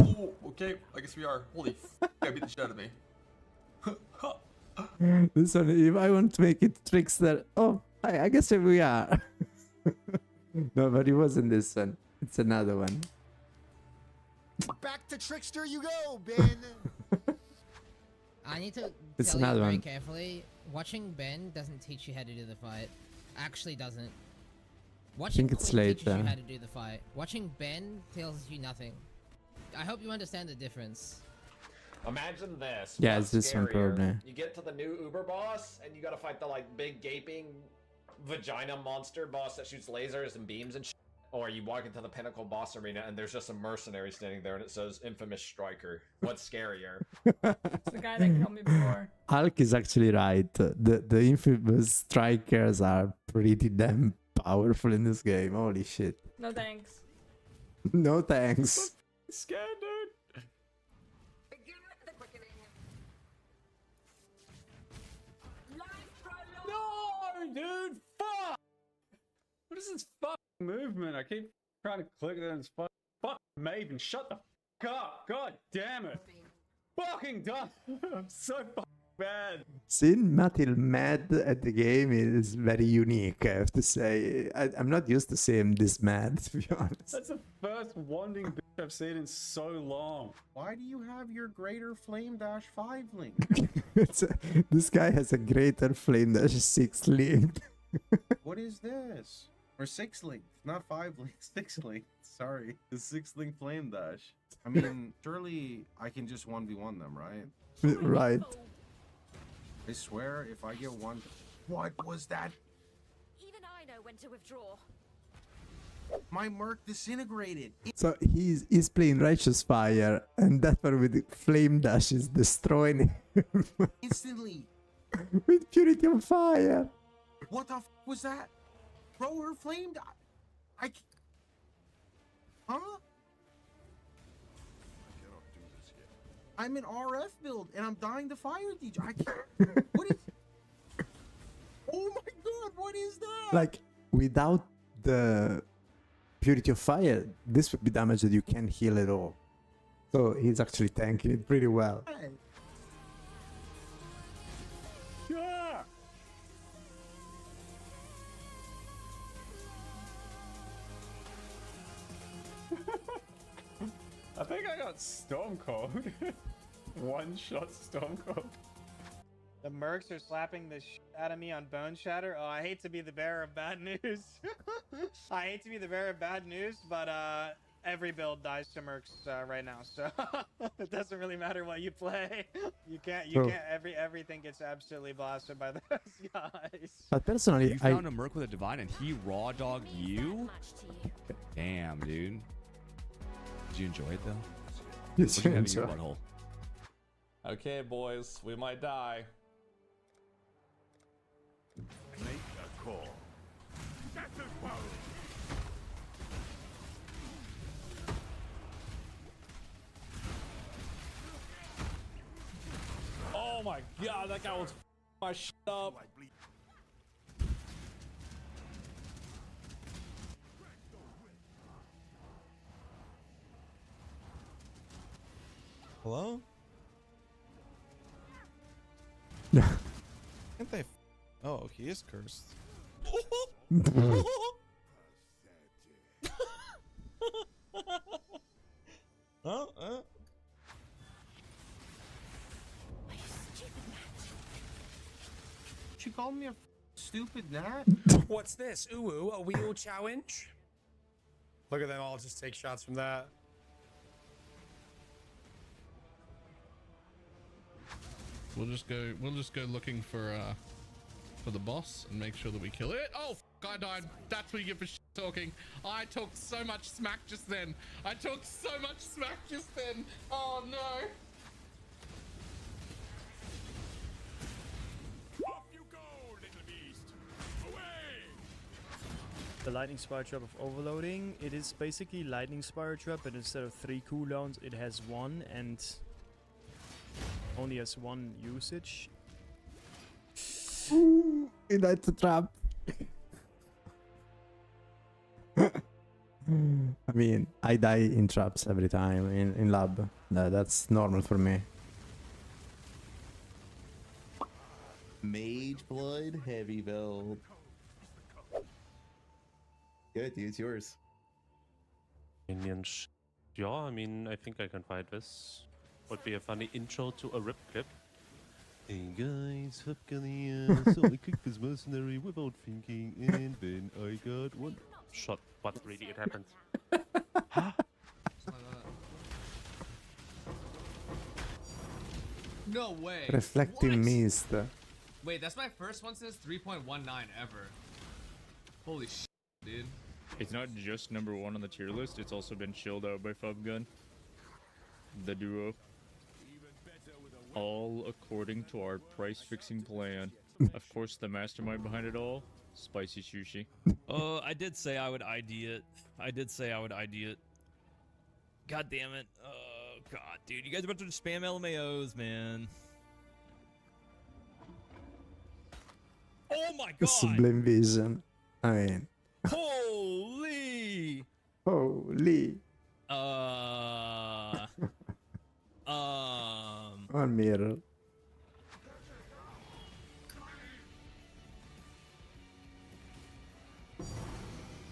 Oh, okay. I guess we are. Holy f! I beat the shit out of me. This one, if I want to make it trickster, oh, I guess here we are. No, but it wasn't this one. It's another one. Back to trickster you go, Ben. I need to It's tell you another very one. carefully. Watching Ben doesn't teach you how to do the fight. Actually doesn't. I Watching think it's Clint teaches later. you how to do the fight. Watching Ben tells you nothing. I hope you understand the difference. Imagine this. Yeah, What's it's this one scarier? probably. You get to the new Uber boss, and you gotta fight the like big gaping vagina monster boss that shoots lasers and beams and shit. Or you walk into the Pinnacle boss arena, and there's just a mercenary standing there, and it says "Infamous Striker." What's scarier? It's the guy that killed me before. Hulk is actually right. The infamous strikers are pretty damn powerful in this game. Holy shit. No thanks. No thanks. Scared, dude. No, dude, fuck! What is this fucking movement? I keep trying to click it and it's fuck Maven, shut the fuck up! God damn it! Fucking done! I'm so fucking bad. Seeing Matil mad at the game is very unique, I have to say. I'm not used to seeing him this mad, to be honest. That's the first wanding bitch I've seen in so long. Why do you have your greater flame dash 5 link? This guy has a greater flame dash 6 link. What is this? Or 6 link, not 5 link, 6 link. Sorry, the 6 link flame dash. I mean, surely I can just 1v1 them, right? Right. I swear, if I get one... What was that? Even I know when to withdraw. My Merc disintegrated. So he's playing Righteous Fire, and that one with the flame dash is destroying him. Instantly. With Purity of Fire. What the f was that? Bro, her flame I... Huh? I'm in RF build, and I'm dying to fire DJ. I can't... What is... Oh my god, what is that? Like, without the Purity of Fire, this would be damage that you can't heal at all. So he's actually tanking it pretty well. Yeah. I think I got Storm Cold. One shot Storm Cold. The mercs are slapping the shit out of me on Bone Shatter. Oh, I hate to be the bearer of bad news. I hate to be the bearer of bad news, but every build dies to mercs right now, so it doesn't really matter what you play. You can't. Everything gets absolutely blasted by those guys. But personally, You found a merc with a divine and he raw dogged you? Damn, dude. Did you enjoy it though? Yes, What'd you have in enjoy. your butthole? Okay, boys, we might die. Make a call. Oh my god, that guy was my shit up. Hello? Can't they? Oh, he is cursed. You called me a stupid gnat? What's this? Ooh, a wheel challenge? Look at them all just take shots from that. We'll just go looking for the boss and make sure that we kill it. Oh, I died. That's what you get for talking. I took so much smack just then. Oh no. Off you go, little beast. Away. The lightning spire trap of overloading, it is basically lightning spire trap, but instead of 3 cooldowns, it has 1 and only has 1 usage. Ooh, that's a trap. I mean, I die in traps every time in lab. That's normal for me. Mage Blood heavy build. Good, dude, it's yours. Minions. Yeah, I mean, I think I can fight this. Would be a funny intro to a rip clip. Hey guys, hab gerne so I clicked this mercenary without thinking, and then I got one shot. But really, it happens. No way. Reflecting mist. Wait, that's my first one since 3.19 ever. Holy shit, dude. It's not just #1 on the tier list, it's also been chilled out by Fubgun. The duo. All according to our price fixing plan. Of course, the mastermind behind it all, Spicy Sushi. I did say I would ID it. God damn it. Oh, God, dude. You guys are about to spam LMAOs, man. Oh my god! Sublime vision. I mean. Holy! Holy. One mirror.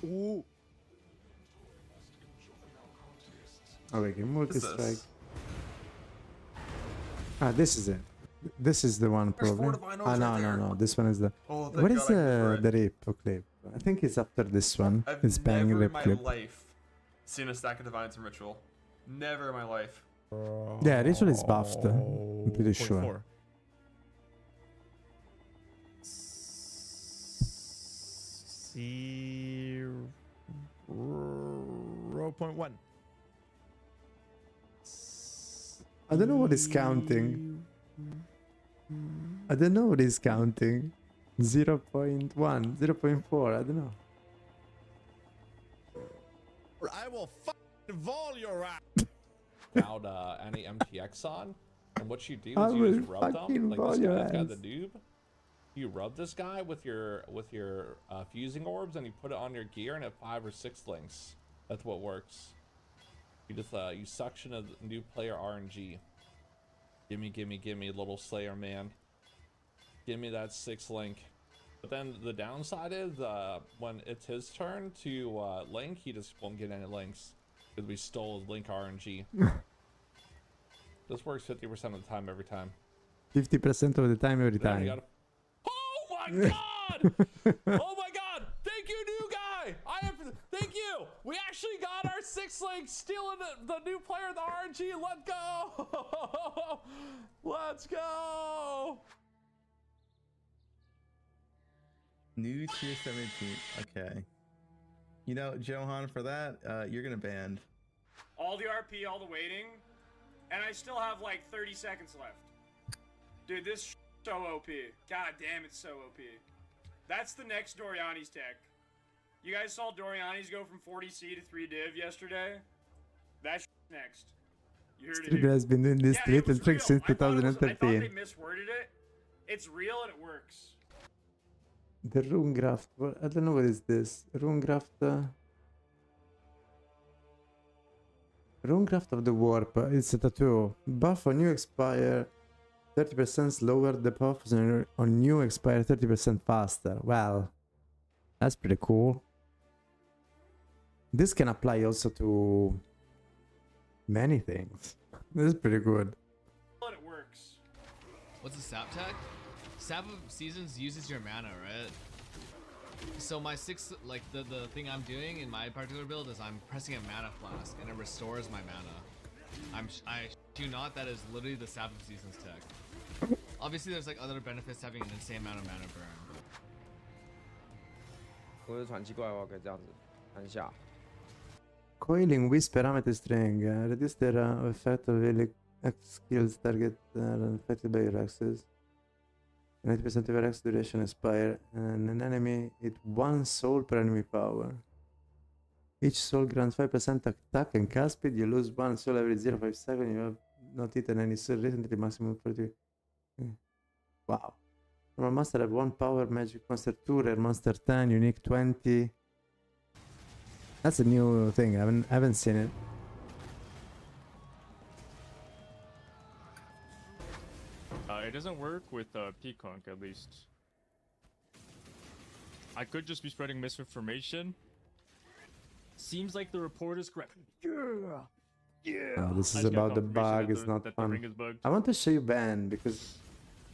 Ooh. Oh, we can multi-strike. this? Ah, this is it. This is the one There's probably. 4 divine orbs Ah, no, right no, there. no. This one is the. Oh, thank What is God I prefer the rip clip? I think it's after this one. I've It's bang never in rip my clip. life seen a stack of divines in ritual. Never in my life. Yeah, ritual is buffed. I'm pretty sure. 44. .1. I don't know what is counting. I don't know what is counting. 0.1, 0.4, I don't know. I will fucking vol your ass. Without any MTX on, and what you do I is you will just rub them fucking like vol this your guy that's got ass. the noob. You rub this guy with your fusing orbs, and you put it on your gear, and it 5 or 6 links. That's what works. You just you suction a new player RNG. Gimme, little Slayer man. Give me that 6 link. But then the downside is when it's his turn to link, he just won't get any links because we stole his link RNG. This works 50% of the time every time. 50% of the time, every Then we time. gotta- Oh my god! Oh my god! Thank you, new guy! Thank you! We actually got our 6 link stealing the new player, the RNG. Let's go! Let's go! New tier 17. Okay. You know, Johan, for that, you're gonna ban. All the RP, all the waiting, and I still have like 30 seconds left. Dude, this so OP. God damn, it's so OP. That's the next Doriani's tech. You guys saw Doriani's go from 40C to 3 div yesterday? That's next. You heard it Streamer here. has been doing this Yeah, it little was trick real. since I thought they 2013. misworded it. It's real and it works. The rune graft. I don't know what is this. Rune graft. Rune graft of the warp. It's a tattoo. Buff on new expire 30% slower. The buff on new expire 30% faster. Well, that's pretty cool. This can apply also to many things. This is pretty good. And it works. What's the sap tech? Sap of Seasons uses your mana, right? So my the thing I'm doing in my particular build is I'm pressing a mana flask and it restores my mana. I do not, that is literally the Sap of Seasons tech. Obviously there's like other benefits to having an insane amount of mana burn. 我是传奇怪，我可以这样子按下。 Coiling with parameter string. Reduce the effect of X skills target affected by your axes. 90% of your X duration expire, and an enemy it 1 soul per enemy power. Each soul grants 5% attack and cast speed. You lose 1 soul every 0.5 seconds. You have not eaten any soul recently. Maximum 40. Wow. Normal monster have 1 power, magic monster 2, rare monster 10, unique 20. That's a new thing. I haven't seen it. It doesn't work with Peaconk, at least. I could just be spreading misinformation. Seems like the report is correct. Yeah! Yeah! Oh, this I is just got about the confirmation bug. that It's the- not that the fun. ring is bugged. I want to show you ban because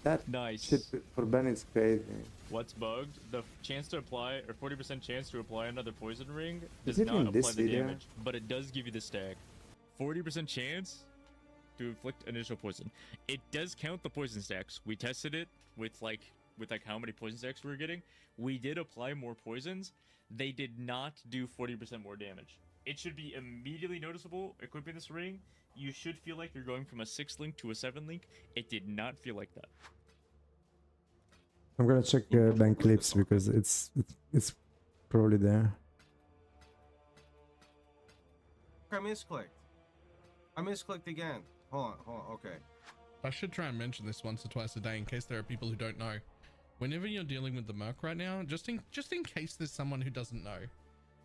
that Nice. shit for ban is crazy. What's bugged? The chance to apply, or 40% chance to apply another poison ring Is does it not in apply this the video? damage, but it does give you the stack. 40% chance to inflict initial poison. It does count the poison stacks. We tested it with like how many poison stacks we were getting. We did apply more poisons. They did not do 40% more damage. It should be immediately noticeable. Equipping this ring, you should feel like you're going from a 6 link to a 7 link. It did not feel like that. I'm gonna check ban clips because it's probably there. I misclicked. I misclicked again. Hold on, okay. I should try and mention this once or twice a day in case there are people who don't know. Whenever you're dealing with the Merc right now, just in case there's someone who doesn't know,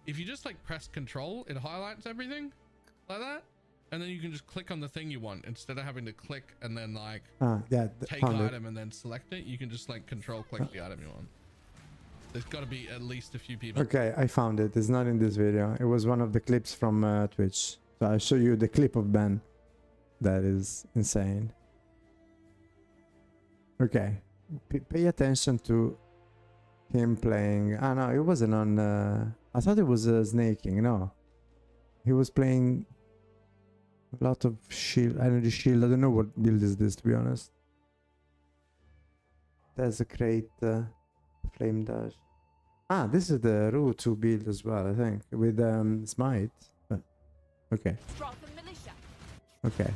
if you just like press control, it highlights everything like that, and then you can just click on the thing you want instead of having to click and then like Yeah, take found it. item and then select it. You can just like control click the item you want. There's got to be at least a few people. Okay, I found it. It's not in this video. It was one of the clips from Twitch. So I'll show you the clip of Ben. That is insane. Okay, pay attention to him playing. Ah no, it wasn't on. I thought it was snaking. No, he was playing a lot of shield, energy shield. I don't know what build is this, to be honest. There's a great flame dash. Ah, this is the route 2 build as well, I think, with smite. Okay. Okay.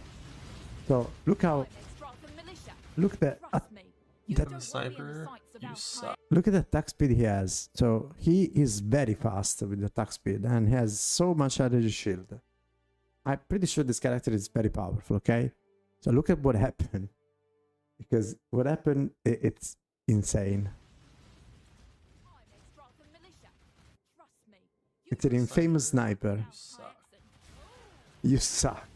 So look how. Look at that. Sniper, you suck. Look at the attack speed he has. So he is very fast with the attack speed and he has so much energy shield. I'm pretty sure this character is very powerful, okay? So look at what happened. Because what happened, it's insane. It's an infamous sniper. You suck.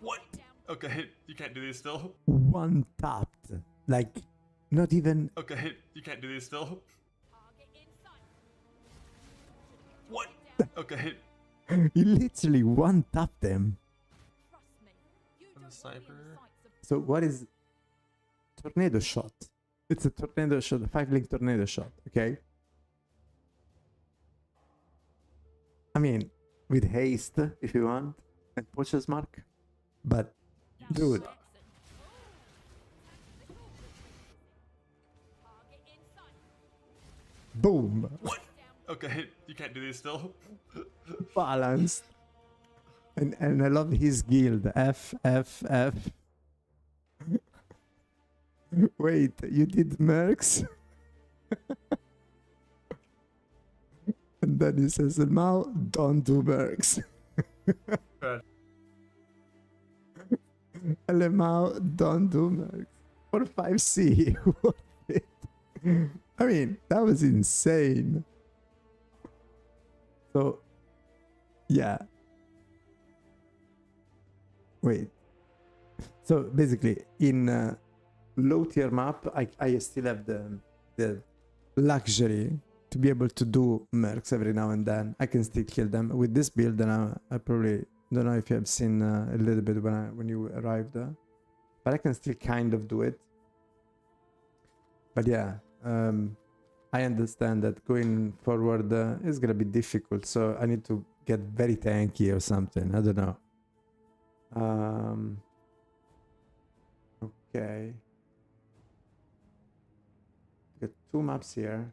What? Okay, you can't do these still. One tapped. Like, not even. Okay, you can't do these still. What? Okay. He literally one tapped them. Cyber. So what is tornado shot? It's a tornado shot, a 5-link tornado shot, okay? I mean, with haste, if you want, and Poacher's Mark. But, dude. Boom. What? Okay, you can't do these still. Balanced. And I love his guild. F, F, F. Wait, you did mercs? And then he says, now don't do mercs. LMAO, don't do mercs. For 5C. Worth it. I mean, that was insane. So, yeah. Wait. So basically, in low tier map, I still have the luxury to be able to do mercs every now and then. I can still kill them with this build, and I probably don't know if you have seen a little bit when you arrived, but I can still kind of do it. But yeah, I understand that going forward is gonna be difficult, so I need to get very tanky or something. I don't know. Okay. Got 2 maps here.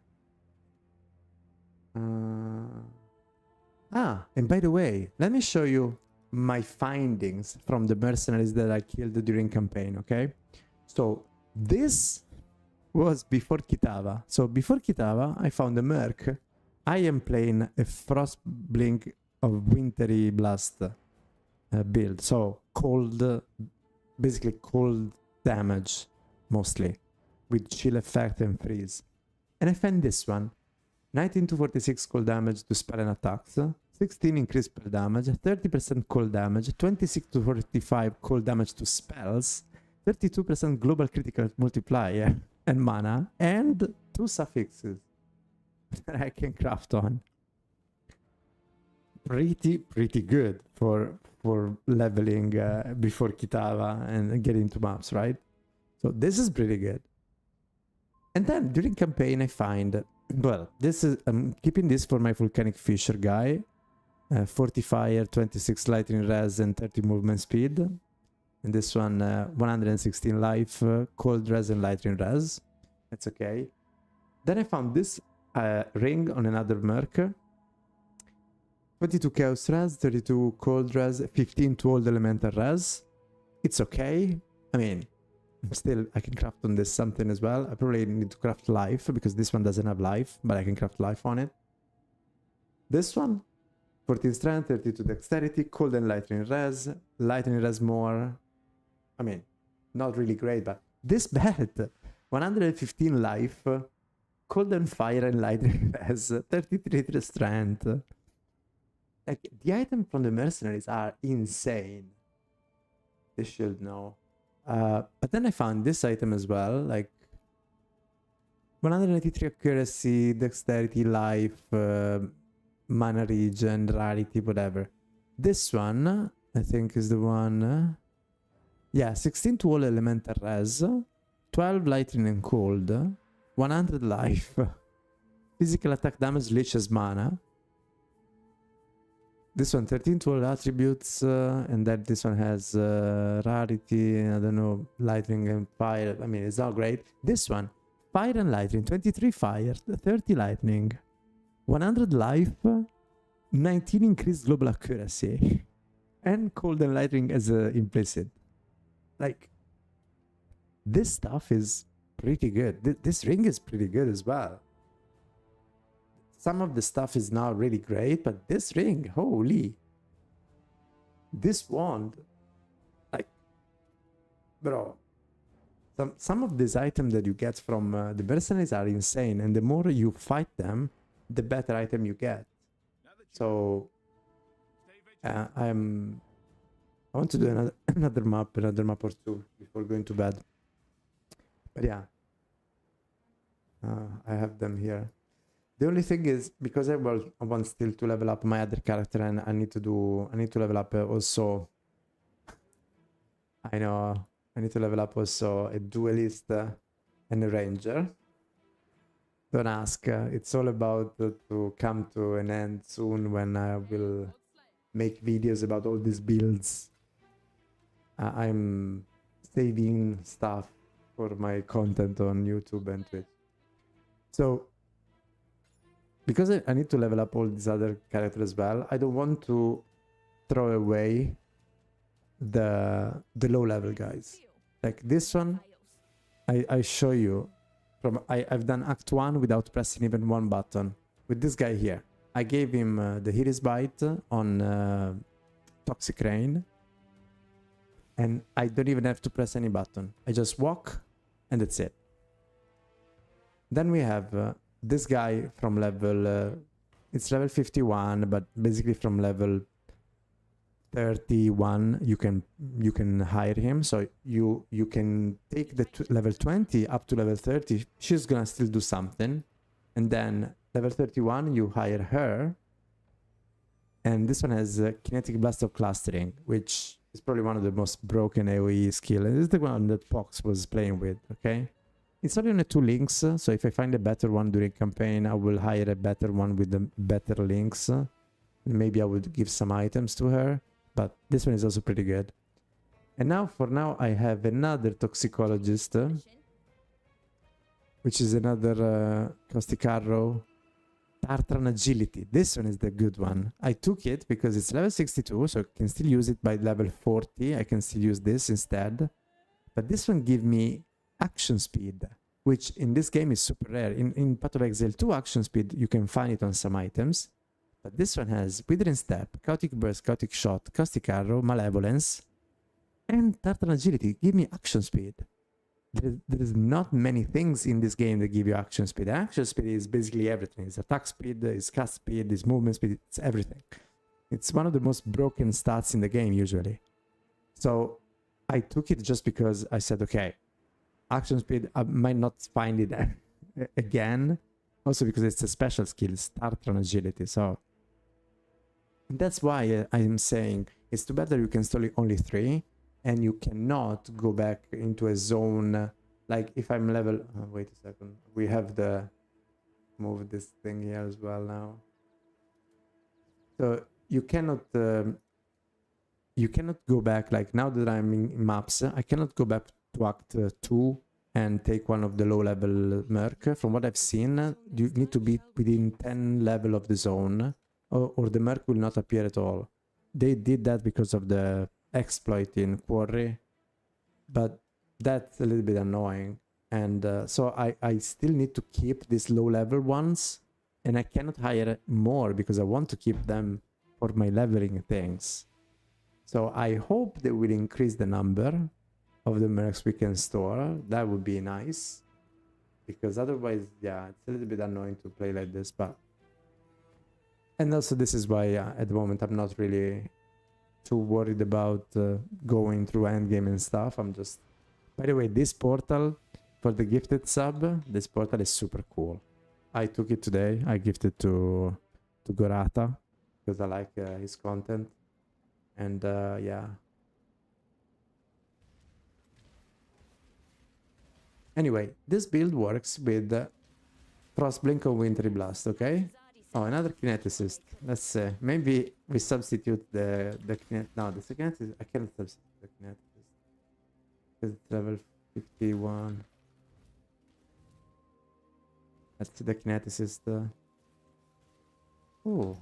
And by the way, let me show you my findings from the mercenaries that I killed during campaign, okay? So this was before Kitava. So before Kitava, I found a merc. I am playing a Frost Blink of Wintry Blast build. So cold, basically cold damage, mostly, with chill effect and freeze. And I found this one. 19 to 46 cold damage to spell and attacks, 16 increased spell damage, 30% cold damage, 26 to 45 cold damage to spells, 32% global critical multiplier and mana, and 2 suffixes that I can craft on. Pretty good for leveling before Kitava and getting to maps, right? So this is pretty good. And then during campaign I find, well, this is, I'm keeping this for my volcanic fisher guy, 40 fire, 26 lightning res and 30 movement speed. And this one 116 life, cold res and lightning res. That's okay. Then I found this ring on another merc. 22 chaos res, 32 cold res, 15 to old elemental res. It's okay. I mean, still, I can craft on this something as well. I probably need to craft life because this one doesn't have life, but I can craft life on it. This one, 14 strength, 32 dexterity, cold and lightning res more. I mean, not really great, but this belt, 115 life, cold and fire and lightning res, 33 strength. Like, the items from the mercenaries are insane. They should know. But then I found this item as well, like 183 accuracy, dexterity, life, mana regen, rarity, whatever. This one, I think, is the one. Yeah, 16 to all elemental res, 12 lightning and cold, 100 life, physical attack damage, leeches mana. This one 13 to all attributes, and then this one has rarity, I don't know, lightning and fire. I mean, it's not great. This one, fire and lightning, 23 fire, 30 lightning, 100 life, 19 increased global accuracy, and cold and lightning as implicit. Like, this stuff is pretty good. This ring is pretty good as well. Some of the stuff is not really great, but this ring, holy. This wand, like, bro. Some of these items that you get from the mercenaries are insane, and the more you fight them, the better item you get. So, I want to do another map or two before going to bed. But yeah, I have them here. The only thing is, because I want still to level up my other character, and I need to level up also I know. I need to level up also a duelist and a ranger. Don't ask. It's all about to come to an end soon when I will make videos about all these builds. I'm saving stuff for my content on YouTube and Twitch. So, because I need to level up all these other characters as well, I don't want to throw away the low level guys. Like this one, I show you. I've done Act 1 without pressing even one button. With this guy here, I gave him the Hero's Bite on Toxic Rain. And I don't even have to press any button. I just walk and that's it. Then we have this guy from level... it's level 51, but basically from level 31 you can hire him. So you can take the level 20 up to level 30. She's gonna still do something. And then level 31 you hire her. And this one has Kinetic Blast of Clustering, which is probably one of the most broken AoE skill. And this is the one that Pox was playing with, okay? It's only on 2 links, so if I find a better one during campaign, I will hire a better one with the better links. Maybe I would give some items to her, but this one is also pretty good. And now, for now, I have another Toxicologist, which is another Caustic Arrow. Tartan Agility. This one is the good one. I took it because it's level 62, so I can still use it by level 40. I can still use this instead. But this one gives me action speed, which in this game is super rare. In Path of Exile 2 action speed, you can find it on some items. But this one has Withering Step, Chaotic Burst, Chaotic Shot, Caustic Arrow, Malevolence, and Tartan Agility. Give me action speed. There is not many things in this game that give you action speed. Action speed is basically everything. It's attack speed, it's cast speed, it's movement speed, it's everything. It's one of the most broken stats in the game usually. So I took it just because I said, okay, action speed, I might not find it again. Also because it's a special skill, Tartan Agility. So that's why I'm saying it's too bad that you can install only 3. And you cannot go back into a zone. Like if I'm level... wait a second. We have the... move this thing here as well now. So you cannot go back. Like now that I'm in maps, I cannot go back to Act 2 and take one of the low level Merc. From what I've seen, you need to be within 10 level of the zone or the Merc will not appear at all. They did that because of the exploit in Quarry, but that's a little bit annoying. And so I still need to keep these low level ones, and I cannot hire more because I want to keep them for my leveling things. So I hope they will increase the number of the mercs we can store. That would be nice, because otherwise, yeah, it's a little bit annoying to play like this. But and also this is why at the moment I'm not really too worried about going through endgame and stuff. I'm just... By the way, this portal for the gifted sub, this portal is super cool. I took it today. I gifted to Gorata because I like his content. And yeah. Anyway, this build works with Frostblink or Wintry Blast, okay? Oh, another kineticist. Let's see. Maybe we substitute the kinet. No, the kineticist. I cannot substitute the kineticist because it's level 51. Let's see the kineticist. Oh.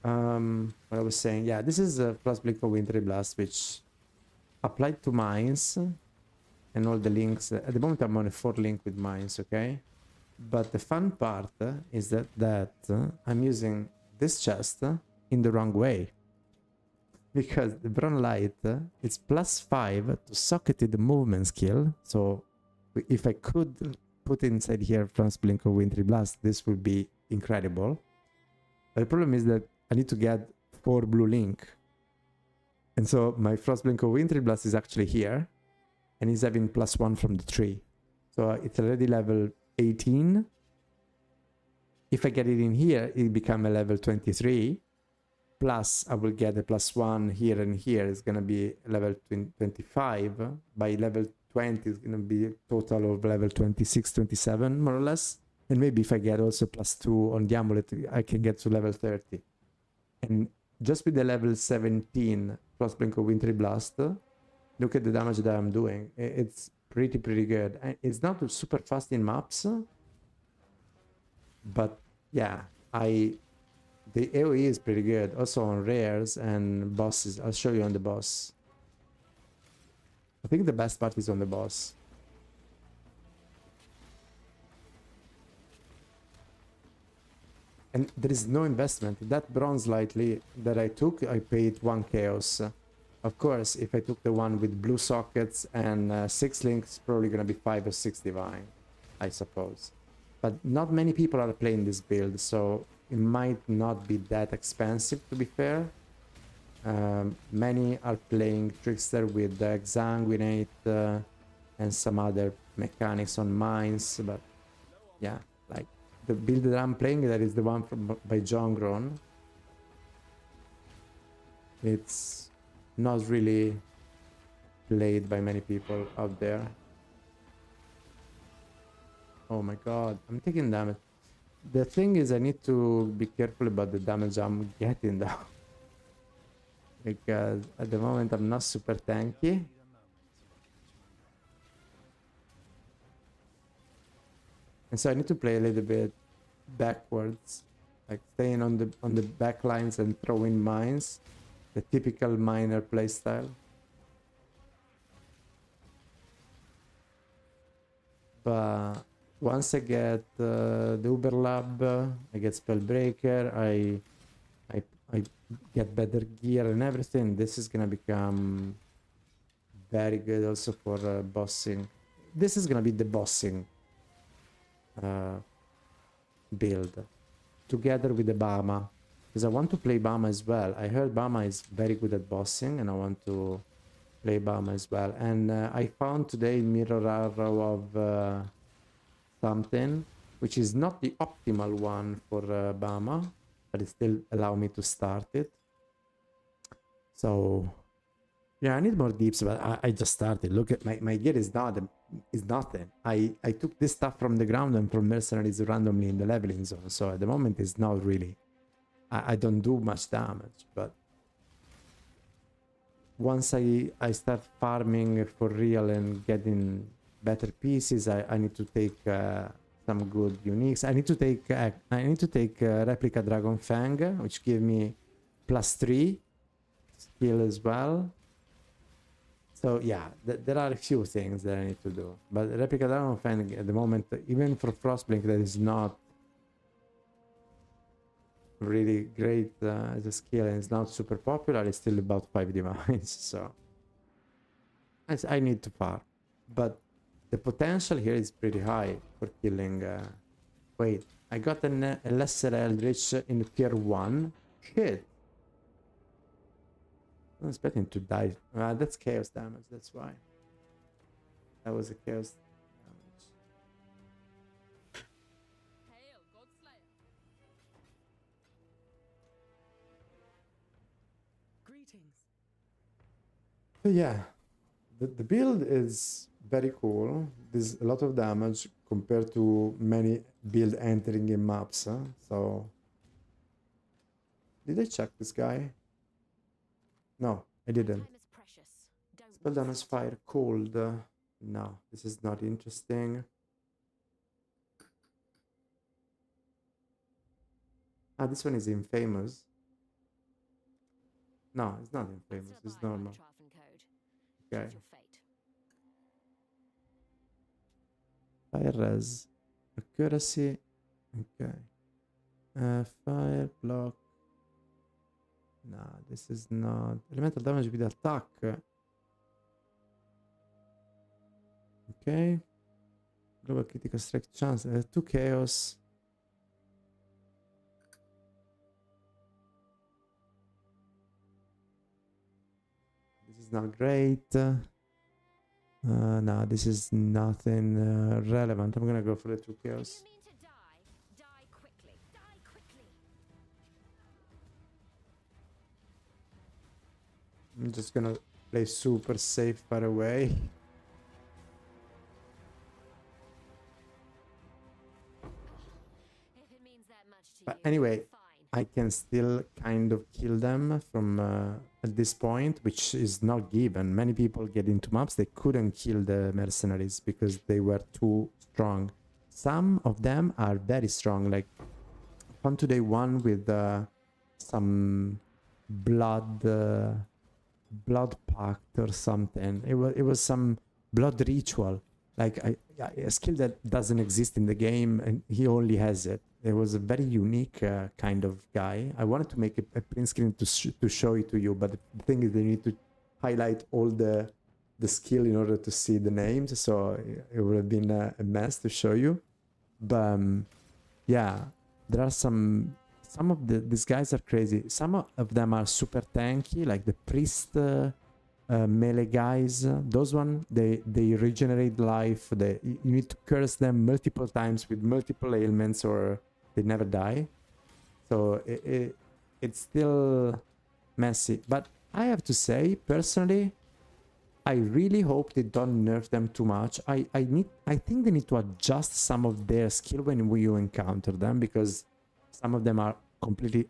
What I was saying. Yeah, this is a Frostblink or Wintry Blast, which applied to mines. And all the links. At the moment I'm on a 4 link with mines, okay? But the fun part is that I'm using this chest in the wrong way. Because the Brown Light, it's +5 to socketed movement skill. So if I could put inside here Frostblink or Wintry Blast, this would be incredible. But the problem is that I need to get 4 blue link. And so my Frostblink or Wintry Blast is actually here. And he's having +1 from the tree. So it's already level 18. If I get it in here, it become a level 23. plus I will get a +1 here and here. It's gonna be level 25. By level 20 it's gonna be a total of level 26, 27 more or less. And maybe if I get also +2 on the amulet, I can get to level 30. And just with the level 17 Frostblink of Wintry Blast, look at the damage that I'm doing. It's pretty good. And it's not super fast in maps, but yeah, the AoE is pretty good. Also on rares and bosses. I'll show you on the boss. I think the best part is on the boss. And there is no investment. That bronze lightly that I took, I paid 1 chaos. Of course, if I took the one with blue sockets and 6 links, probably gonna be 5 or 6 divine, I suppose. But not many people are playing this build, so it might not be that expensive, to be fair. Many are playing Trickster with Exsanguinate and some other mechanics on mines, but yeah, like the build that I'm playing, that is the one by John Gron. It's not really played by many people out there. Oh my god, I'm taking damage. The thing is, I need to be careful about the damage I'm getting though. Because at the moment I'm not super tanky. And so I need to play a little bit backwards. Like staying on the back lines and throwing mines. The typical miner playstyle. But once I get the Uber Lab, I get Spellbreaker, I get better gear and everything. This is gonna become very good also for bossing. This is gonna be the bossing build together with the Bama, because I want to play Bama as well. I heard Bama is very good at bossing and I want to play Bama as well. And I found today Mirror Arrow of something, which is not the optimal one for Bama, but it still allow me to start it. So yeah, I need more deeps, but I just started. Look at my gear is nothing. I took this stuff from the ground and from mercenaries randomly in the leveling zone, so at the moment it's not really, I don't do much damage. But once I start farming for real and getting better pieces, I need to take some good uniques. I need to take replica Dragon Fang, which give me +3 skill as well. So yeah, there are a few things that I need to do. But replica Dragon Fang at the moment, even for Frostblink, that is not really great as a skill and it's not super popular. It's still about 5 divines, so I need to farm. But the potential here is pretty high for killing. Wait, I got a lesser Eldritch in the tier 1. Shit. I was expecting to die. That's chaos damage, that's why. That was a chaos damage. Greetings. But yeah, the build is very cool. There's a lot of damage compared to many build entering in maps. So, did I check this guy? No, I didn't. Spell damage, fire, cold. No, this is not interesting. Ah, this one is infamous. No, it's not infamous. It's normal. Okay. Fire res. Accuracy. Okay. Fire block. Nah, this is not. Elemental damage with attack. Okay. Global critical strike chance. 2 chaos. This is not great. No, this is nothing relevant. I'm gonna go for the 2 chaos. I'm just gonna play super safe far away. But anyway, I can still kind of kill them from at this point, which is not given. Many people get into maps, they couldn't kill the mercenaries because they were too strong. Some of them are very strong, like fun today one with some blood pact or something. It was some blood ritual, like a skill that doesn't exist in the game, and he only has it. It was a very unique kind of guy. I wanted to make a print screen to show it to you, but the thing is, they need to highlight all the skill in order to see the names, so it would have been a mess to show you. But yeah, there are some of these guys are crazy. Some of them are super tanky, like the priest melee guys. Those one, they regenerate life. You need to curse them multiple times with multiple ailments, or they never die. So it's still messy. But I have to say, personally, I really hope they don't nerf them too much. I think they need to adjust some of their skill when you encounter them, because some of them are completely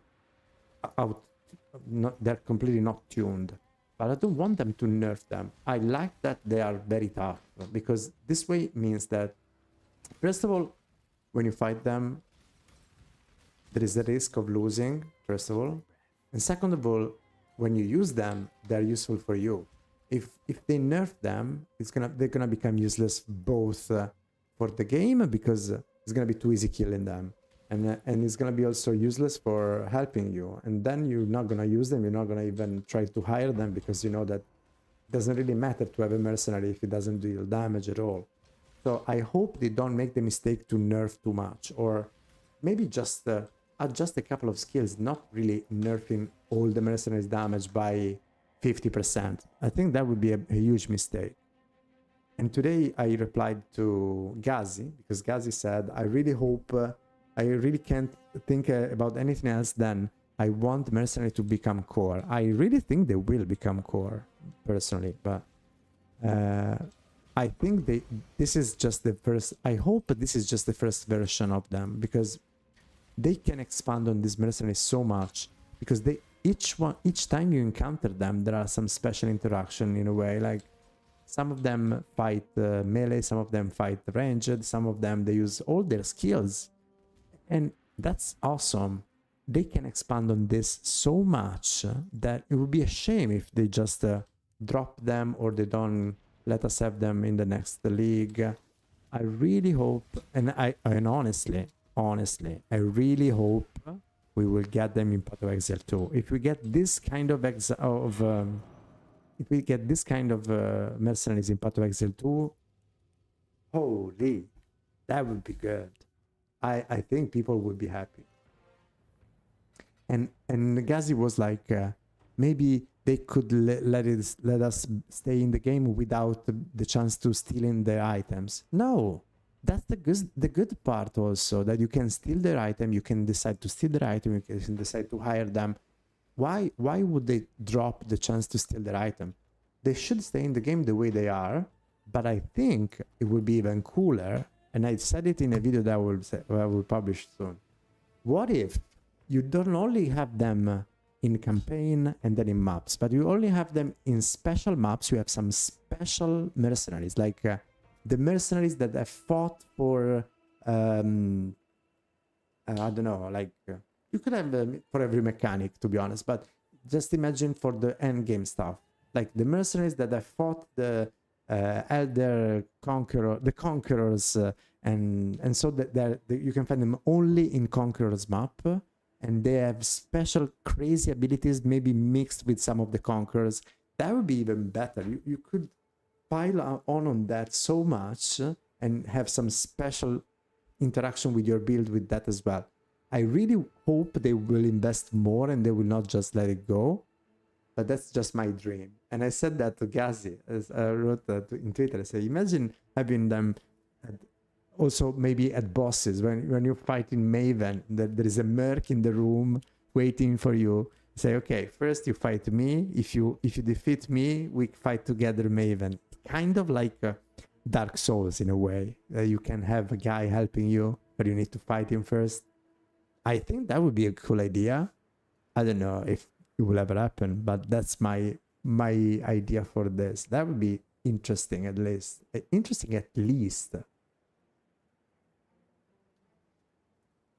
they're completely not tuned. But I don't want them to nerf them. I like that they are very tough, because this way means that, first of all, when you fight them, there is a risk of losing, first of all. And second of all, when you use them, they're useful for you. If they nerf them, they're gonna become useless both for the game, because it's gonna be too easy killing them, and it's gonna be also useless for helping you. And then you're not gonna use them. You're not gonna even try to hire them, because you know that it doesn't really matter to have a mercenary if it doesn't deal damage at all. So I hope they don't make the mistake to nerf too much, or maybe just adjust a couple of skills, not really nerfing all the mercenaries' damage by 50%. I think that would be a huge mistake. And today I replied to Gazi, because Gazi said, I really hope, I really can't think about anything else than I want mercenary to become core. I really think they will become core, personally, but I think this is just the first, I hope this is just the first version of them, because they can expand on these mercenaries so much, because each time you encounter them, there are some special interaction in a way. Like some of them fight melee, some of them fight ranged, some of them they use all their skills, and that's awesome. They can expand on this so much that it would be a shame if they just drop them, or they don't let us have them in the next league. I really hope, and honestly, I really hope we will get them in Path of Exile 2. If we get this kind of mercenaries in Path of Exile 2, holy, that would be good. I think people would be happy. And Gazi was like, maybe they could let us stay in the game without the chance to steal in their items. No. That's the good part also, that you can steal their item, you can decide to steal their item, you can decide to hire them. Why would they drop the chance to steal their item? They should stay in the game the way they are, but I think it would be even cooler, and I said it in a video that I will publish soon. What if you don't only have them in campaign and then in maps, but you only have them in special maps? You have some special mercenaries, like the mercenaries that have fought for, I don't know, like, you could have for every mechanic, to be honest, but just imagine for the end game stuff, like the mercenaries that have fought the elder conquerors, and so that you can find them only in conquerors map, and they have special crazy abilities, maybe mixed with some of the conquerors. That would be even better. You could pile on that so much and have some special interaction with your build with that as well. I really hope they will invest more and they will not just let it go, but that's just my dream. And I said that to Gazi, as I wrote that in Twitter. I said, imagine having them also maybe at bosses, when you're fighting Maven, that there is a merc in the room waiting for you, Say, okay, first you fight me. If you defeat me, we fight together, Maven. Kind of like Dark Souls in a way. You can have a guy helping you, but you need to fight him first. I think that would be a cool idea. I don't know if it will ever happen, but that's my idea for this. That would be interesting at least. Interesting at least.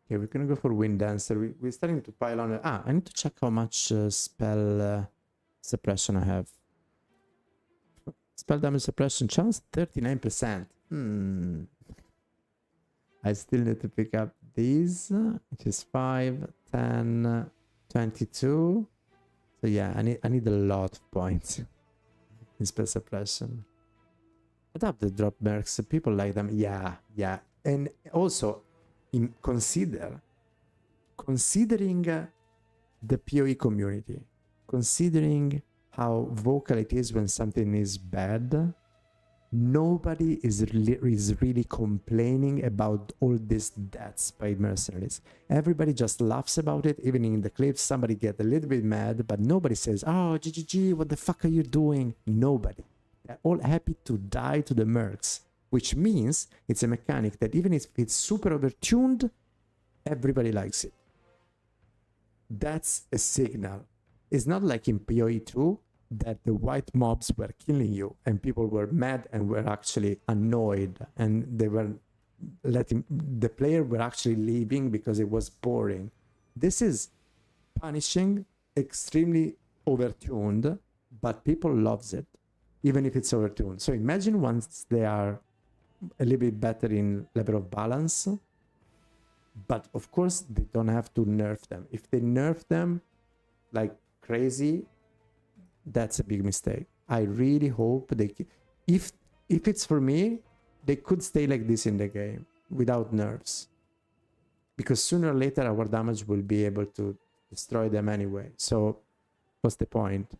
Okay, we're gonna go for Wind Dancer. We're starting to pile on. I need to check how much spell suppression I have. Spell damage suppression chance 39%. I still need to pick up these, which is 5, 10, 22. So yeah, I need a lot of points in spell suppression. Adapt the drop mercs. People like them. Yeah. And also, considering the PoE community, considering how vocal it is when something is bad, nobody is really complaining about all these deaths by mercenaries. Everybody just laughs about it. Even in the clips, somebody gets a little bit mad, but nobody says, oh, GGG, what the fuck are you doing? Nobody. They're all happy to die to the mercs, which means it's a mechanic that even if it's super overtuned, everybody likes it. That's a signal. It's not like in PoE 2 that the white mobs were killing you and people were mad and were actually annoyed and they were letting the player were actually leaving because it was boring. This is punishing, extremely overtuned, but people loves it even if it's overtuned. So imagine once they are a little bit better in level of balance, but of course they don't have to nerf them. If they nerf them like crazy, that's a big mistake. I really hope if it's for me, they could stay like this in the game without nerfs, because sooner or later our damage will be able to destroy them anyway. So what's the point?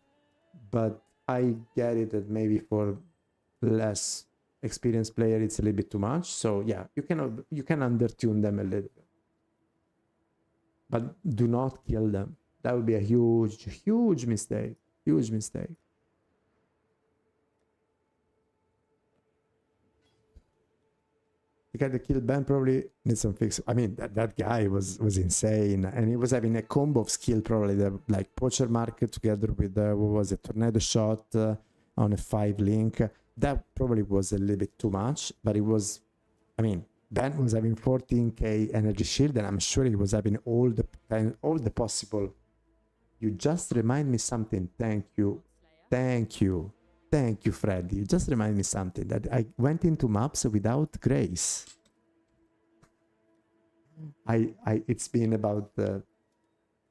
But I get it that maybe for less experienced player it's a little bit too much. So yeah, you can undertune them a little bit, but do not kill them. That would be a huge mistake. Huge mistake. The guy that killed Ben probably needs some fix. I mean, that guy was insane, and he was having a combo of skill probably, like Poacher Mark together with what was it, Tornado Shot on a 5 link. That probably was a little bit too much, but it was. I mean, Ben was having 14k energy shield, and I'm sure he was having all the possible. You just remind me something. Thank you, Freddy. You just remind me something that I went into maps without Grace. It's been about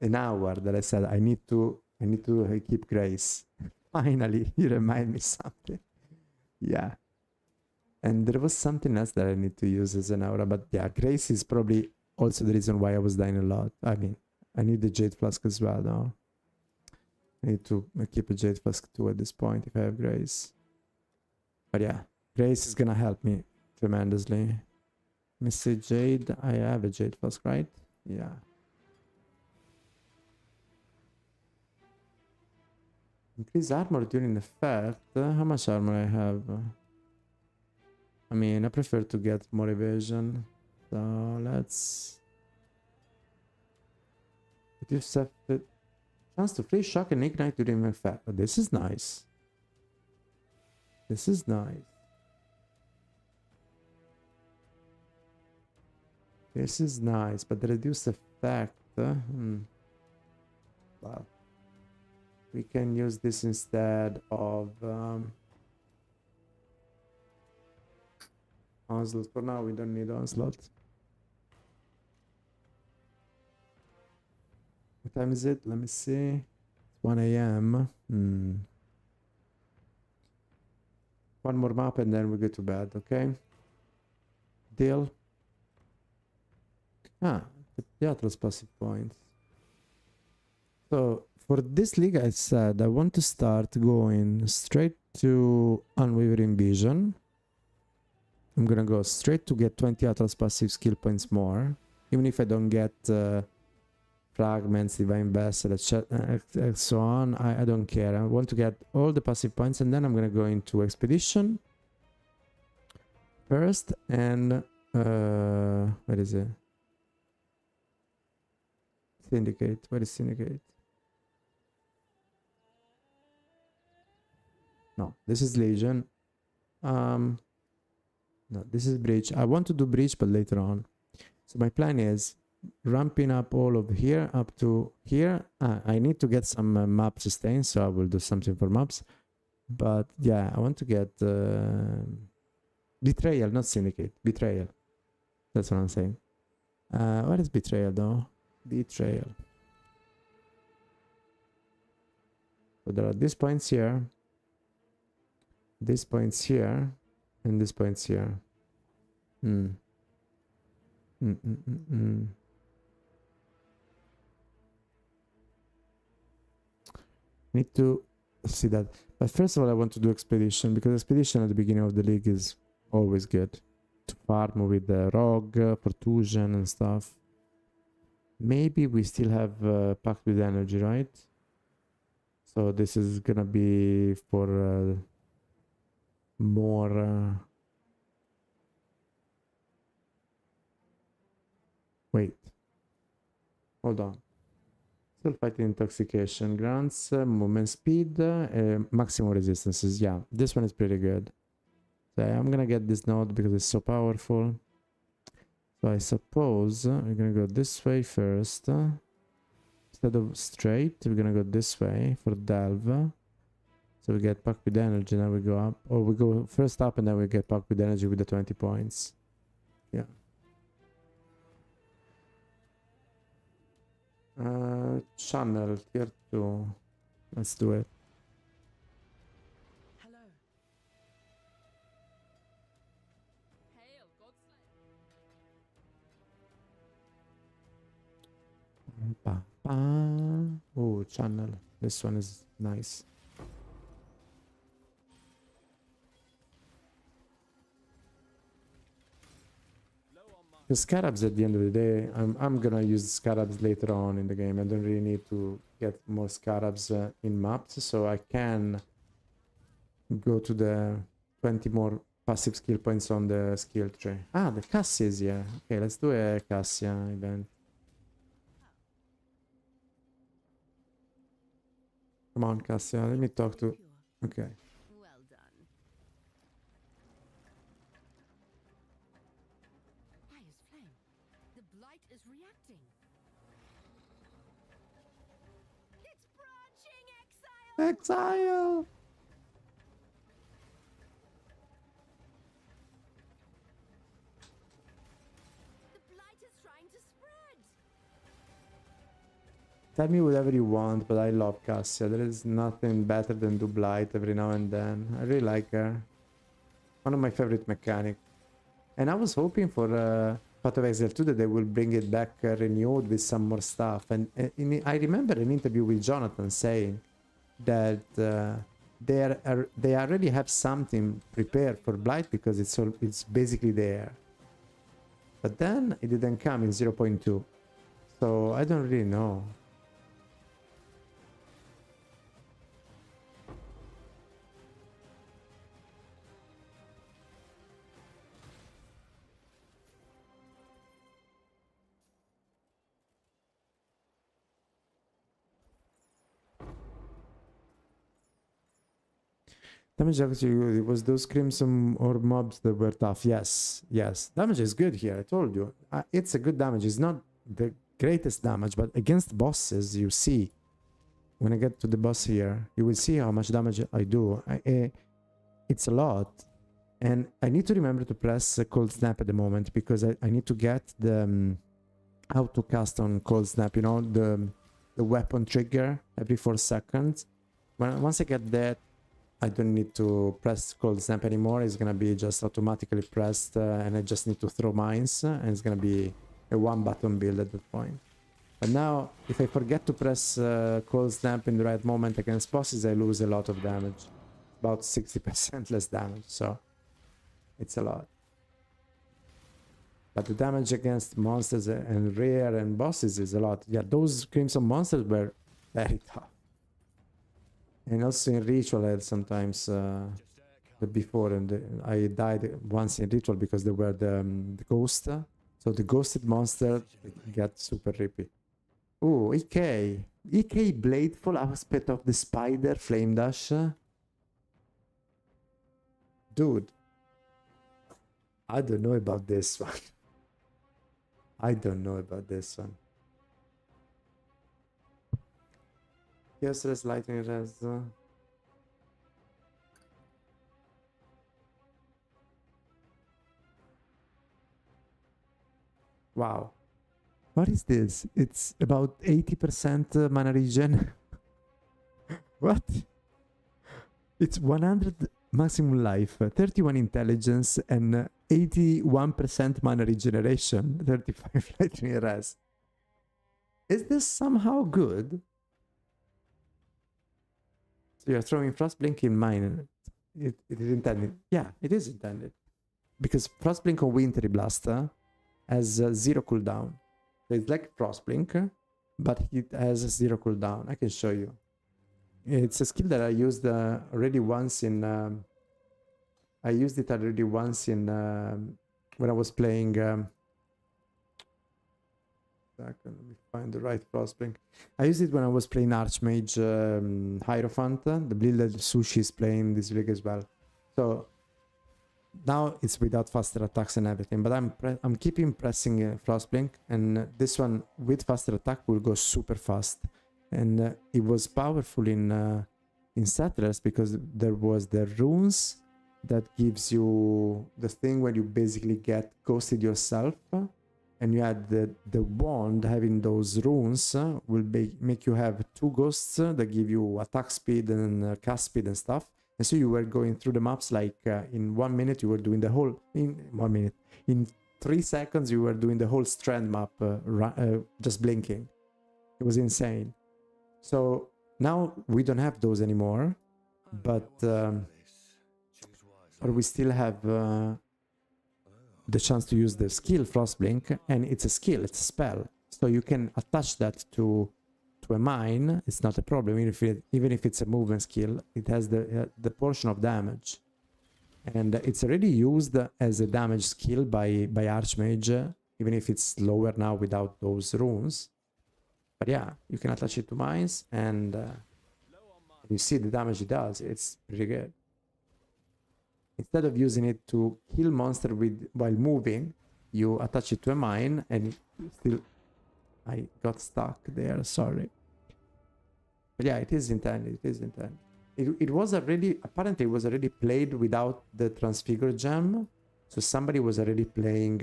an hour that I said I need to keep Grace. Finally, you remind me something. Yeah, and there was something else that I need to use as an aura, but yeah, Grace is probably also the reason why I was dying a lot. I mean, I need the Jade Flask as well now. I need to keep a Jade Flask too at this point if I have Grace. But yeah, Grace is gonna help me tremendously. Let me see, Jade. I have a Jade Flask, right? Yeah. Increase armor during effect. How much armor I have? I mean, I prefer to get more evasion. So let's... Reduce effect. Chance to free shock and ignite during effect. Oh, this is nice. This is nice. This is nice, but the reduced effect. Well, we can use this instead of Onslaught. For now, we don't need Onslaught. What time is it? Let me see. 1 a.m. One more map and then we go to bed, okay? Deal. The Atlas passive points. So, for this league, I said I want to start going straight to Unwavering Vision. I'm gonna go straight to get 20 Atlas passive skill points more. Even if I don't get fragments, divine vessel, etc., and so on. I don't care. I want to get all the passive points, and then I'm gonna go into expedition first. And where is it? Syndicate. Where is syndicate? No, this is Legion. No, this is Breach. I want to do Breach, but later on. So my plan is ramping up all of here up to here. I need to get some map sustain, so I will do something for maps. But yeah, I want to get Betrayal, not Syndicate. Betrayal. That's what I'm saying. What is Betrayal though? Betrayal. So there are these points here, these points here, and these points here. Need to see that. But first of all, I want to do expedition, because expedition at the beginning of the league is always good to farm with the rogue, pertusion and stuff. Maybe we still have packed with energy, right? So this is gonna be for more wait, hold on. Still fighting intoxication grants movement speed, maximum resistances. Yeah, this one is pretty good. So I'm gonna get this node because it's so powerful. So I suppose we're gonna go this way first. Instead of straight, we're gonna go this way for delve. So we get packed with energy, then we go up. Or we go first up and then we get packed with energy with the 20 points. Yeah. Channel tier 2. Let's do it. Oh, channel. This one is nice. The scarabs at the end of the day, I'm gonna use scarabs later on in the game. I don't really need to get more scarabs in maps, so I can go to the 20 more passive skill points on the skill tree. Ah, the Cassia is here. Okay, let's do a Cassia event. Come on, Cassia, let me talk to... Okay. Well done. Fire's flame. The blight is reacting. It's branching, Exile! Exile! The blight is trying to spread. Tell me whatever you want, but I love Cassia. There is nothing better than do Blight every now and then. I really like her. One of my favorite mechanics. And I was hoping for Path of Exile 2 that they will bring it back renewed with some more stuff. And I remember an interview with Jonathan saying that they already have something prepared for Blight because it's basically there. But then it didn't come in 0.2. So I don't really know. Damage actually good. It was those crimson or mobs that were tough. Yes, yes. Damage is good here. I told you. It's a good damage. It's not the greatest damage, but against bosses, you see. When I get to the boss here, you will see how much damage I do. It's a lot. And I need to remember to press Cold Snap at the moment because I need to get the how to cast on Cold Snap. You know, the weapon trigger every 4 seconds. Once I get that, I don't need to press Cold Snap anymore. It's gonna be just automatically pressed and I just need to throw mines and it's gonna be a one button build at that point. But now, if I forget to press Cold Snap in the right moment against bosses, I lose a lot of damage. About 60% less damage, so it's a lot. But the damage against monsters and rare and bosses is a lot. Yeah, those Crimson monsters were very tough. And also in Ritual I had sometimes before, and I died once in Ritual because they were the ghost. So the ghosted monster got super rippy. Oh, EK. EK Bladeful Aspect of the Spider Flame Dash. Dude, I don't know about this one. I don't know about this one. Chaos Lightning Res. Wow. What is this? It's about 80% mana regen. What? It's 100 maximum life, 31 intelligence, and 81% mana regeneration, 35 lightning res. Is this somehow good? So you're throwing Frostblink in mine. It is intended. Yeah, it is intended. Because Frostblink on Wintry Blaster has 0 cooldown. So it's like Frostblink, but it has 0 cooldown. I can show you. It's a skill that I used already once in... I used it already once in... when I was playing... let me find the right Frostblink. I used it when I was playing Archmage Hierophant, the build that Sushi is playing this league as well. So now it's without faster attacks and everything, but I'm keeping pressing Frostblink, and this one with faster attack will go super fast. And it was powerful in Settlers because there was the runes that gives you the thing where you basically get ghosted yourself. And you had the wand having those runes will make you have 2 ghosts that give you attack speed and cast speed and stuff. And so you were going through the maps like in 1 minute you were doing the whole... In 1 minute. In 3 seconds you were doing the whole Strand map just blinking. It was insane. So now we don't have those anymore. But we still have... the chance to use the skill Frostblink, and it's a skill, it's a spell, so you can attach that to a mine. It's not a problem, even if it's a movement skill. It has the portion of damage, and it's already used as a damage skill by Archmage, even if it's lower now without those runes. But yeah, you can attach it to mines, and you see the damage it does. It's pretty good. Instead of using it to kill monster while moving, you attach it to a mine, and still... I got stuck there, sorry. But yeah, it is intended, it is intended. It was already... Apparently it was already played without the Transfigure gem. So somebody was already playing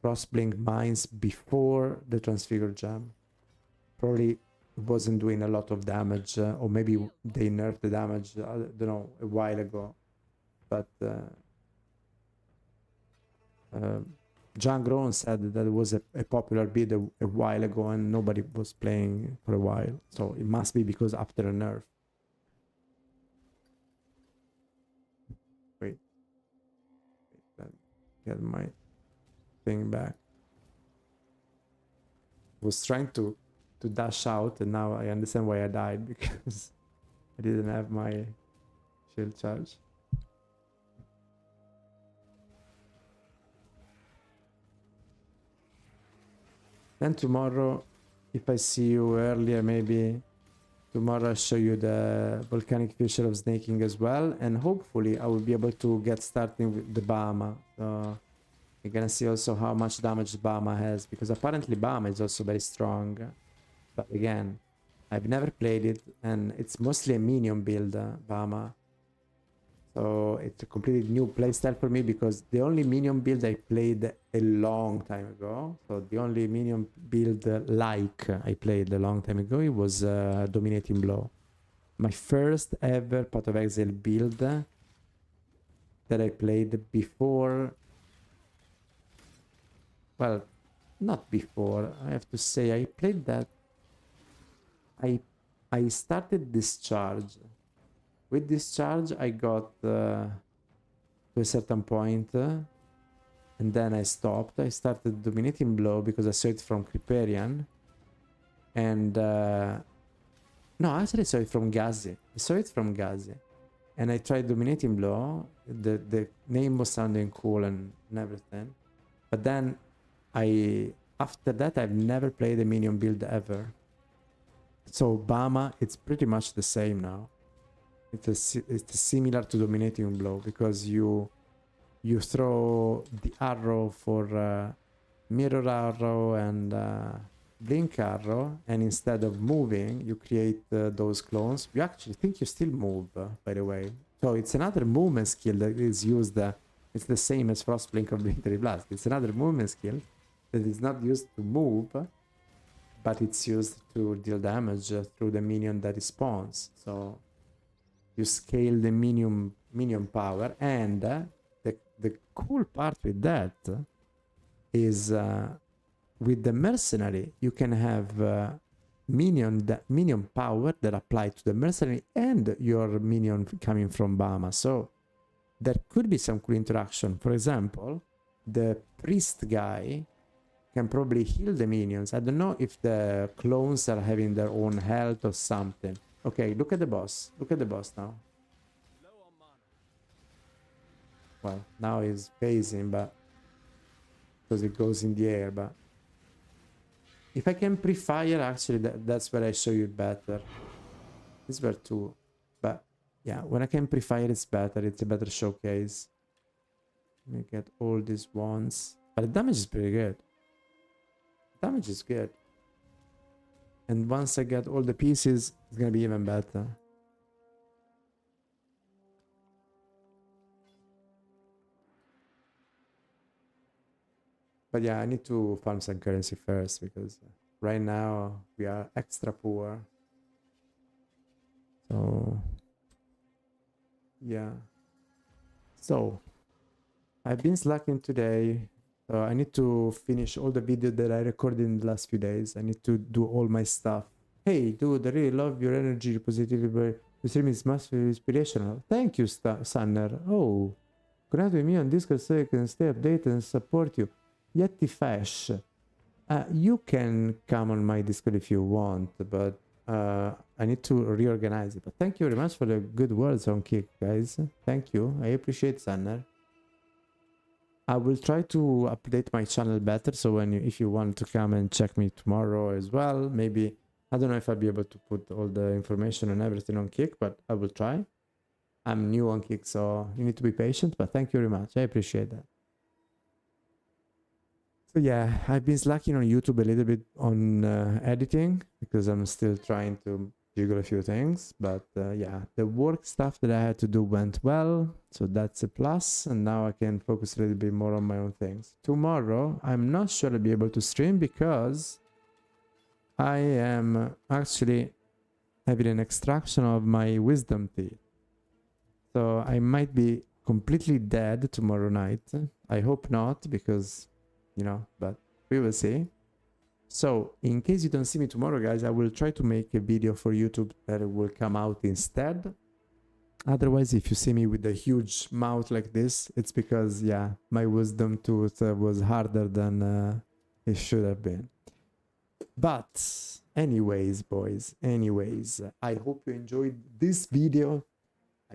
Frostblink mines before the Transfigure gem. Probably wasn't doing a lot of damage, or maybe they nerfed the damage, I don't know, a while ago. But John Groen said that it was a popular build a while ago and nobody was playing for a while. So it must be because after a nerf. Wait. Let me get my thing back. I was trying to dash out, and now I understand why I died, because I didn't have my shield charge. Then tomorrow, if I see you earlier, maybe tomorrow I'll show you the volcanic fissure of snaking as well, and hopefully I will be able to get starting with the Bama. So you're gonna see also how much damage Bama has, because apparently Bama is also very strong. But again, I've never played it, and it's mostly a minion build, Bama. So it's a completely new playstyle for me, because the only minion build I played a long time ago, so the only minion build I played a long time ago, it was Dominating Blow. My first ever Path of Exile build that I played before... Well, not before, I have to say, I played that... I started Discharge. With Discharge, I got to a certain point, and then I stopped. I started Dominating Blow because I saw it from Kriparian. And no, actually I saw it from Gazi. And I tried Dominating Blow. The name was sounding cool and everything. But then after that I've never played a minion build ever. So Bama, it's pretty much the same now. It's similar to Dominating Blow because you throw the arrow for Mirror Arrow and Blink Arrow, and instead of moving, you create those clones. You actually think you still move, by the way. So it's another movement skill that is used. It's the same as Frostblink or Military Blast. It's another movement skill that is not used to move, but it's used to deal damage through the minion that it spawns. So you scale the minion power, and the cool part with that is with the mercenary you can have minion power that apply to the mercenary and your minion coming from Bama. So there could be some cool interaction. For example, the priest guy can probably heal the minions. I don't know if the clones are having their own health or something. Okay, look at the boss. Look at the boss now. Well, now he's phasing, but because it goes in the air, but if I can pre-fire, actually that's where I show you better. These were two, but yeah, when I can pre-fire it's better. It's a better showcase. Let me get all these ones, but the damage is pretty good. Damage is good, and once I get all the pieces, it's gonna be even better. But yeah, I need to farm some currency first because right now we are extra poor. So yeah. So I've been slacking today. I need to finish all the videos that I recorded in the last few days. I need to do all my stuff. Hey dude, I really love your energy, your positivity. The stream is massively inspirational. Thank you, Sanner. Oh, connect with me on Discord so I can stay updated and support you. Yeti Fash, you can come on my Discord if you want, but I need to reorganize it. But thank you very much for the good words on Kick, guys. Thank you. I appreciate Sanner. I will try to update my channel better, so if you want to come and check me tomorrow as well, maybe, I don't know if I'll be able to put all the information and everything on Kick, but I will try. I'm new on Kick, so you need to be patient, but thank you very much. I appreciate that. So yeah, I've been slacking on YouTube a little bit on editing because I'm still trying to jiggle a few things. But yeah, the work stuff that I had to do went well, so that's a plus. And now I can focus a little bit more on my own things. Tomorrow, I'm not sure I'll be able to stream because I am actually having an extraction of my wisdom teeth. So I might be completely dead tomorrow night. I hope not, because you know, but we will see. So in case you don't see me tomorrow, guys, I will try to make a video for YouTube that will come out instead. Otherwise, if you see me with a huge mouth like this, it's because, yeah, my wisdom tooth was harder than it should have been. But anyways, boys, I hope you enjoyed this video.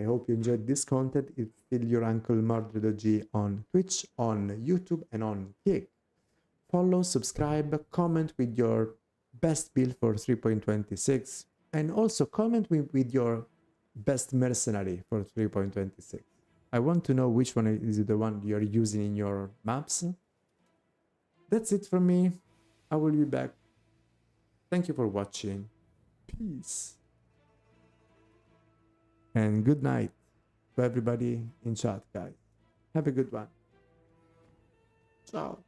I hope you enjoyed this content. It's still your Uncle MordredOG on Twitch, on YouTube, and on Kick. Follow, subscribe, comment with your best build for 3.26, and also comment with your best mercenary for 3.26. I want to know which one is the one you're using in your maps. That's it from me. I will be back. Thank you for watching. Peace. And good night to everybody in chat, guys. Have a good one. Ciao.